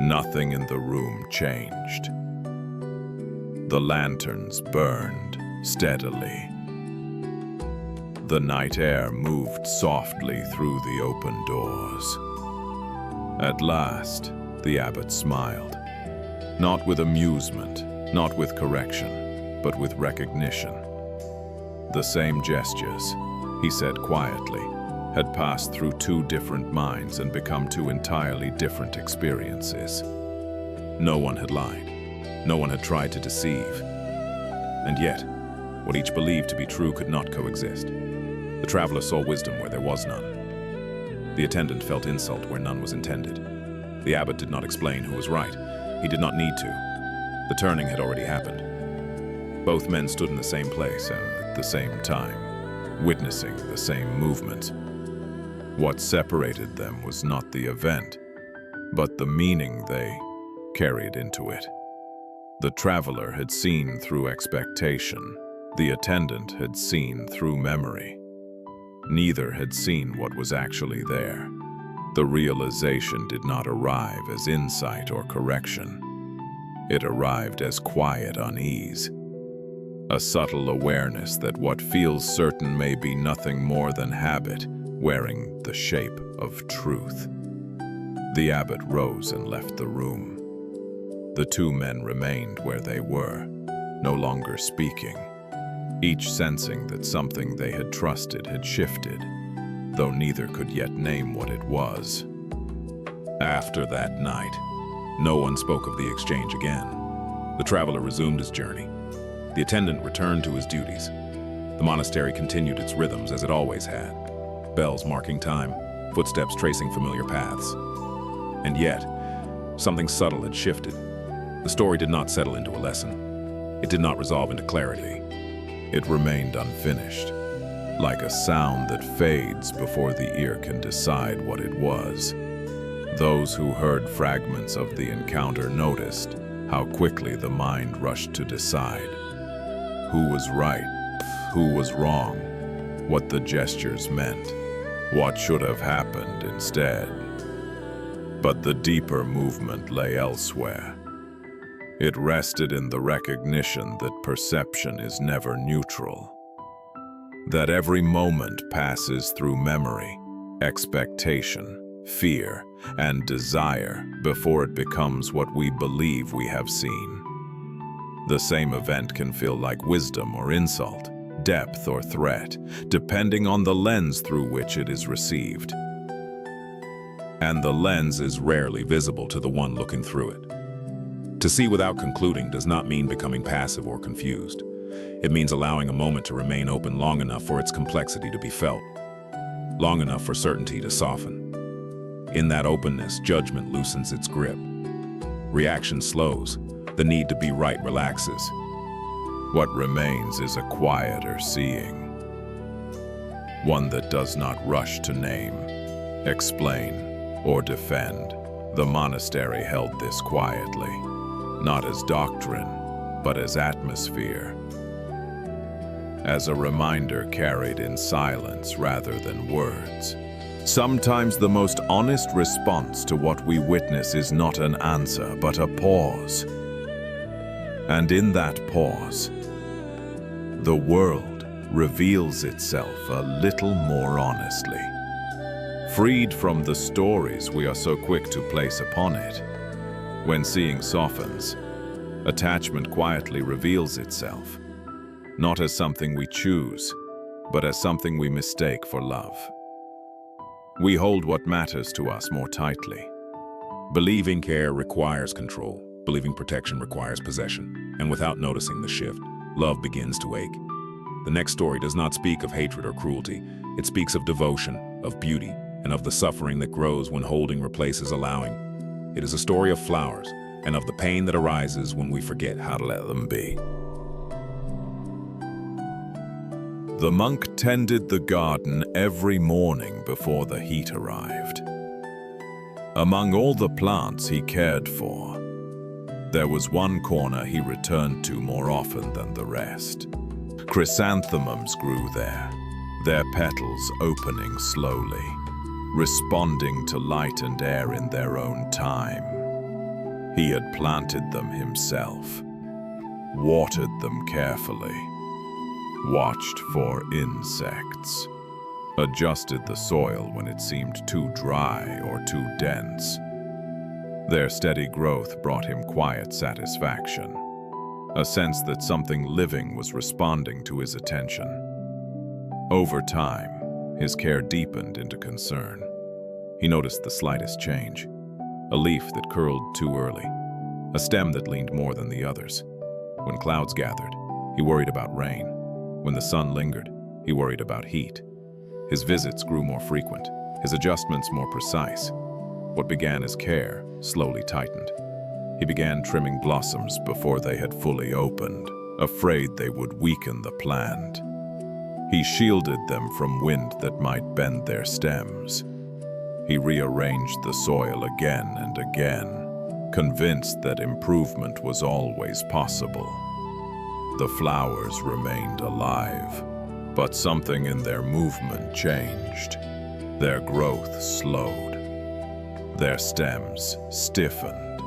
Nothing in the room changed. The lanterns burned steadily. The night air moved softly through the open doors. At last, the abbot smiled. Not with amusement, not with correction, but with recognition. The same gestures, he said quietly, had passed through 2 different minds and become 2 entirely different experiences. No one had lied. No one had tried to deceive. And yet, what each believed to be true could not coexist. The traveler saw wisdom where there was none. The attendant felt insult where none was intended. The abbot did not explain who was right. He did not need to. The turning had already happened. Both men stood in the same place and at the same time, witnessing the same movement. What separated them was not the event, but the meaning they carried into it. The traveler had seen through expectation. The attendant had seen through memory. Neither had seen what was actually there. The realization did not arrive as insight or correction. It arrived as quiet unease. a subtle awareness that what feels certain may be nothing more than habit, wearing the shape of truth. The abbot rose and left the room. The two men remained where they were, no longer speaking, each sensing that something they had trusted had shifted, though neither could yet name what it was. After that night, no one spoke of the exchange again. The traveler resumed his journey. The attendant returned to his duties. The monastery continued its rhythms as it always had. Bells marking time, footsteps tracing familiar paths. And yet, something subtle had shifted. The story did not settle into a lesson. It did not resolve into clarity. It remained unfinished, like a sound that fades before the ear can decide what it was. Those who heard fragments of the encounter noticed how quickly the mind rushed to decide who was right, who was wrong, what the gestures meant, what should have happened instead. But the deeper movement lay elsewhere. It rested in the recognition that perception is never neutral, that every moment passes through memory, expectation, fear, and desire before it becomes what we believe we have seen. The same event can feel like wisdom or insult, depth or threat, depending on the lens through which it is received. And the lens is rarely visible to the one looking through it. To see without concluding does not mean becoming passive or confused. It means allowing a moment to remain open long enough for its complexity to be felt, long enough for certainty to soften. In that openness, judgment loosens its grip. Reaction slows. The need to be right relaxes. What remains is a quieter seeing, one that does not rush to name, explain, or defend. The monastery held this quietly, not as doctrine, but as atmosphere, as a reminder carried in silence rather than words. Sometimes the most honest response to what we witness is not an answer, but a pause. And in that pause, the world reveals itself a little more honestly. Freed from the stories we are so quick to place upon it, when seeing softens, attachment quietly reveals itself, not as something we choose, but as something we mistake for love. We hold what matters to us more tightly. Believing care requires control. Believing protection requires possession. And without noticing the shift, love begins to ache. The next story does not speak of hatred or cruelty. It speaks of devotion, of beauty, and of the suffering that grows when holding replaces allowing. It is a story of flowers and of the pain that arises when we forget how to let them be. The monk tended the garden every morning before the heat arrived. Among all the plants he cared for, there was one corner he returned to more often than the rest. Chrysanthemums grew there, their petals opening slowly, responding to light and air in their own time. He had planted them himself, watered them carefully, watched for insects, adjusted the soil when it seemed too dry or too dense. Their steady growth brought him quiet satisfaction, a sense that something living was responding to his attention. Over time, his care deepened into concern. He noticed the slightest change, a leaf that curled too early, a stem that leaned more than the others. When clouds gathered, he worried about rain. When the sun lingered, he worried about heat. His visits grew more frequent, his adjustments more precise. What began as care slowly tightened. He began trimming blossoms before they had fully opened, afraid they would weaken the plant. He shielded them from wind that might bend their stems. He rearranged the soil again and again, convinced that improvement was always possible. The flowers remained alive, but something in their movement changed. Their growth slowed. Their stems stiffened.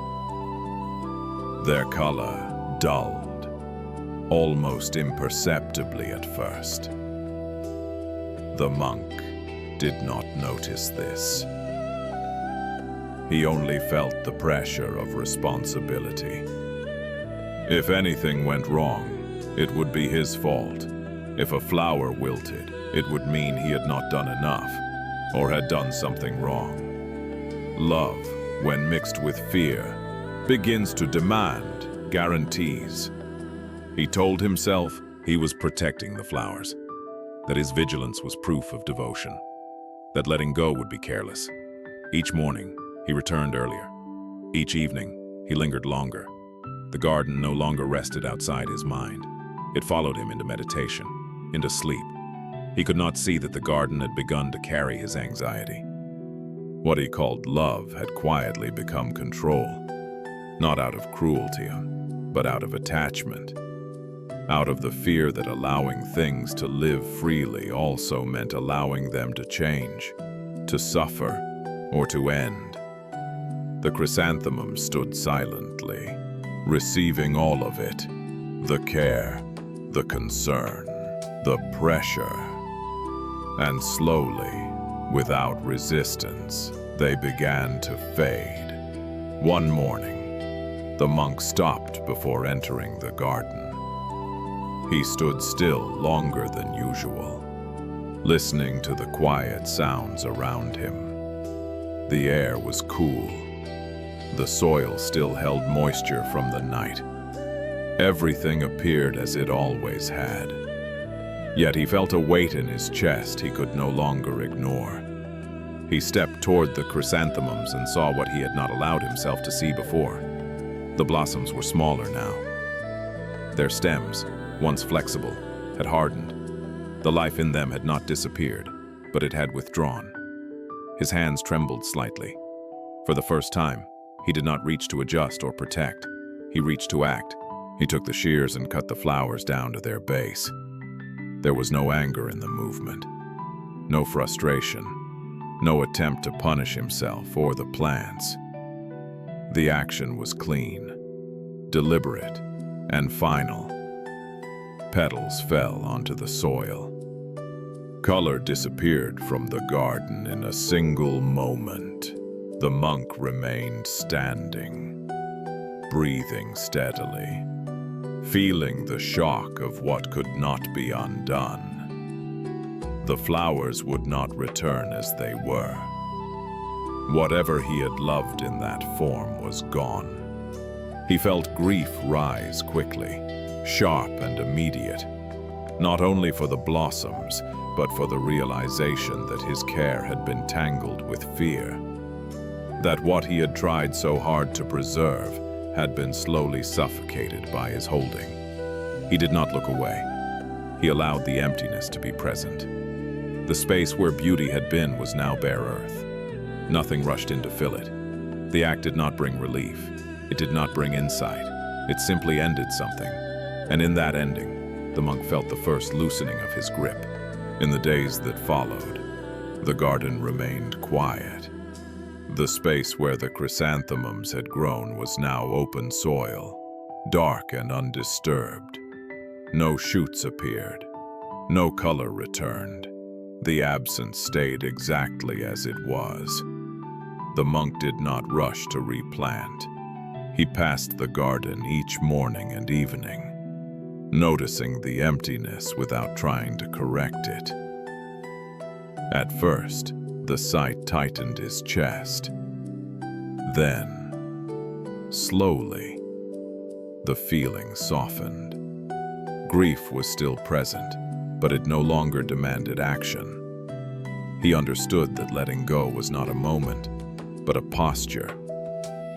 Their color dulled. almost imperceptibly at first. The monk did not notice this. He only felt the pressure of responsibility. If anything went wrong, it would be his fault. If a flower wilted, it would mean he had not done enough, or had done something wrong. Love, when mixed with fear, begins to demand guarantees. He told himself he was protecting the flowers, that his vigilance was proof of devotion, that letting go would be careless. Each morning, he returned earlier. Each evening, he lingered longer. The garden no longer rested outside his mind. It followed him into meditation, into sleep. He could not see that the garden had begun to carry his anxiety. What he called love had quietly become control, not out of cruelty, but out of attachment, out of the fear that allowing things to live freely also meant allowing them to change, to suffer, or to end. The chrysanthemum stood silently, receiving all of it, the care, the concern, the pressure. And slowly, without resistance, they began to fade. One morning, the monk stopped before entering the garden. He stood still longer than usual, listening to the quiet sounds around him. The air was cool. The soil still held moisture from the night. Everything appeared as it always had. Yet he felt a weight in his chest he could no longer ignore. He stepped toward the chrysanthemums and saw what he had not allowed himself to see before. The blossoms were smaller now. Their stems, once flexible, had hardened. The life in them had not disappeared, but it had withdrawn. His hands trembled slightly. For the first time, he did not reach to adjust or protect. He reached to act. He took the shears and cut the flowers down to their base. There was no anger in the movement, no frustration, no attempt to punish himself or the plants. The action was clean, deliberate, and final. Petals fell onto the soil. Color disappeared from the garden in a single moment. The monk remained standing, breathing steadily, feeling the shock of what could not be undone. The flowers would not return as they were. Whatever he had loved in that form was gone. He felt grief rise quickly, sharp and immediate, not only for the blossoms, but for the realization that his care had been tangled with fear, that what he had tried so hard to preserve had been slowly suffocated by his holding. He did not look away. He allowed the emptiness to be present. The space where beauty had been was now bare earth. Nothing rushed in to fill it. The act did not bring relief. It did not bring insight. It simply ended something. And in that ending, the monk felt the first loosening of his grip. In the days that followed, the garden remained quiet. The space where the chrysanthemums had grown was now open soil, dark and undisturbed. No shoots appeared. No color returned. The absence stayed exactly as it was. The monk did not rush to replant. He passed the garden each morning and evening, noticing the emptiness without trying to correct it. At first, the sight tightened his chest. Then, slowly, the feeling softened. Grief was still present, but it no longer demanded action. He understood that letting go was not a moment, but a posture,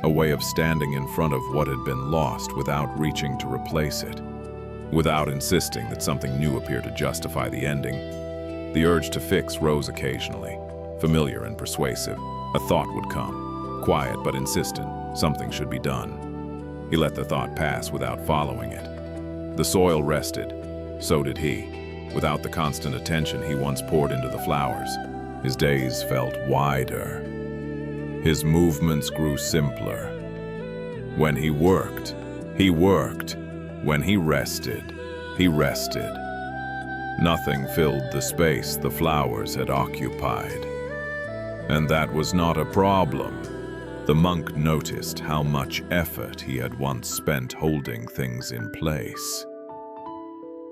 a way of standing in front of what had been lost without reaching to replace it, without insisting that something new appear to justify the ending. The urge to fix rose occasionally, familiar and persuasive. A thought would come, quiet but insistent, something should be done. He let the thought pass without following it. The soil rested, so did he. Without the constant attention he once poured into the flowers, his days felt wider. His movements grew simpler. When he worked. When he rested, He rested. Nothing filled the space the flowers had occupied. And that was not a problem. The monk noticed how much effort he had once spent holding things in place,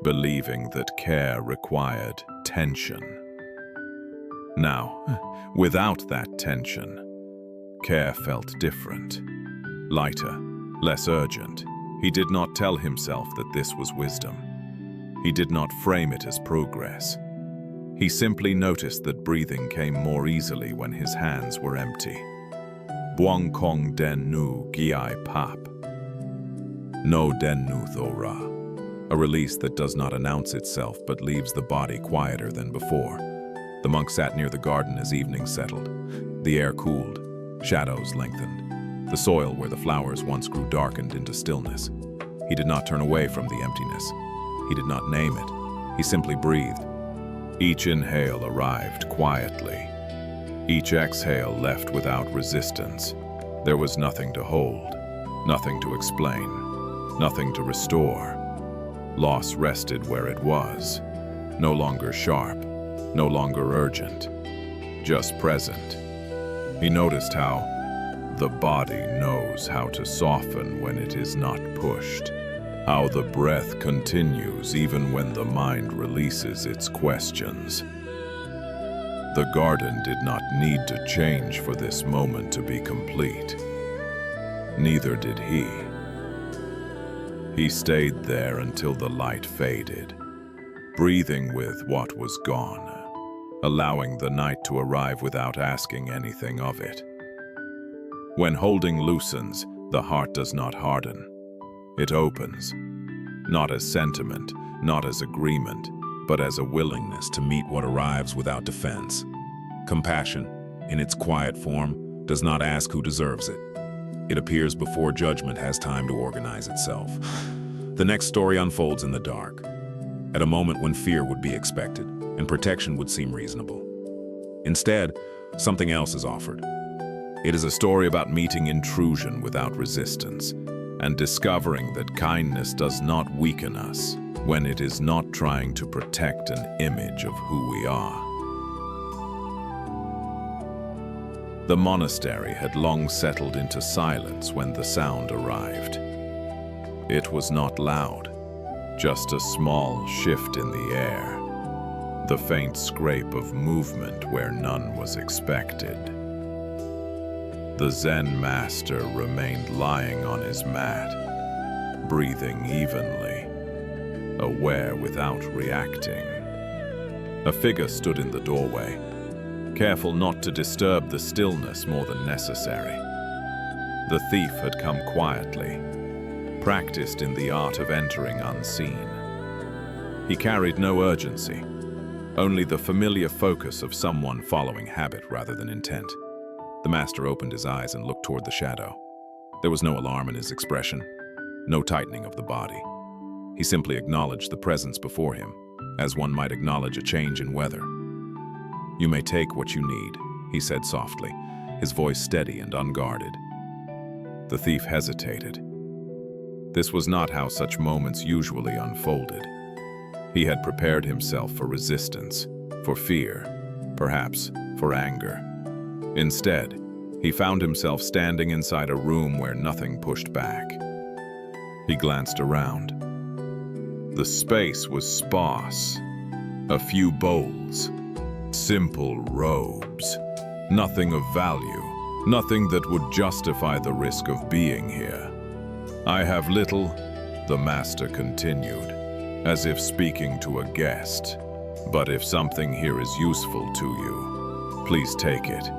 believing that care required tension. Now, without that tension, care felt different, lighter, less urgent. He did not tell himself that this was wisdom. He did not frame it as progress. He simply noticed that breathing came more easily when his hands were empty. Buang kong den nu giai pap. No den nu thora. A release that does not announce itself but leaves the body quieter than before. The monk sat near the garden as evening settled. The air cooled. Shadows lengthened. The soil where the flowers once grew darkened into stillness. He did not turn away from the emptiness. He did not name it. He simply breathed. Each inhale arrived quietly. Each exhale left without resistance. There was nothing to hold, nothing to explain, nothing to restore. Loss rested where it was, no longer sharp, no longer urgent, just present. He noticed how the body knows how to soften when it is not pushed, how the breath continues even when the mind releases its questions. The garden did not need to change for this moment to be complete. Neither did he. He stayed there until the light faded, breathing with what was gone, allowing the night to arrive without asking anything of it. When holding loosens, the heart does not harden. It opens, not as sentiment, not as agreement, but as a willingness to meet what arrives without defense. Compassion, in its quiet form, does not ask who deserves it. It appears before judgment has time to organize itself. The next story unfolds in the dark, at a moment when fear would be expected and protection would seem reasonable. Instead, something else is offered. It is a story about meeting intrusion without resistance and discovering that kindness does not weaken us when it is not trying to protect an image of who we are. The monastery had long settled into silence when the sound arrived. It was not loud, just a small shift in the air, the faint scrape of movement where none was expected. The Zen master remained lying on his mat, breathing evenly, aware without reacting. A figure stood in the doorway, careful not to disturb the stillness more than necessary. The thief had come quietly, practiced in the art of entering unseen. He carried no urgency, only the familiar focus of someone following habit rather than intent. The master opened his eyes and looked toward the shadow. There was no alarm in his expression, no tightening of the body. He simply acknowledged the presence before him, as one might acknowledge a change in weather. "You may take what you need," he said softly, his voice steady and unguarded. The thief hesitated. This was not how such moments usually unfolded. He had prepared himself for resistance, for fear, perhaps for anger. Instead, he found himself standing inside a room where nothing pushed back. He glanced around. The space was sparse. A few bowls, simple robes, nothing of value, nothing that would justify the risk of being here. "I have little," the master continued, as if speaking to a guest. "But if something here is useful to you, please take it."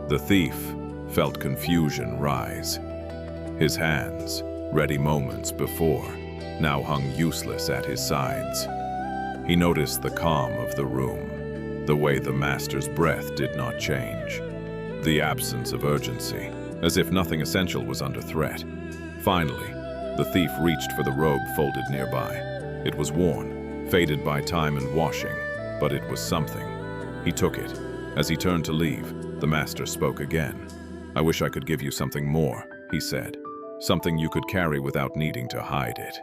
The thief felt confusion rise. His hands, ready moments before, now hung useless at his sides. He noticed the calm of the room, the way the master's breath did not change, the absence of urgency, as if nothing essential was under threat. Finally, the thief reached for the robe folded nearby. It was worn, faded by time and washing, but it was something. He took it. As he turned to leave, the master spoke again. "I wish I could give you something more," he said. "Something you could carry without needing to hide it."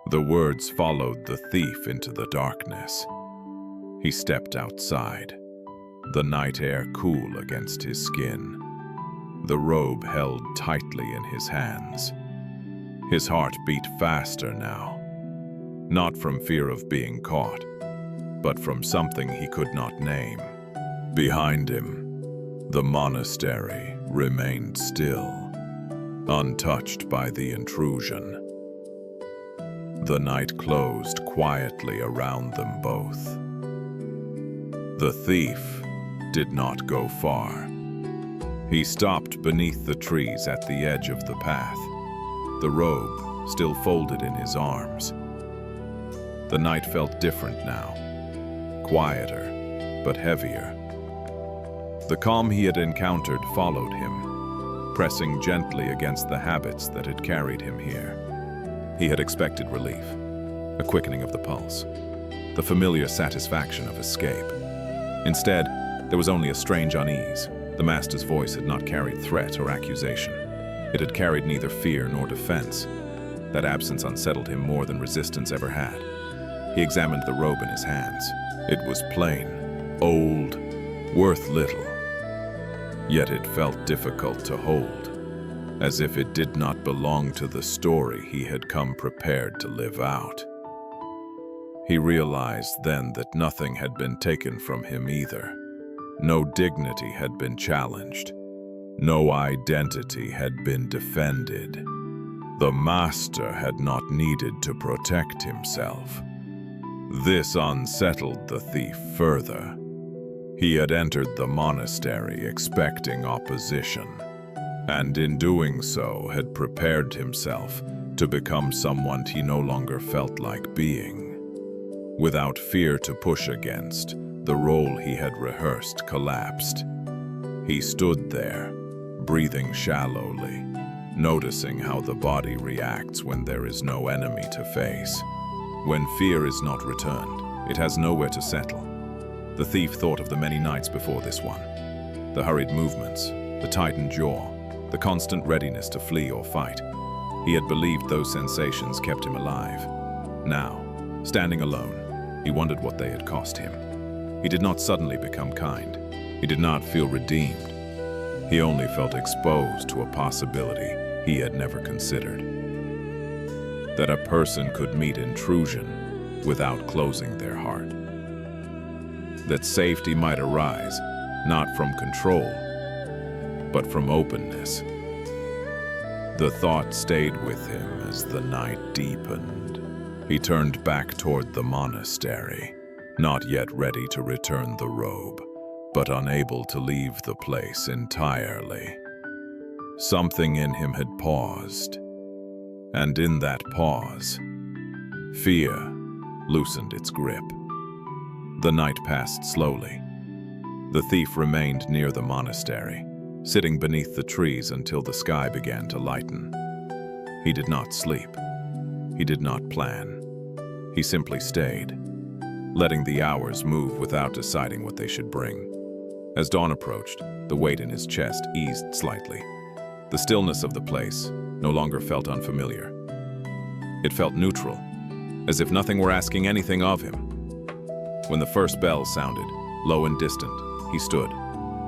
The words followed the thief into the darkness. He stepped outside, the night air cool against his skin, the robe held tightly in his hands. His heart beat faster now, not from fear of being caught, but from something he could not name. Behind him, the monastery remained still, untouched by the intrusion. The night closed quietly around them both. The thief did not go far. He stopped beneath the trees at the edge of the path, the robe still folded in his arms. The night felt different now, quieter, but heavier. The calm he had encountered followed him, pressing gently against the habits that had carried him here. He had expected relief, a quickening of the pulse, the familiar satisfaction of escape. Instead, there was only a strange unease. The master's voice had not carried threat or accusation. It had carried neither fear nor defense. That absence unsettled him more than resistance ever had. He examined the robe in his hands. It was plain, old, worth little. Yet it felt difficult to hold, as if it did not belong to the story he had come prepared to live out. He realized then that nothing had been taken from him either. No dignity had been challenged. No identity had been defended. The master had not needed to protect himself. This unsettled the thief further. He had entered the monastery expecting opposition, and in doing so had prepared himself to become someone he no longer felt like being. Without fear to push against, the role he had rehearsed collapsed. He stood there, breathing shallowly, noticing how the body reacts when there is no enemy to face. When fear is not returned, it has nowhere to settle. The thief thought of the many nights before this one. The hurried movements, the tightened jaw, the constant readiness to flee or fight. He had believed those sensations kept him alive. Now, standing alone, he wondered what they had cost him. He did not suddenly become kind. He did not feel redeemed. He only felt exposed to a possibility he had never considered. That a person could meet intrusion without closing their heart. That safety might arise, not from control, but from openness. The thought stayed with him as the night deepened. He turned back toward the monastery, not yet ready to return the robe, but unable to leave the place entirely. Something in him had paused, and in that pause, fear loosened its grip. The night passed slowly. The thief remained near the monastery, sitting beneath the trees until the sky began to lighten. He did not sleep. He did not plan. He simply stayed, letting the hours move without deciding what they should bring. As dawn approached, the weight in his chest eased slightly. The stillness of the place no longer felt unfamiliar. It felt neutral, as if nothing were asking anything of him. When the first bell sounded, low and distant, he stood.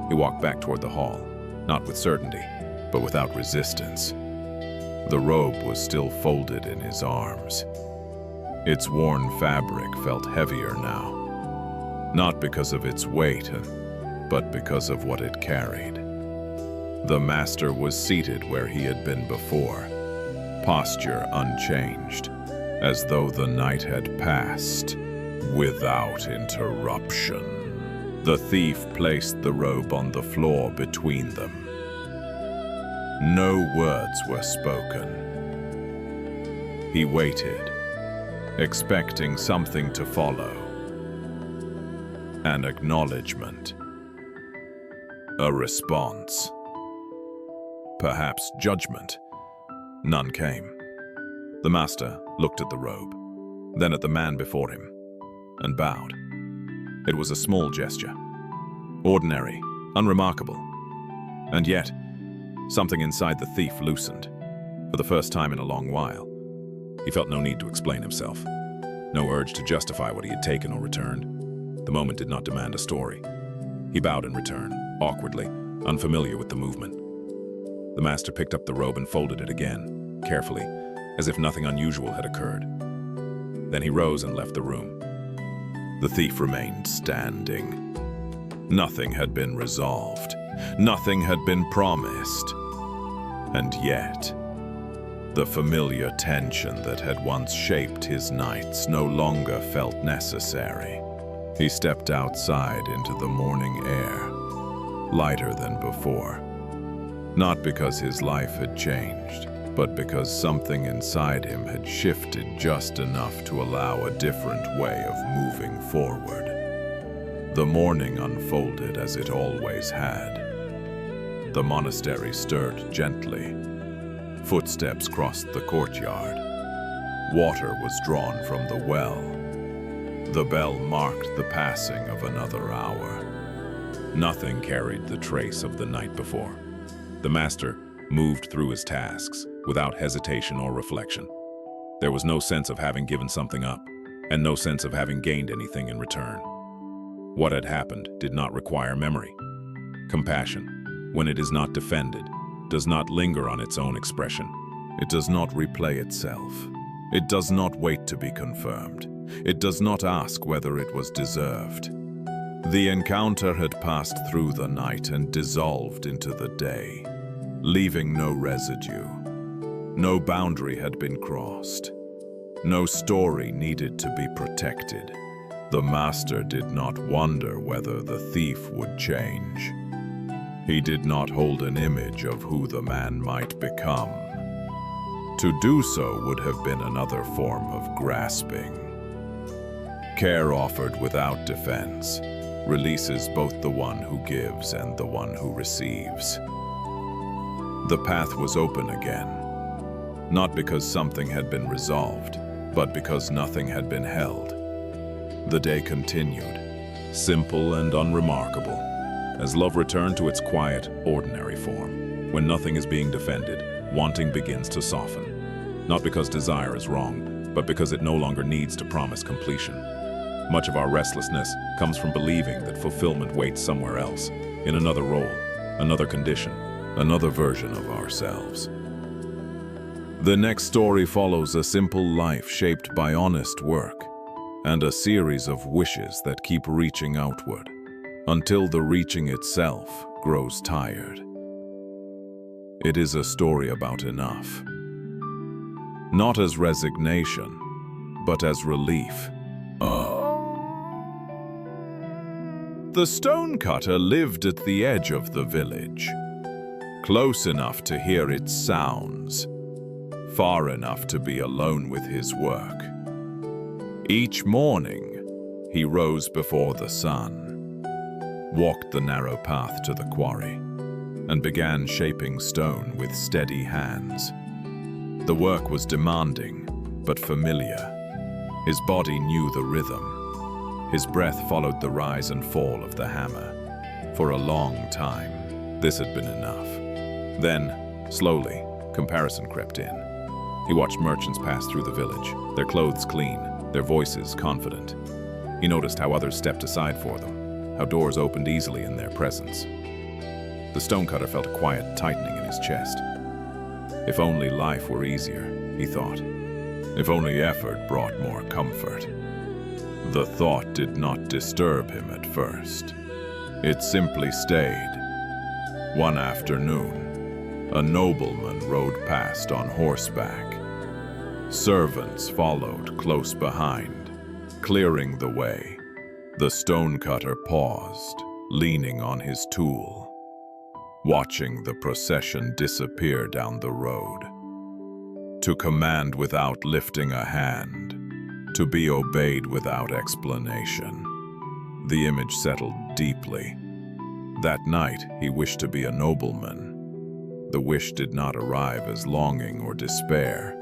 He walked back toward the hall, not with certainty, but without resistance. The robe was still folded in his arms. Its worn fabric felt heavier now, not because of its weight, but because of what it carried. The master was seated where he had been before, posture unchanged, as though the night had passed without interruption. The thief placed the robe on the floor between them. No words were spoken. He waited, expecting something to follow. An acknowledgement. A response. Perhaps judgment. None came. The master looked at the robe, then at the man before him, and bowed. It was a small gesture, ordinary, unremarkable. And yet, something inside the thief loosened, for the first time in a long while. He felt no need to explain himself, no urge to justify what he had taken or returned. The moment did not demand a story. He bowed in return, awkwardly, unfamiliar with the movement. The master picked up the robe and folded it again, carefully, as if nothing unusual had occurred. Then he rose and left the room. The thief remained standing. Nothing had been resolved. Nothing had been promised. And yet, the familiar tension that had once shaped his nights no longer felt necessary. He stepped outside into the morning air, lighter than before. Not because his life had changed, but because something inside him had shifted just enough to allow a different way of moving forward. The morning unfolded as it always had. The monastery stirred gently. Footsteps crossed the courtyard. Water was drawn from the well. The bell marked the passing of another hour. Nothing carried the trace of the night before. The master moved through his tasks without hesitation or reflection. There was no sense of having given something up, and no sense of having gained anything in return. What had happened did not require memory. Compassion, when it is not defended, does not linger on its own expression. It does not replay itself. It does not wait to be confirmed. It does not ask whether it was deserved. The encounter had passed through the night and dissolved into the day, leaving no residue. No boundary had been crossed. No story needed to be protected. The master did not wonder whether the thief would change. He did not hold an image of who the man might become. To do so would have been another form of grasping. Care offered without defense releases both the one who gives and the one who receives. The path was open again, not because something had been resolved, but because nothing had been held. The day continued, simple and unremarkable, as love returned to its quiet, ordinary form. When nothing is being defended, wanting begins to soften. Not because desire is wrong, but because it no longer needs to promise completion. Much of our restlessness comes from believing that fulfillment waits somewhere else, in another role, another condition, another version of ourselves. The next story follows a simple life shaped by honest work and a series of wishes that keep reaching outward until the reaching itself grows tired. It is a story about enough, not as resignation, but as relief. The stonecutter lived at the edge of the village, close enough to hear its sounds, far enough to be alone with his work. Each morning, he rose before the sun, walked the narrow path to the quarry, and began shaping stone with steady hands. The work was demanding, but familiar. His body knew the rhythm. His breath followed the rise and fall of the hammer. For a long time, this had been enough. Then, slowly, comparison crept in. He watched merchants pass through the village, their clothes clean, their voices confident. He noticed how others stepped aside for them, how doors opened easily in their presence. The stonecutter felt a quiet tightening in his chest. If only life were easier, he thought. If only effort brought more comfort. The thought did not disturb him at first. It simply stayed. One afternoon, a nobleman rode past on horseback. Servants followed close behind, clearing the way. The stonecutter paused, leaning on his tool, watching the procession disappear down the road. To command without lifting a hand, to be obeyed without explanation. The image settled deeply. That night, he wished to be a nobleman. The wish did not arrive as longing or despair.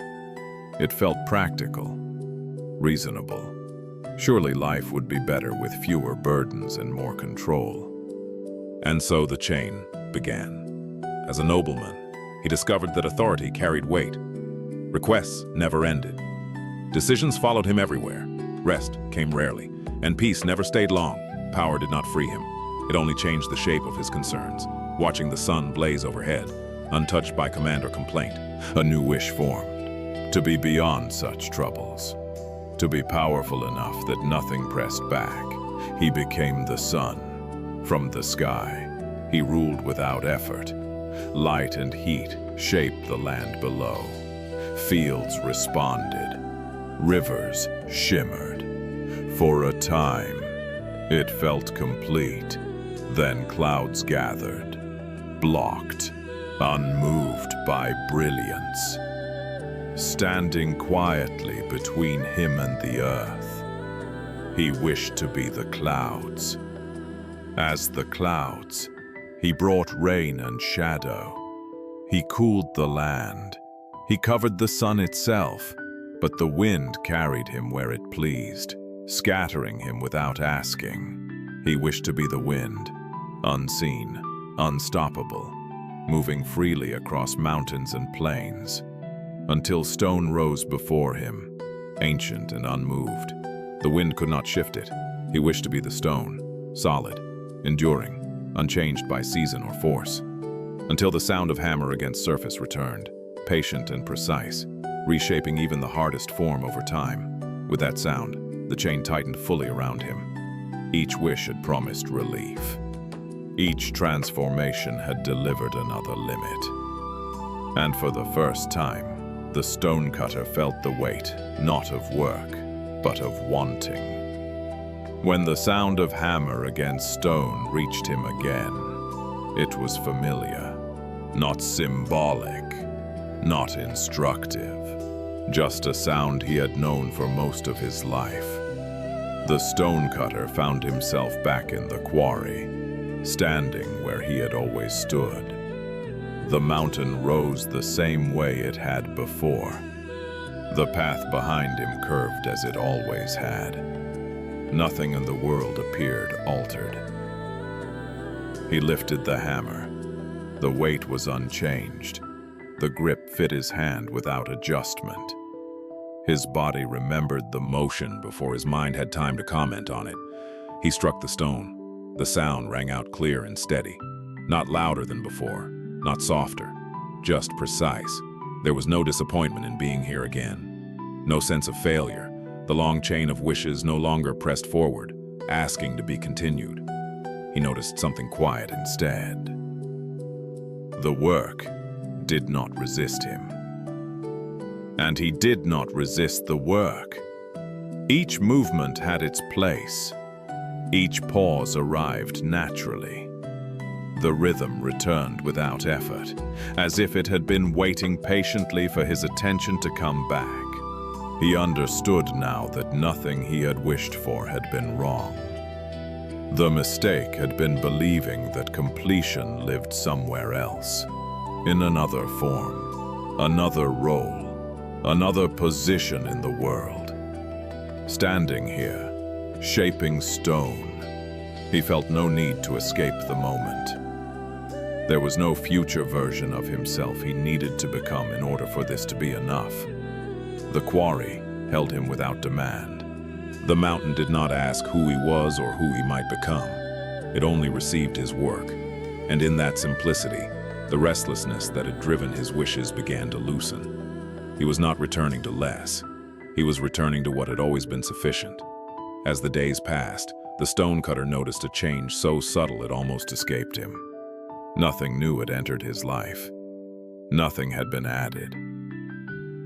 It felt practical, reasonable. Surely life would be better with fewer burdens and more control. And so the chain began. As a nobleman, he discovered that authority carried weight. Requests never ended. Decisions followed him everywhere. Rest came rarely, and peace never stayed long. Power did not free him. It only changed the shape of his concerns, watching the sun blaze overhead, untouched by command or complaint. A new wish formed, to be beyond such troubles, to be powerful enough that nothing pressed back. He became the sun from the sky. He ruled without effort. Light and heat shaped the land below. Fields responded. Rivers shimmered. For a time, it felt complete. Then clouds gathered, blocked, unmoved by brilliance. Standing quietly between him and the earth, he wished to be the clouds. As the clouds, he brought rain and shadow. He cooled the land. He covered the sun itself, but the wind carried him where it pleased, scattering him without asking. He wished to be the wind, unseen, unstoppable, moving freely across mountains and plains, until stone rose before him, ancient and unmoved. The wind could not shift it. He wished to be the stone, solid, enduring, unchanged by season or force, until the sound of hammer against surface returned, patient and precise, reshaping even the hardest form over time. With that sound, the chain tightened fully around him. Each wish had promised relief. Each transformation had delivered another limit. And for the first time, the stonecutter felt the weight, not of work, but of wanting. When the sound of hammer against stone reached him again, it was familiar, not symbolic, not instructive, just a sound he had known for most of his life. The stonecutter found himself back in the quarry, standing where he had always stood. The mountain rose the same way it had before. The path behind him curved as it always had. Nothing in the world appeared altered. He lifted the hammer. The weight was unchanged. The grip fit his hand without adjustment. His body remembered the motion before his mind had time to comment on it. He struck the stone. The sound rang out clear and steady, not louder than before, not softer, just precise. There was no disappointment in being here again. No sense of failure. The long chain of wishes no longer pressed forward, asking to be continued. He noticed something quiet instead. The work did not resist him. And he did not resist the work. Each movement had its place. Each pause arrived naturally. The rhythm returned without effort, as if it had been waiting patiently for his attention to come back. He understood now that nothing he had wished for had been wrong. The mistake had been believing that completion lived somewhere else, in another form, another role, another position in the world. Standing here, shaping stone, he felt no need to escape the moment. There was no future version of himself he needed to become in order for this to be enough. The quarry held him without demand. The mountain did not ask who he was or who he might become. It only received his work, and in that simplicity, the restlessness that had driven his wishes began to loosen. He was not returning to less. He was returning to what had always been sufficient. As the days passed, the stonecutter noticed a change so subtle it almost escaped him. Nothing new had entered his life. Nothing had been added.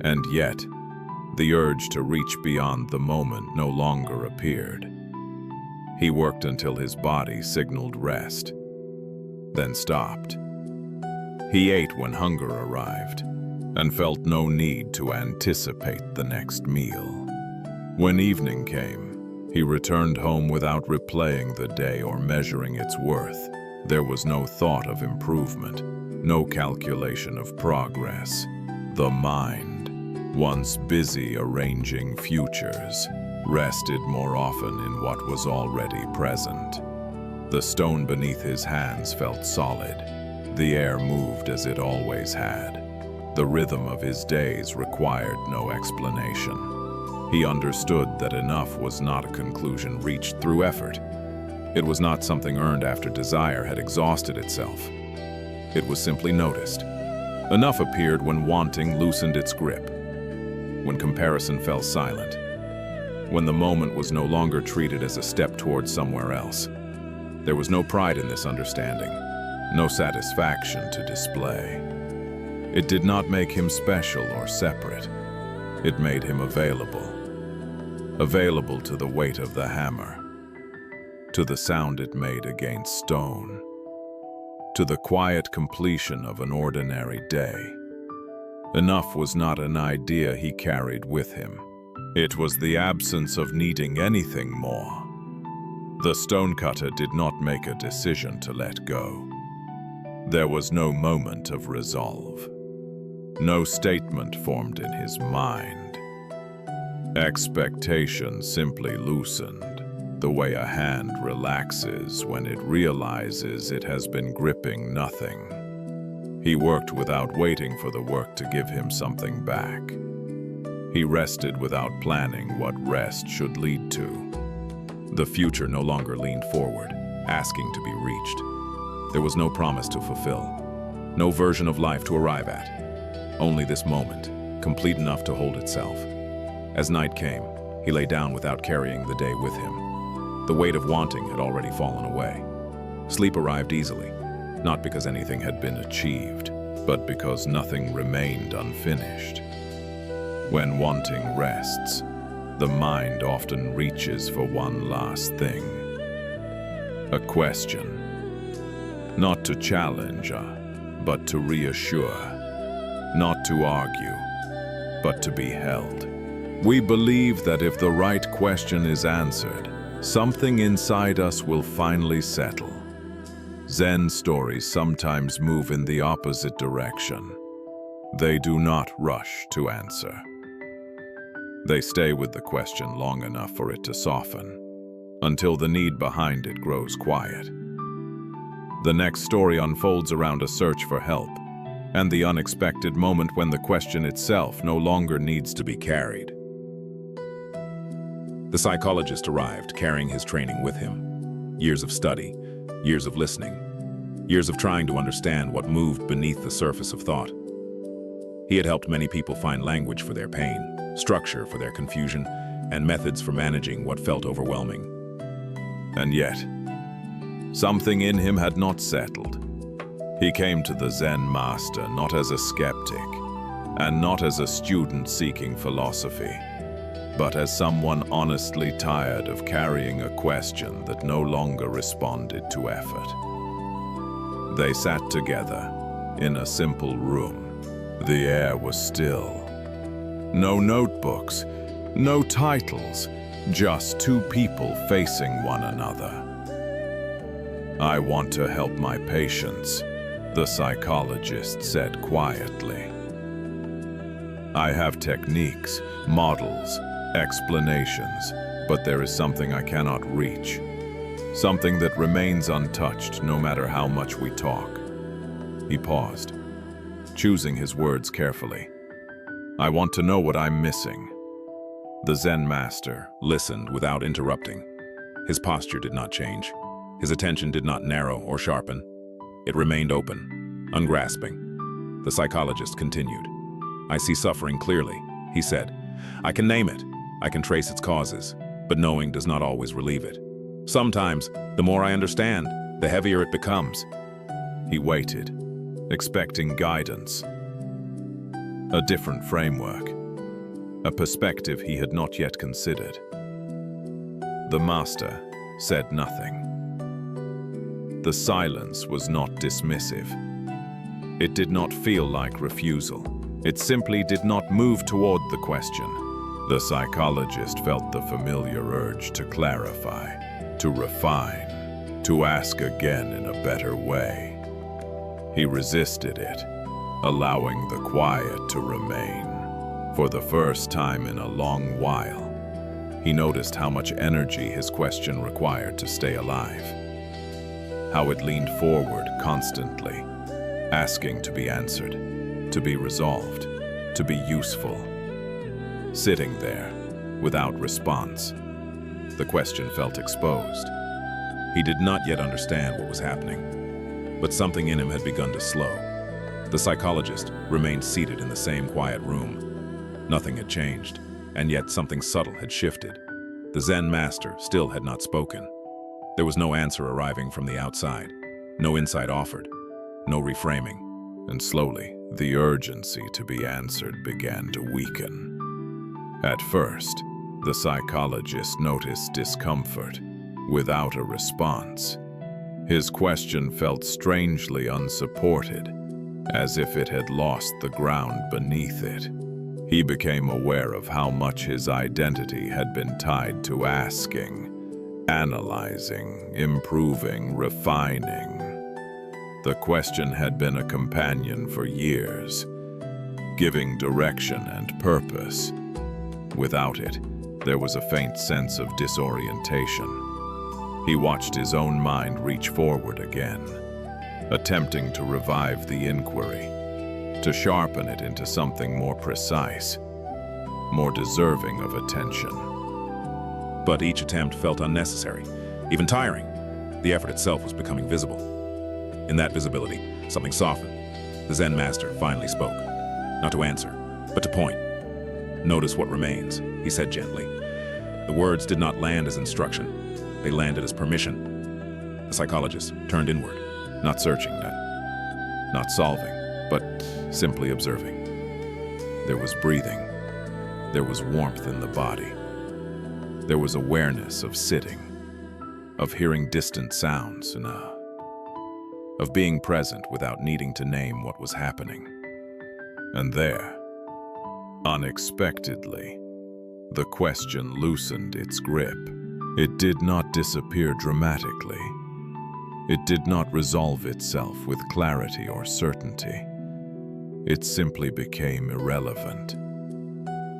And yet, the urge to reach beyond the moment no longer appeared. He worked until his body signaled rest, then stopped. He ate when hunger arrived, and felt no need to anticipate the next meal. When evening came, he returned home without replaying the day or measuring its worth. There was no thought of improvement, no calculation of progress. The mind, once busy arranging futures, rested more often in what was already present. The stone beneath his hands felt solid. The air moved as it always had. The rhythm of his days required no explanation. He understood that enough was not a conclusion reached through effort. It was not something earned after desire had exhausted itself. It was simply noticed. Enough appeared when wanting loosened its grip, when comparison fell silent, when the moment was no longer treated as a step towards somewhere else. There was no pride in this understanding, no satisfaction to display. It did not make him special or separate. It made him available to the weight of the hammer, to the sound it made against stone, to the quiet completion of an ordinary day. Enough was not an idea he carried with him. It was the absence of needing anything more. The stonecutter did not make a decision to let go. There was no moment of resolve. No statement formed in his mind. Expectation simply loosened, the way a hand relaxes when it realizes it has been gripping nothing. He worked without waiting for the work to give him something back. He rested without planning what rest should lead to. The future no longer leaned forward, asking to be reached. There was no promise to fulfill, no version of life to arrive at. Only this moment, complete enough to hold itself. As night came, he lay down without carrying the day with him. The weight of wanting had already fallen away. Sleep arrived easily, not because anything had been achieved, but because nothing remained unfinished. When wanting rests, the mind often reaches for one last thing. A question. Not to challenge, but to reassure. Not to argue, but to be held. We believe that if the right question is answered, something inside us will finally settle. Zen stories sometimes move in the opposite direction. They do not rush to answer. They stay with the question long enough for it to soften, until the need behind it grows quiet. The next story unfolds around a search for help, and the unexpected moment when the question itself no longer needs to be carried. The psychologist arrived, carrying his training with him. Years of study, years of listening, years of trying to understand what moved beneath the surface of thought. He had helped many people find language for their pain, structure for their confusion, and methods for managing what felt overwhelming. And yet, something in him had not settled. He came to the Zen master not as a skeptic, and not as a student seeking philosophy, but as someone honestly tired of carrying a question that no longer responded to effort. They sat together in a simple room. The air was still. No notebooks, no titles, just two people facing one another. "I want to help my patients," the psychologist said quietly. "I have techniques, models, explanations, but there is something I cannot reach. Something that remains untouched no matter how much we talk." He paused, choosing his words carefully. "I want to know what I'm missing." The Zen master listened without interrupting. His posture did not change. His attention did not narrow or sharpen. It remained open, ungrasping. The psychologist continued. "I see suffering clearly," he said. "I can name it. I can trace its causes, but knowing does not always relieve it. Sometimes, the more I understand, the heavier it becomes." He waited, expecting guidance. A different framework, a perspective he had not yet considered. The master said nothing. The silence was not dismissive. It did not feel like refusal. It simply did not move toward the question. The psychologist felt the familiar urge to clarify, to refine, to ask again in a better way. He resisted it, allowing the quiet to remain. For the first time in a long while, he noticed how much energy his question required to stay alive. How it leaned forward constantly, asking to be answered. to be resolved, to be useful. Sitting there, without response, the question felt exposed. He did not yet understand what was happening, but something in him had begun to slow. The psychologist remained seated in the same quiet room. Nothing had changed, and yet something subtle had shifted. The Zen master still had not spoken. There was no answer arriving from the outside, no insight offered, no reframing. And slowly, the urgency to be answered began to weaken. At first, the psychologist noticed discomfort without a response. His question felt strangely unsupported, as if it had lost the ground beneath it. He became aware of how much his identity had been tied to asking, analyzing, improving, refining. The question had been a companion for years, giving direction and purpose. Without it, there was a faint sense of disorientation. He watched his own mind reach forward again, attempting to revive the inquiry, to sharpen it into something more precise, more deserving of attention. But each attempt felt unnecessary, even tiring. The effort itself was becoming visible. In that visibility, something softened. The Zen master finally spoke, not to answer, but to point. "Notice what remains," he said gently. The words did not land as instruction. They landed as permission. The psychologist turned inward. Not searching then, not solving, but simply observing. There was breathing. There was warmth in the body. There was awareness of sitting, of hearing distant sounds, and of being present without needing to name what was happening. And there, unexpectedly, the question loosened its grip. It did not disappear dramatically. It did not resolve itself with clarity or certainty. It simply became irrelevant.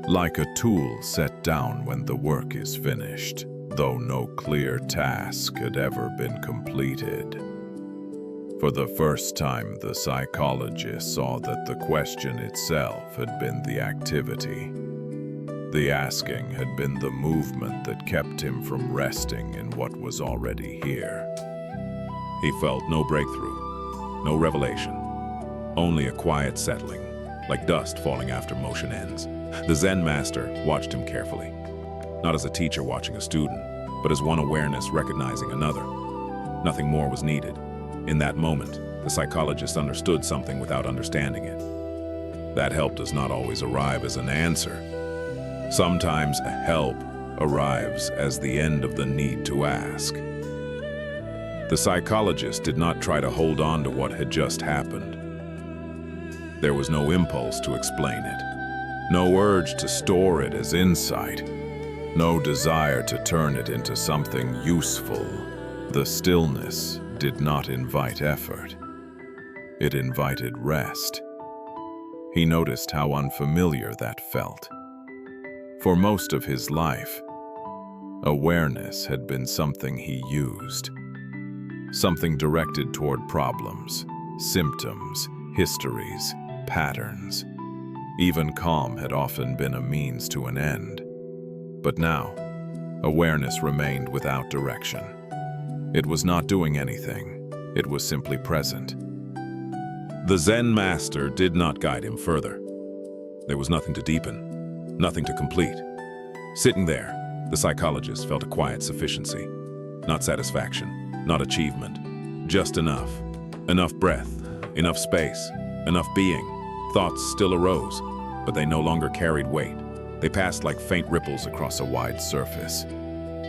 Like a tool set down when the work is finished, though no clear task had ever been completed. For the first time, the psychologist saw that the question itself had been the activity. The asking had been the movement that kept him from resting in what was already here. He felt no breakthrough, no revelation, only a quiet settling, like dust falling after motion ends. The Zen master watched him carefully, not as a teacher watching a student, but as one awareness recognizing another. Nothing more was needed. In that moment, the psychologist understood something without understanding it. That help does not always arrive as an answer. Sometimes help arrives as the end of the need to ask. The psychologist did not try to hold on to what had just happened. There was no impulse to explain it, no urge to store it as insight, no desire to turn it into something useful. The stillness did not invite effort. It invited rest. He noticed how unfamiliar that felt. For most of his life, awareness had been something he used, something directed toward problems, symptoms, histories, patterns. Even calm had often been a means to an end. But now, awareness remained without direction. It was not doing anything. It was simply present. The Zen master did not guide him further. There was nothing to deepen, nothing to complete. Sitting there, the psychologist felt a quiet sufficiency. Not satisfaction, not achievement, just enough. Enough breath, enough space, enough being. Thoughts still arose, but they no longer carried weight. They passed like faint ripples across a wide surface,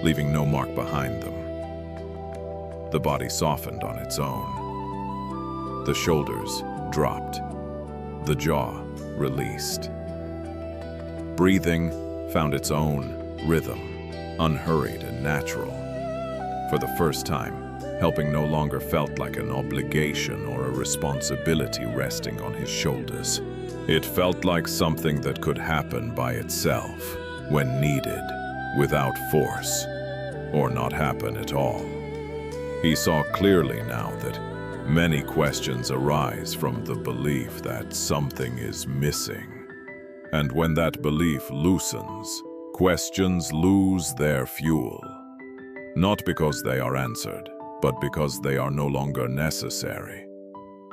leaving no mark behind them. The body softened on its own. The shoulders dropped. The jaw released. Breathing found its own rhythm, unhurried and natural. For the first time, helping no longer felt like an obligation or a responsibility resting on his shoulders. It felt like something that could happen by itself, when needed, without force, or not happen at all. He saw clearly now that Many questions arise from the belief that something is missing. And when that belief loosens, questions lose their fuel. Not because they are answered, but because they are no longer necessary.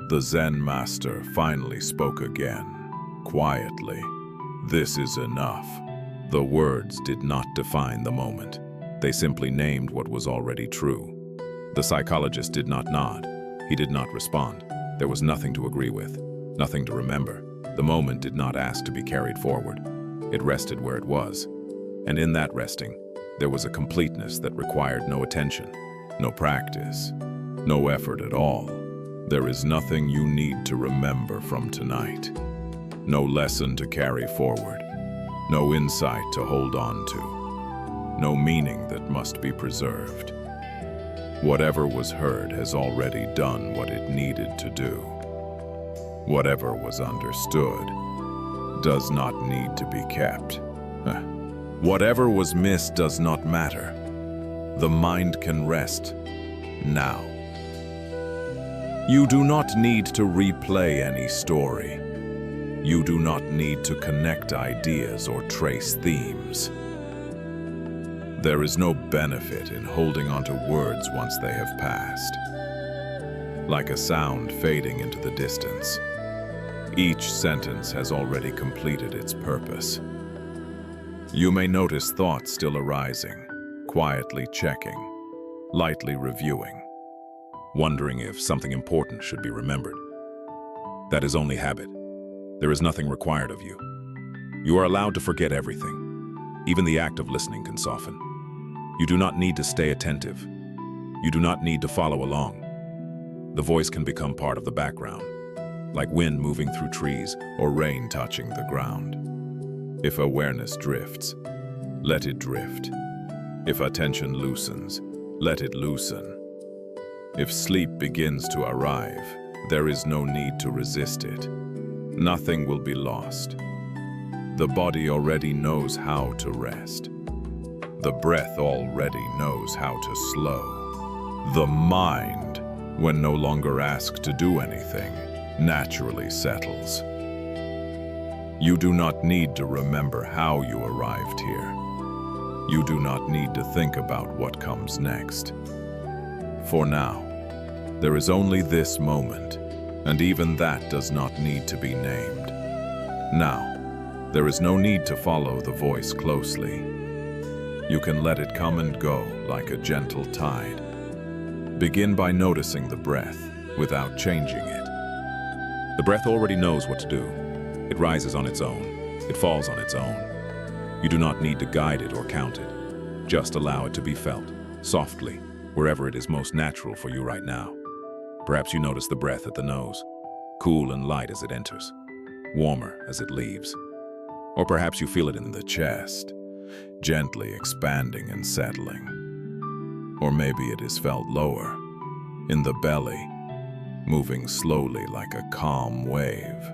The Zen master finally spoke again, quietly. "This is enough." The words did not define the moment. They simply named what was already true. The psychologist did not nod. He did not respond. There was nothing to agree with, nothing to remember. The moment did not ask to be carried forward. It rested where it was. And in that resting, there was a completeness that required no attention, no practice, no effort at all. There is nothing you need to remember from tonight. No lesson to carry forward. No insight to hold on to. No meaning that must be preserved. Whatever was heard has already done what it needed to do. Whatever was understood does not need to be kept. Whatever was missed does not matter. The mind can rest now. You do not need to replay any story. You do not need to connect ideas or trace themes. There is no benefit in holding onto words once they have passed. Like a sound fading into the distance, each sentence has already completed its purpose. You may notice thoughts still arising, quietly checking, lightly reviewing, wondering if something important should be remembered. That is only habit. There is nothing required of you. You are allowed to forget everything. Even the act of listening can soften. You do not need to stay attentive. You do not need to follow along. The voice can become part of the background, like wind moving through trees or rain touching the ground. If awareness drifts, let it drift. If attention loosens, let it loosen. If sleep begins to arrive, there is no need to resist it. Nothing will be lost. The body already knows how to rest. The breath already knows how to slow. The mind, when no longer asked to do anything, naturally settles. You do not need to remember how you arrived here. You do not need to think about what comes next. For now, there is only this moment, and even that does not need to be named. Now, there is no need to follow the voice closely. You can let it come and go like a gentle tide. Begin by noticing the breath without changing it. The breath already knows what to do. It rises on its own. It falls on its own. You do not need to guide it or count it. Just allow it to be felt, softly, wherever it is most natural for you right now. Perhaps you notice the breath at the nose, cool and light as it enters, warmer as it leaves. Or perhaps you feel it in the chest, gently expanding and settling. Or maybe it is felt lower, in the belly, moving slowly like a calm wave.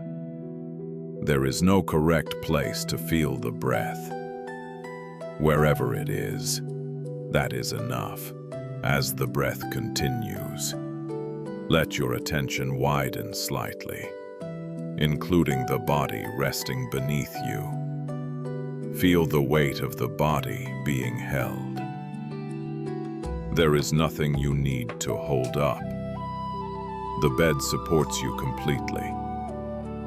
There is no correct place to feel the breath. Wherever it is, that is enough. As the breath continues, let your attention widen slightly, including the body resting beneath you. Feel the weight of the body being held. There is nothing you need to hold up. The bed supports you completely.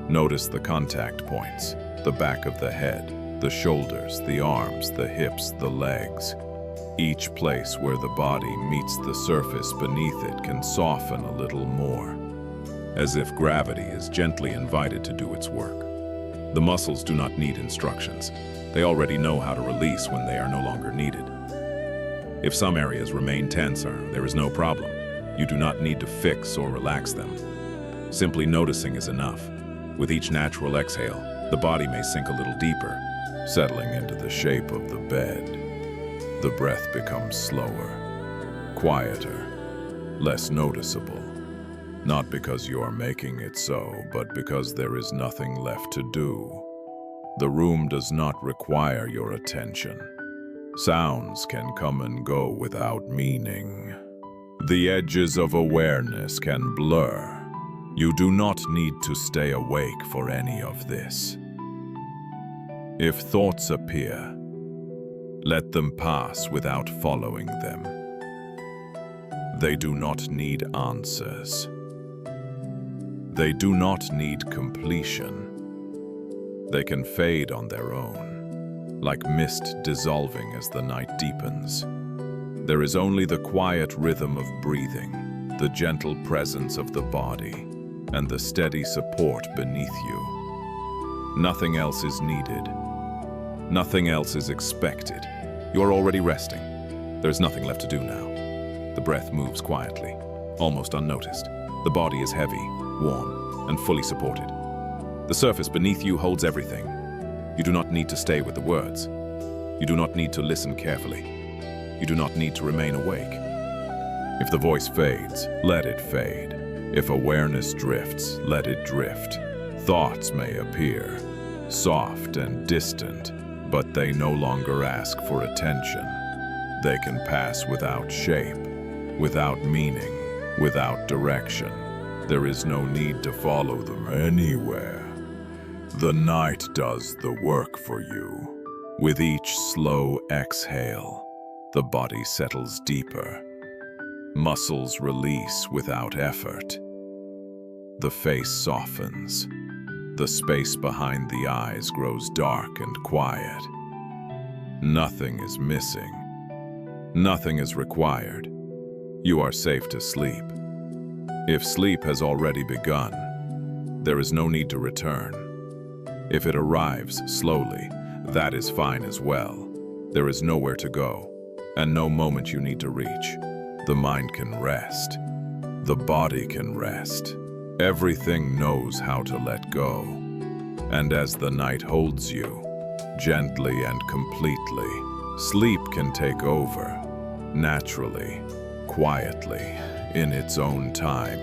Notice the contact points, the back of the head, the shoulders, the arms, the hips, the legs. Each place where the body meets the surface beneath it can soften a little more, as if gravity is gently invited to do its work. The muscles do not need instructions. They already know how to release when they are no longer needed. If some areas remain tense, there is no problem. You do not need to fix or relax them. Simply noticing is enough. With each natural exhale, the body may sink a little deeper, settling into the shape of the bed. The breath becomes slower, quieter, less noticeable. Not because you are making it so, but because there is nothing left to do. The room does not require your attention. Sounds can come and go without meaning. The edges of awareness can blur. You do not need to stay awake for any of this. If thoughts appear, let them pass without following them. They do not need answers. They do not need completion. They can fade on their own, like mist dissolving as the night deepens. There is only the quiet rhythm of breathing, the gentle presence of the body, and the steady support beneath you. Nothing else is needed. Nothing else is expected. You're already resting. There's nothing left to do now. The breath moves quietly, almost unnoticed. The body is heavy, warm, and fully supported. The surface beneath you holds everything. You do not need to stay with the words. You do not need to listen carefully. You do not need to remain awake. If the voice fades, let it fade. If awareness drifts, let it drift. Thoughts may appear, soft and distant, but they no longer ask for attention. They can pass without shape, without meaning, without direction. There is no need to follow them anywhere. The night does the work for you. With each slow exhale, the body settles deeper. Muscles release without effort. The face softens. The space behind the eyes grows dark and quiet. Nothing is missing. Nothing is required. You are safe to sleep. If sleep has already begun, there is no need to return. If it arrives slowly, that is fine as well. There is nowhere to go, and no moment you need to reach. The mind can rest. The body can rest. Everything knows how to let go. And as the night holds you, gently and completely, sleep can take over, naturally, quietly, in its own time.